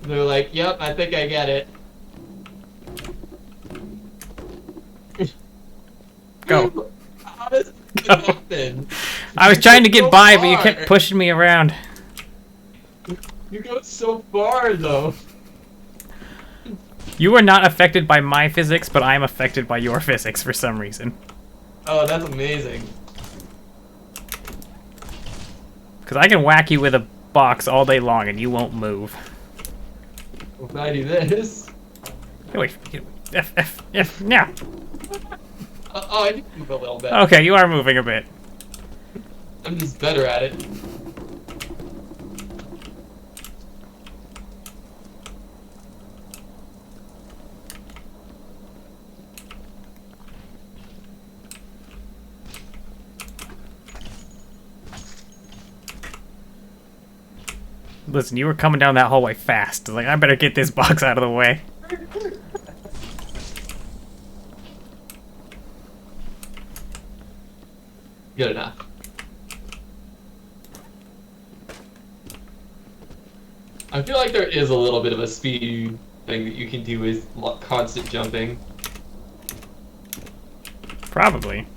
And they're like, yep, I think I get it. Go. How does it happen? I was You trying go to get so by, but you far. kept pushing me around. You go so far, though. You are not affected by my physics, but I'm affected by your physics for some reason. Oh, that's amazing. Because I can whack you with a box all day long and you won't move. If I do this... Get away from me. F, now. Oh, I need to move a little bit. Okay, you are moving a bit. I'm just better at it. Listen, you were coming down that hallway fast. Like, I better get this box out of the way. Good enough. I feel like there is a little bit of a speed thing that you can do with constant jumping. Probably.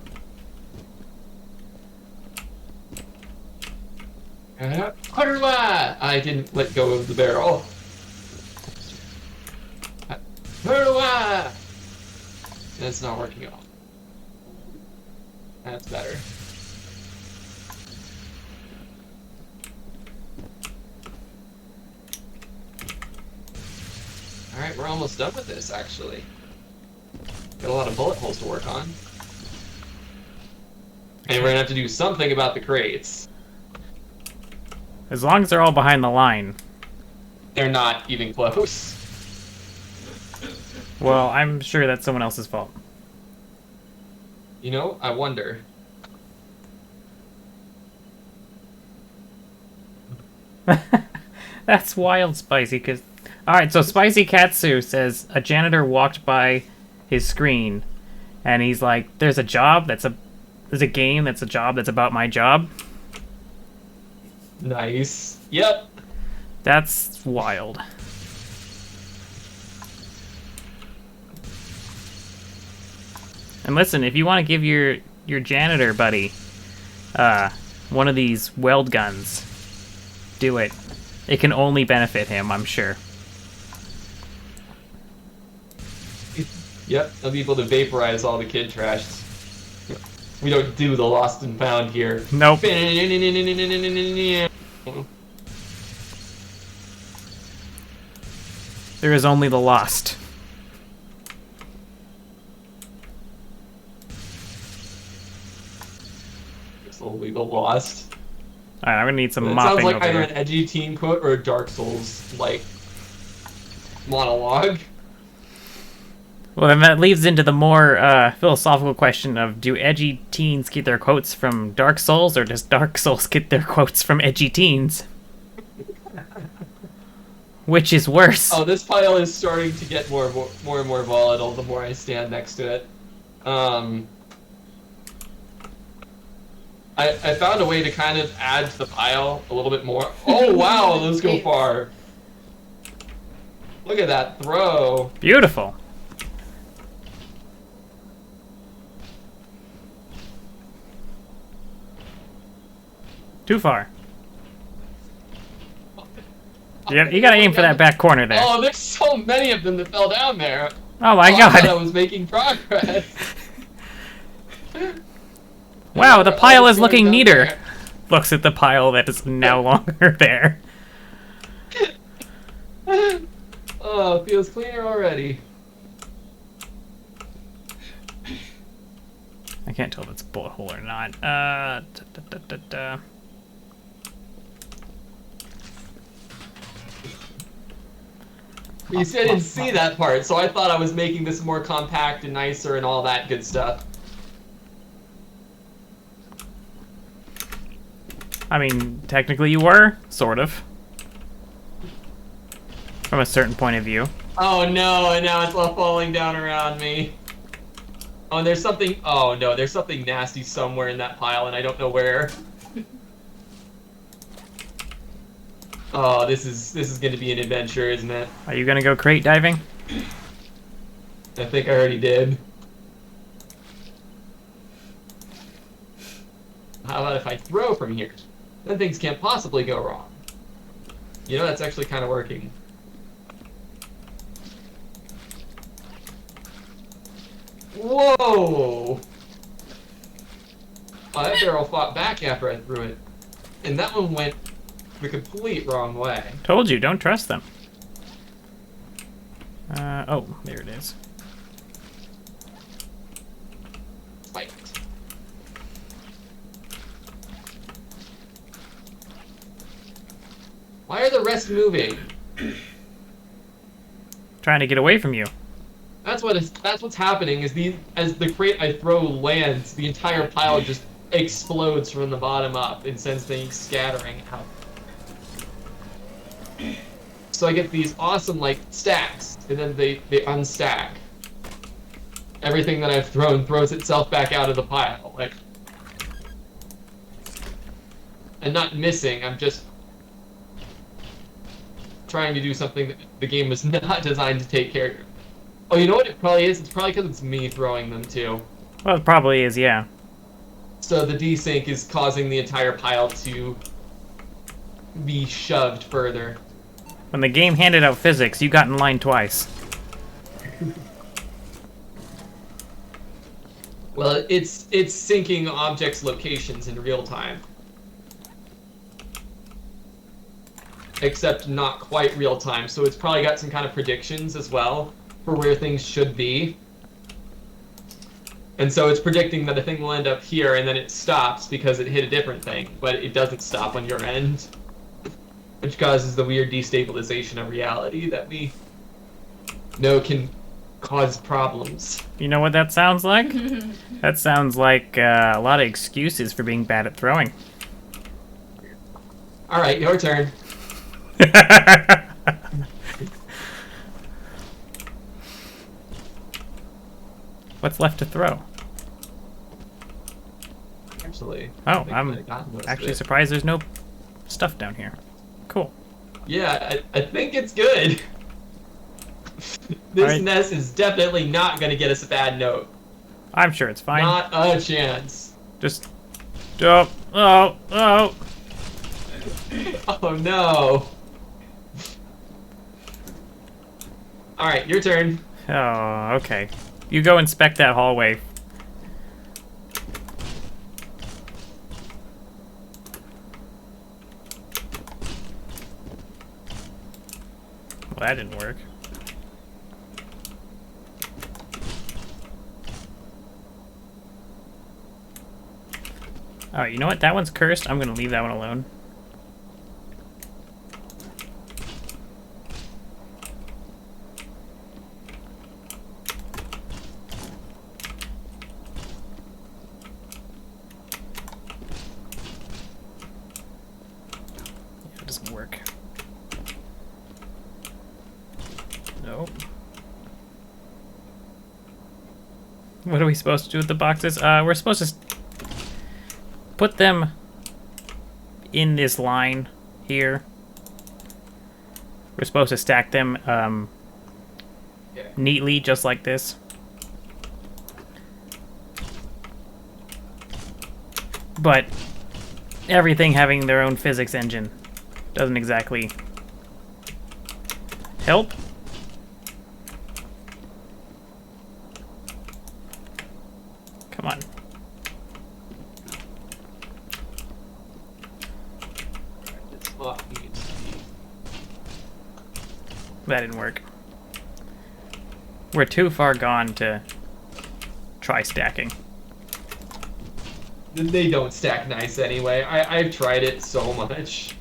I didn't let go of the barrel. That's not working at all. That's better. Alright, we're almost done with this, actually. Got a lot of bullet holes to work on. And we're gonna have to do something about the crates. As long as they're all behind the line. They're not even close. Well, I'm sure that's someone else's fault. You know, I wonder. That's wild, Spicy, because... Alright, so Spicy Katsu says, a janitor walked by his screen, and he's like, there's a job that's a... There's a game that's a job that's about my job. Nice. Yep. That's wild. And listen, if you want to give your janitor buddy one of these weld guns, do it. It can only benefit him, I'm sure. Yep, they'll be able to vaporize all the kid trash. We don't do the lost and found here. Nope. There is only the lost. It's only the lost. Alright, I'm gonna need some It mopping sounds like over either here. an edgy teen quote or a Dark Souls like monologue. Well, then that leads into the more philosophical question of, do edgy teens get their quotes from Dark Souls, or does Dark Souls get their quotes from edgy teens? Which is worse? Oh, this pile is starting to get more and more volatile the more I stand next to it. I found a way to kind of add to the pile a little bit more. Oh wow, those go far. Look at that throw. Beautiful. Too far. You gotta aim for that back corner there. Oh, there's so many of them that fell down there. Oh my I thought I god. was making progress. Wow, the pile is looking Going down neater. there. Looks at the pile that is no longer there. Oh, it feels cleaner already. I can't tell if it's a bullet hole or not. You see, I didn't see that part, so I thought I was making this more compact and nicer and all that good stuff. I mean, technically you were, sort of. From a certain point of view. Oh no, and now it's all falling down around me. Oh, and there's something. Oh no, there's something nasty somewhere in that pile, and I don't know where. Oh, this is going to be an adventure, isn't it? Are you gonna go crate diving? I think I already did. How about if I throw from here? Then things can't possibly go wrong. You know, that's actually kind of working. Whoa! Oh, that barrel fought back after I threw it. And that one went the complete wrong way. Told you, don't trust them. Oh, there it is. Fight. Why are the rest moving? Trying to get away from you. That's what's happening. As the crate I throw lands, the entire pile just explodes from the bottom up and sends things scattering out. So I get these awesome like stacks, and then they unstack. Everything that I've thrown throws itself back out of the pile, like. And not missing. I'm just trying to do something that the game was not designed to take care of. Oh, you know what it probably is? It's probably because it's me throwing them, too. Well, it probably is, yeah. So the desync is causing the entire pile to be shoved further. When the game handed out physics, you got in line twice. Well, it's syncing objects' locations in real time. Except not quite real time, so it's probably got some kind of predictions as well for where things should be. And so it's predicting that a thing will end up here, and then it stops because it hit a different thing, but it doesn't stop on your end. which causes the weird destabilization of reality that we know can cause problems. You know what that sounds like? That sounds like a lot of excuses for being bad at throwing. All right, your turn. What's left to throw? Actually, Oh, I I'm think I got most of actually it. surprised there's no stuff down here. Cool. Yeah, I think it's good. This Alright. nest is definitely not going to get us a bad note. I'm sure it's fine. Not a chance. Just... Oh, oh, oh. Oh no. Alright, your turn. Oh, okay. You go inspect that hallway. Well, that didn't work. Alright, you know what? That one's cursed. I'm gonna leave that one alone. Yeah, it doesn't work. Nope. What are we supposed to do with the boxes? We're supposed to put them in this line here. We're supposed to stack them Yeah. neatly, just like this. But everything having their own physics engine doesn't exactly help. Come on. This lock needs to be... That didn't work. We're too far gone to try stacking. They don't stack nice anyway. I've tried it so much.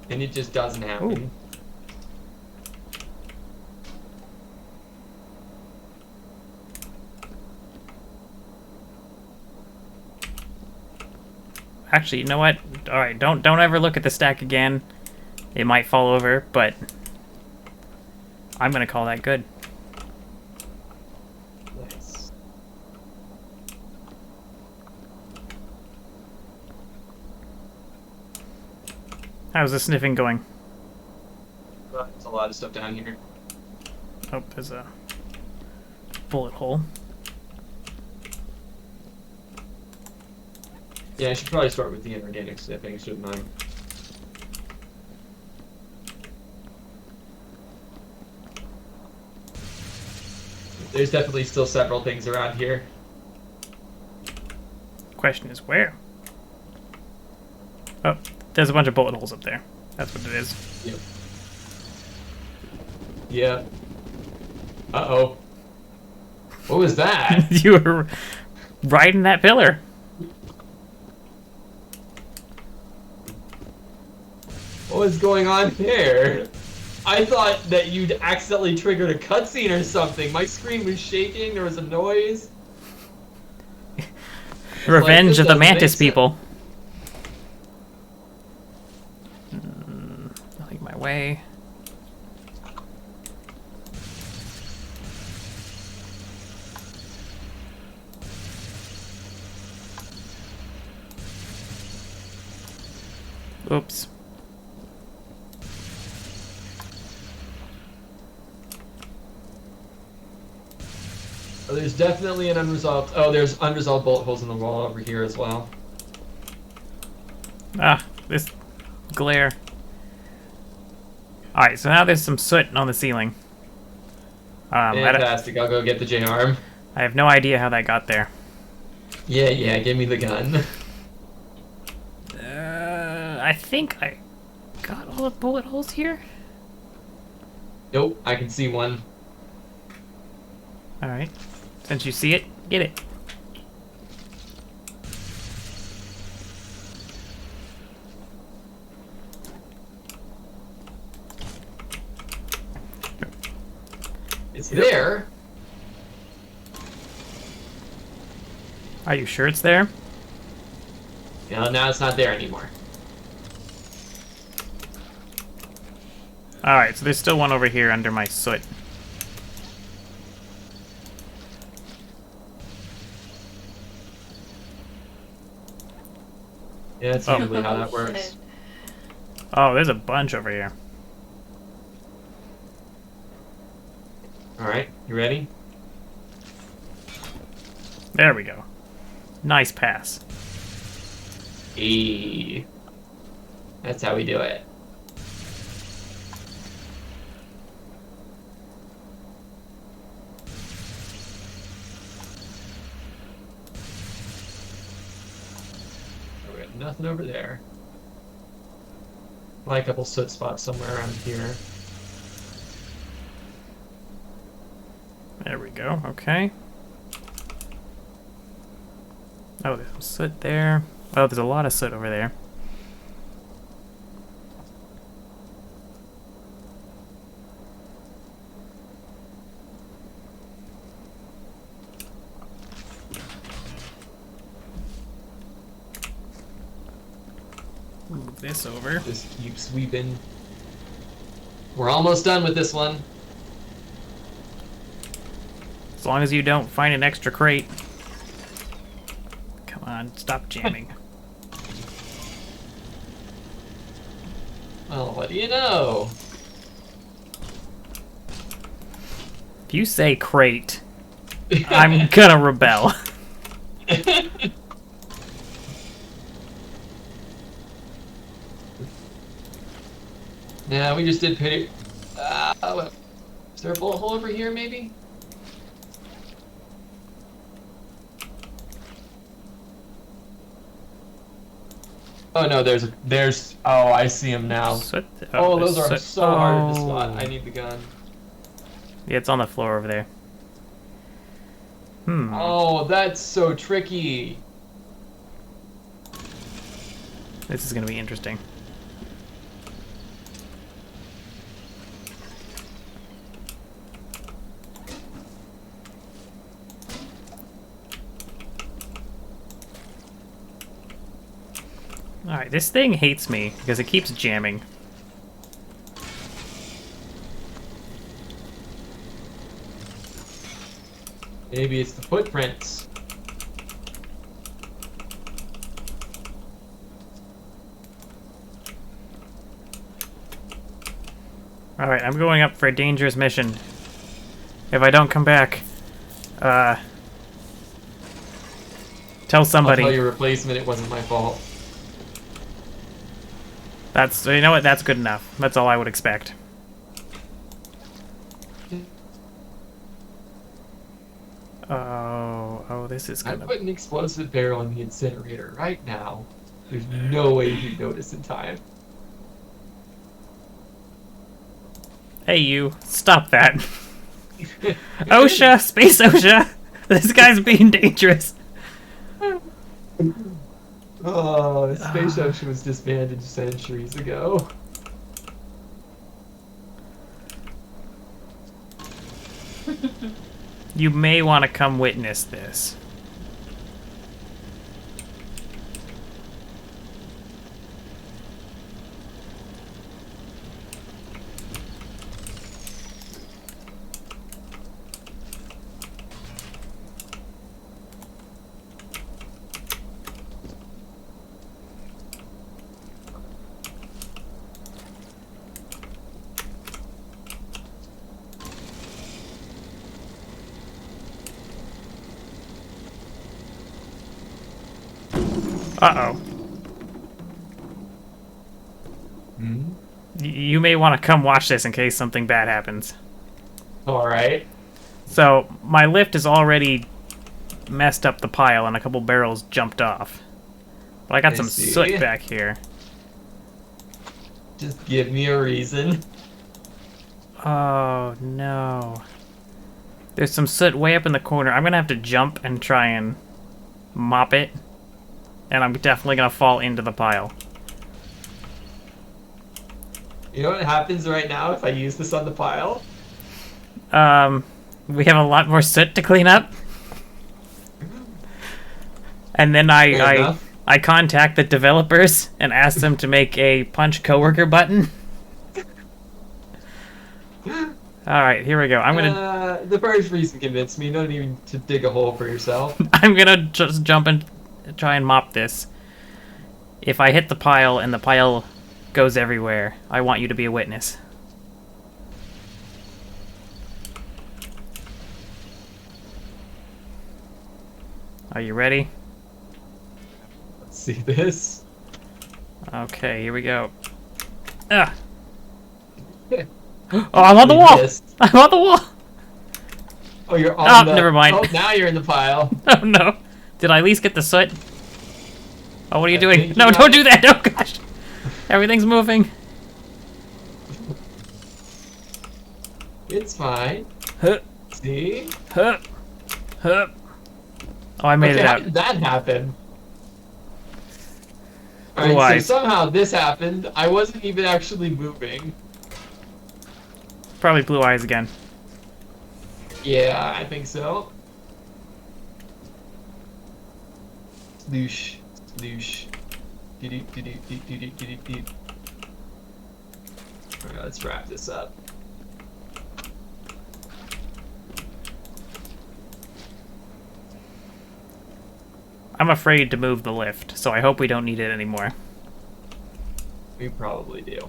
And it just doesn't happen. Ooh. Actually, you know what? All right, don't ever look at the stack again. It might fall over, but I'm gonna call that good. Nice. How's the sniffing going? There's a lot of stuff down here. Oh, there's a bullet hole. Yeah, I should probably start with the inorganic sniffing, shouldn't I? There's definitely still several things around here. Question is where? Oh, there's a bunch of bullet holes up there. That's what it is. Yep. Yep. Uh-oh. What was that? You were right in that pillar. What was going on there? I thought that you'd accidentally triggered a cutscene or something. My screen was shaking, there was a noise. Revenge this of the doesn't make mantis sense. people. Nothing my way. Oops. Oh, there's definitely an unresolved... Oh, there's unresolved bullet holes in the wall over here as well. Ah, this glare. Alright, so now there's some soot on the ceiling. Fantastic, I'll go get the J-arm. I have no idea how that got there. Yeah, give me the gun. I think I got all the bullet holes here. Nope, I can see one. Alright. Since you see it, get it. It's there. Are you sure it's there? Yeah, now it's not there anymore. Alright, so there's still one over here under my soot. Yeah, that's usually how that works. Oh, there's a bunch over here. Alright, you ready? There we go. Nice pass. Hey. That's how we do it. Oh, we got nothing over there. Like a couple soot spots somewhere around here. There we go, okay. Oh, there's some soot there. Oh, there's a lot of soot over there. Move this over. Just keep sweeping. We're almost done with this one. As long as you don't find an extra crate. Come on, stop jamming. Well, what do you know? If you say crate, I'm gonna rebel. Yeah, we just did pity. Is there a bullet hole over here, maybe? Oh no, there's. Oh, I see him now. Soot. Oh, there's those are soot. so hard to Oh. spot. I need the gun. Yeah, it's on the floor over there. Hmm. Oh, that's so tricky. This is gonna be interesting. Alright, this thing hates me because it keeps jamming. Maybe it's the footprints. Alright, I'm going up for a dangerous mission. If I don't come back, tell somebody. I'll tell your replacement it wasn't my fault. That's, you know what, that's good enough. That's all I would expect. Oh, this is I gonna... put an explosive barrel in the incinerator right now. There's no way he'd notice in time. Hey you, stop that. OSHA, Space OSHA! This guy's being dangerous. Oh, Space Ocean was disbanded centuries ago. You may want to come witness this. Uh-oh. Hmm? You may want to come watch this in case something bad happens. Alright. So, my lift has already messed up the pile and a couple barrels jumped off. But I got some see. soot back here. Just give me a reason. Oh, no. There's some soot way up in the corner. I'm gonna have to jump and try and mop it. And I'm definitely gonna fall into the pile. You know what happens right now if I use this on the pile? We have a lot more soot to clean up. And then Fair I enough. contact the developers and ask them to make a punch coworker button. Alright, here we go. The first reason convinced me. You don't need to dig a hole for yourself. I'm gonna just jump and try and mop this. If I hit the pile and the pile goes everywhere, I want you to be a witness. Are you ready? Let's see this. Okay, here we go. Ah. Oh, I'm on the wall! Missed. I'm on the wall! Oh, you're Oh, on the... never mind. Oh, now you're in the pile. Oh no. Did I at least get the soot? Oh, what are you I doing? think No, you don't got do that! Oh gosh! Everything's moving. It's fine. Huh, See? huh, huh. Oh, I made Okay, it how out. did that happen? Blue Alright, so eyes. somehow this happened. I wasn't even actually moving. Probably blue eyes again. Yeah, I think so. Sloosh. Sloosh. Alright, let's wrap this up. I'm afraid to move the lift, so I hope we don't need it anymore. We probably do.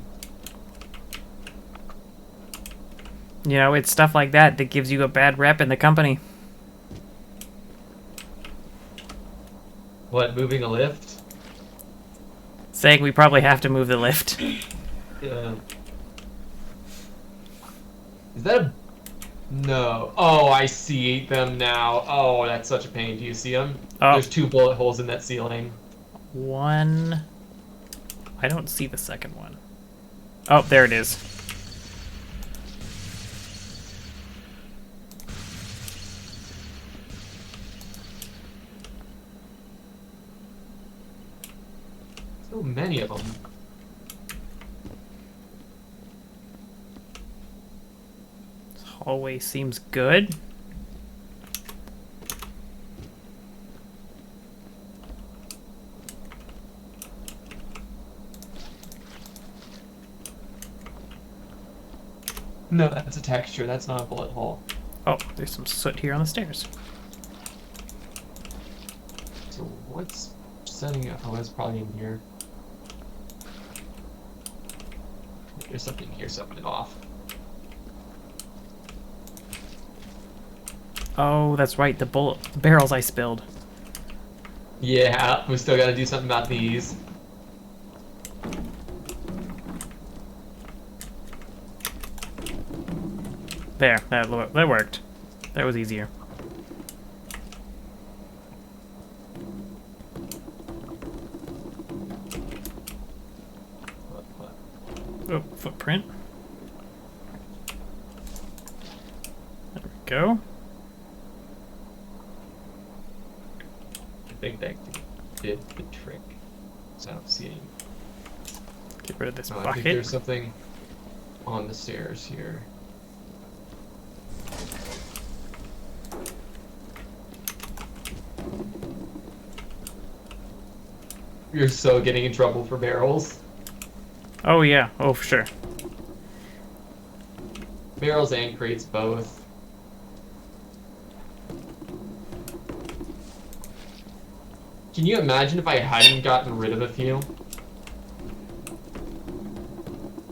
You know, it's stuff like that that gives you a bad rep in the company. What, moving a lift? Saying we probably have to move the lift. Yeah. Is that a... No. Oh, I see them now. Oh, that's such a pain. Do you see them? Oh. There's 2 bullet holes in that ceiling. One... I don't see the second one. Oh, there it is. So many of them. This hallway seems good. No, that's a texture. That's not a bullet hole. Oh, there's some soot here on the stairs. So what's setting up? Oh, it's probably in here. There's something here, something off. Oh, that's right, the barrels I spilled. Yeah, we still gotta do something about these. There, that worked. That was easier. Oh, footprint. There we go. I think that did the trick. So I don't see any. Get rid of this No, I think bucket. there's something on the stairs here. You're so getting in trouble for barrels. Oh yeah, oh for sure. Barrels and crates both. Can you imagine if I hadn't gotten rid of a few?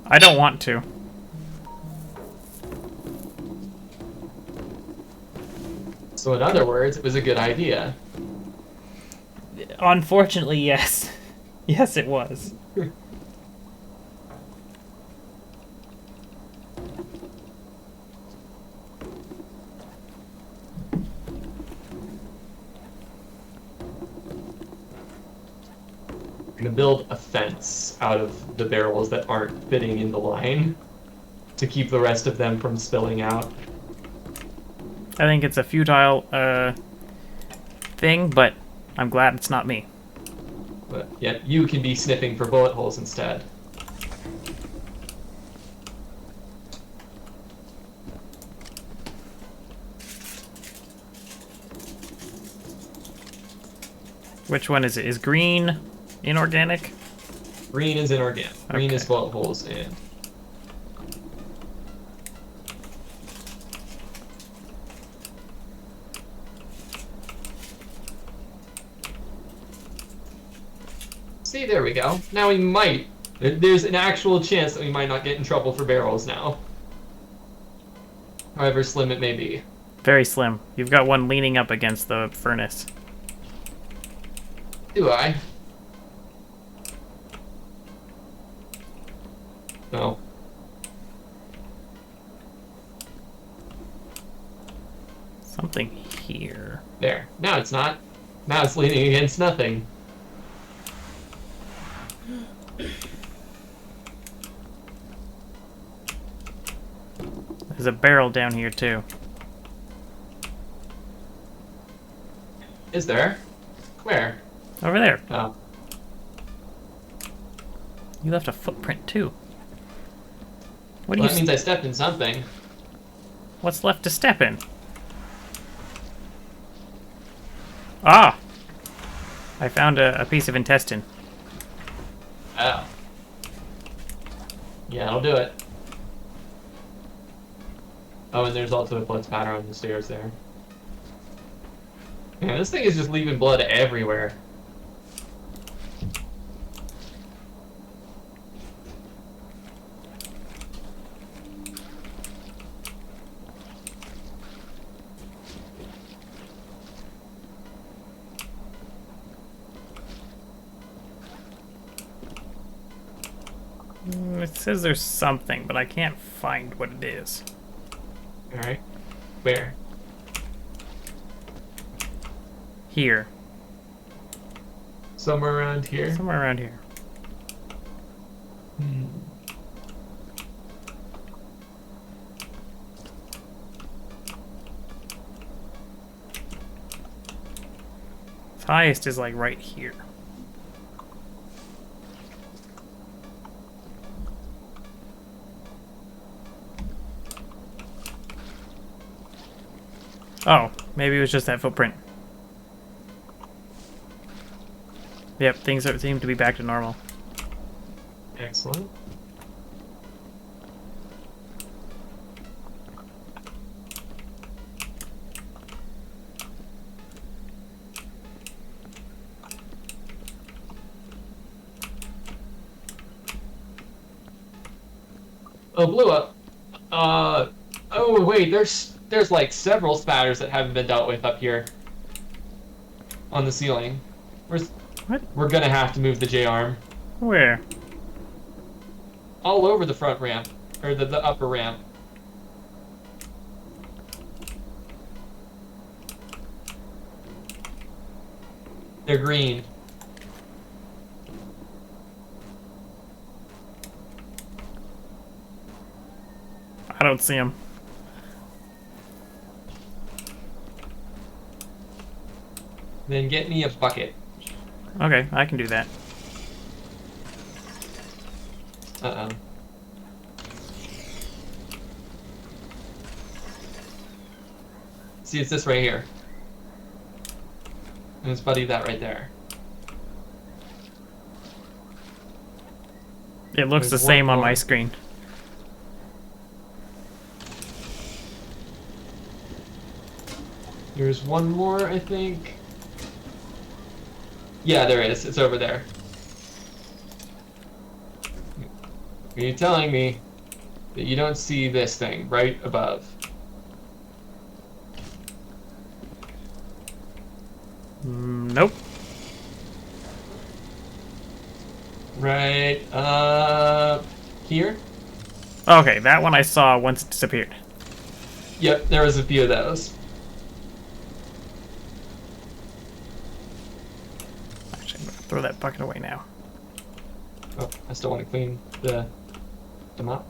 I don't want to. So in other words, it was a good idea. Unfortunately, yes. Yes, it was. I'm gonna build a fence out of the barrels that aren't fitting in the line to keep the rest of them from spilling out. I think it's a futile thing, but I'm glad it's not me. But yet you can be sniffing for bullet holes instead. Which one is it? Is green inorganic? Green is inorganic. Green is Okay. full of holes and... See, there we go. Now we might. There's an actual chance that we might not get in trouble for barrels now. However slim it may be. Very slim. You've got one leaning up against the furnace. Do I? No. Something here. There. Now it's not. Now it's leaning against nothing. There's a barrel down here too. Is there? Where? Over there. Oh. You left a footprint too. What do Well, you? that means I stepped in something. What's left to step in? Ah! I found a piece of intestine. Oh. Yeah, that'll do it. Oh, and there's also a blood spatter on the stairs there. Man, this thing is just leaving blood everywhere. It says there's something, but I can't find what it is. Alright. Where? Here. Somewhere around here? Somewhere around here. Hmm. Its highest is like right here. Oh, maybe it was just that footprint. Yep, things seem to be back to normal. Excellent. Oh, blew up. Oh wait, there's like several spatters that haven't been dealt with up here. On the ceiling. What? We're gonna have to move the J-arm. Where? All over the front ramp. Or the upper ramp. They're green. I don't see him. Then get me a bucket. Okay, I can do that. Uh-oh. See, it's this right here. And it's buddy that right there. It looks There's the same one on my more. screen. There's one more, I think. Yeah, there is. It's over there. Are you telling me that you don't see this thing right above? Nope. Right, here? Okay, that one I saw once it disappeared. Yep, there was a few of those. Actually, I'm gonna throw that bucket away now. Oh, I still want to clean the mop.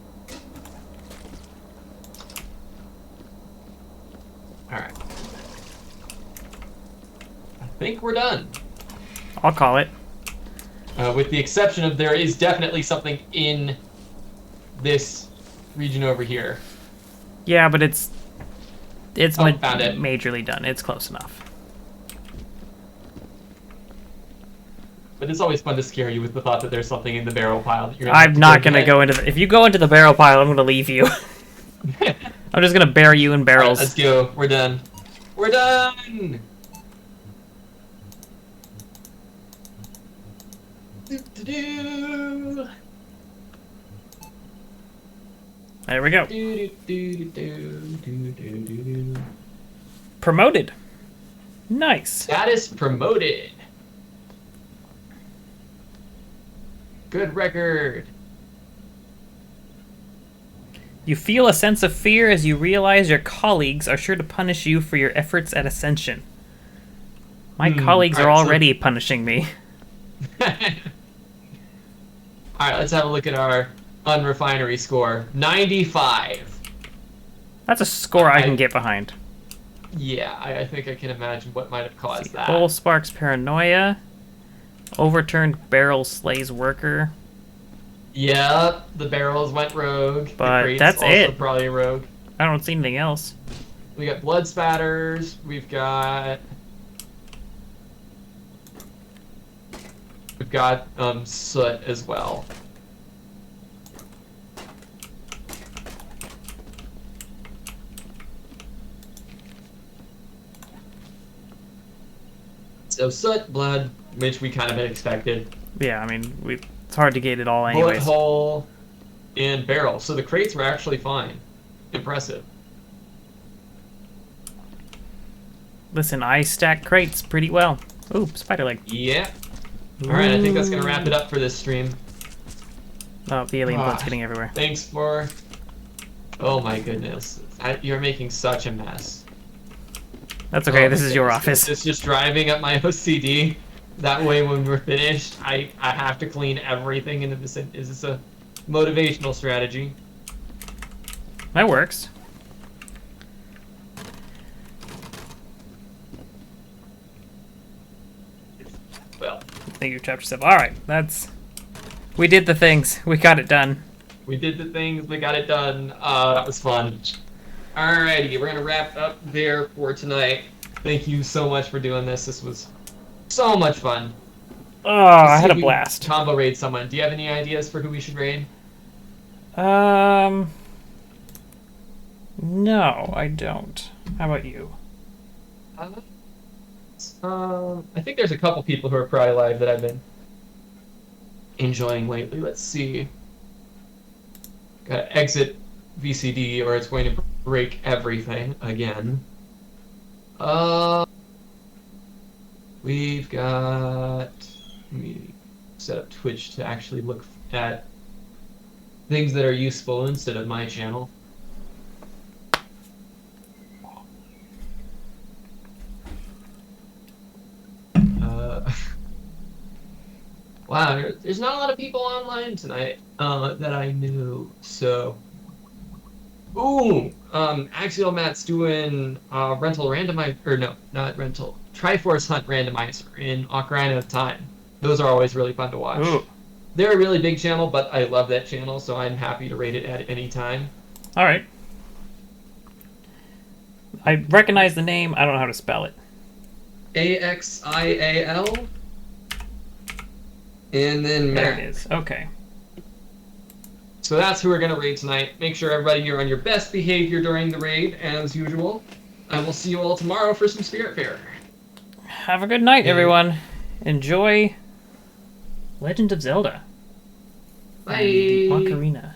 Alright. I think we're done. I'll call it. With the exception of there is definitely something in this region over here. Yeah, but it's Oh, found it. majorly done. It's close enough. but it's always fun to scare you with the thought that there's something in the barrel pile that you're I'm not gonna go into the... If you go into the barrel pile, I'm gonna leave you. I'm just gonna bury you in barrels. Right, let's go. We're done. We're done! Do-do-do. There we go. Do-do-do-do-do-do-do. Promoted. Nice. Status promoted. Good record. You feel a sense of fear as you realize your colleagues are sure to punish you for your efforts at ascension. My colleagues are already punishing me. Alright, let's have a look at our unrefinery score. 95. That's a score I can get behind. Yeah, I think I can imagine what might have caused that. Bull sparks paranoia. Overturned barrel slays worker. Yep, the barrels went rogue. But the crates that's also it. Probably rogue. I don't see anything else. We got blood spatters. We've got soot as well. So soot, blood, which we kind of had expected. Yeah, I mean, it's hard to get it all Bullet anyways. hole and barrel. So the crates were actually fine. Impressive. Listen, I stack crates pretty well. Ooh, spider leg. Yeah. Alright, I think that's going to wrap it up for this stream. Oh, the alien blood's getting everywhere. Thanks for... Oh my goodness. You're making such a mess. That's okay, Oh, this is your goodness. office. It's just driving up my OCD. That way when we're finished, I have to clean everything in the vicinity. Is this a motivational strategy? That works. Well, Thank you, chapter 7. Alright, we did the things. We got it done. we did the things, we got it done. That was fun. Alrighty, we're gonna wrap up there for tonight. Thank you so much for doing this. This was so much fun. Oh, I Let's see had a if we can blast. Combo raid someone. Do you have any ideas for who we should raid? No, I don't. How about you? I think there's a couple people who are probably live that I've been enjoying lately. Let's see. Gotta exit VCD or it's going to break everything again. We've got... Let me set up Twitch to actually look at things that are useful instead of my channel. Wow, there's not a lot of people online tonight that I knew, so... Ooh! Axial Matt's doing rental randomizer, or no, not rental, Triforce Hunt randomizer in Ocarina of Time. Those are always really fun to watch. Ooh. They're a really big channel, but I love that channel, so I'm happy to rate it at any time. Alright. I recognize the name, I don't know how to spell it. Axial. And then There Matt. it is. Okay. So that's who we're going to raid tonight. Make sure everybody you're on your best behavior during the raid, as usual. I will see you all tomorrow for some Spirit Fair. Have a good night, everyone. Enjoy Legend of Zelda. Bye. And the Ocarina.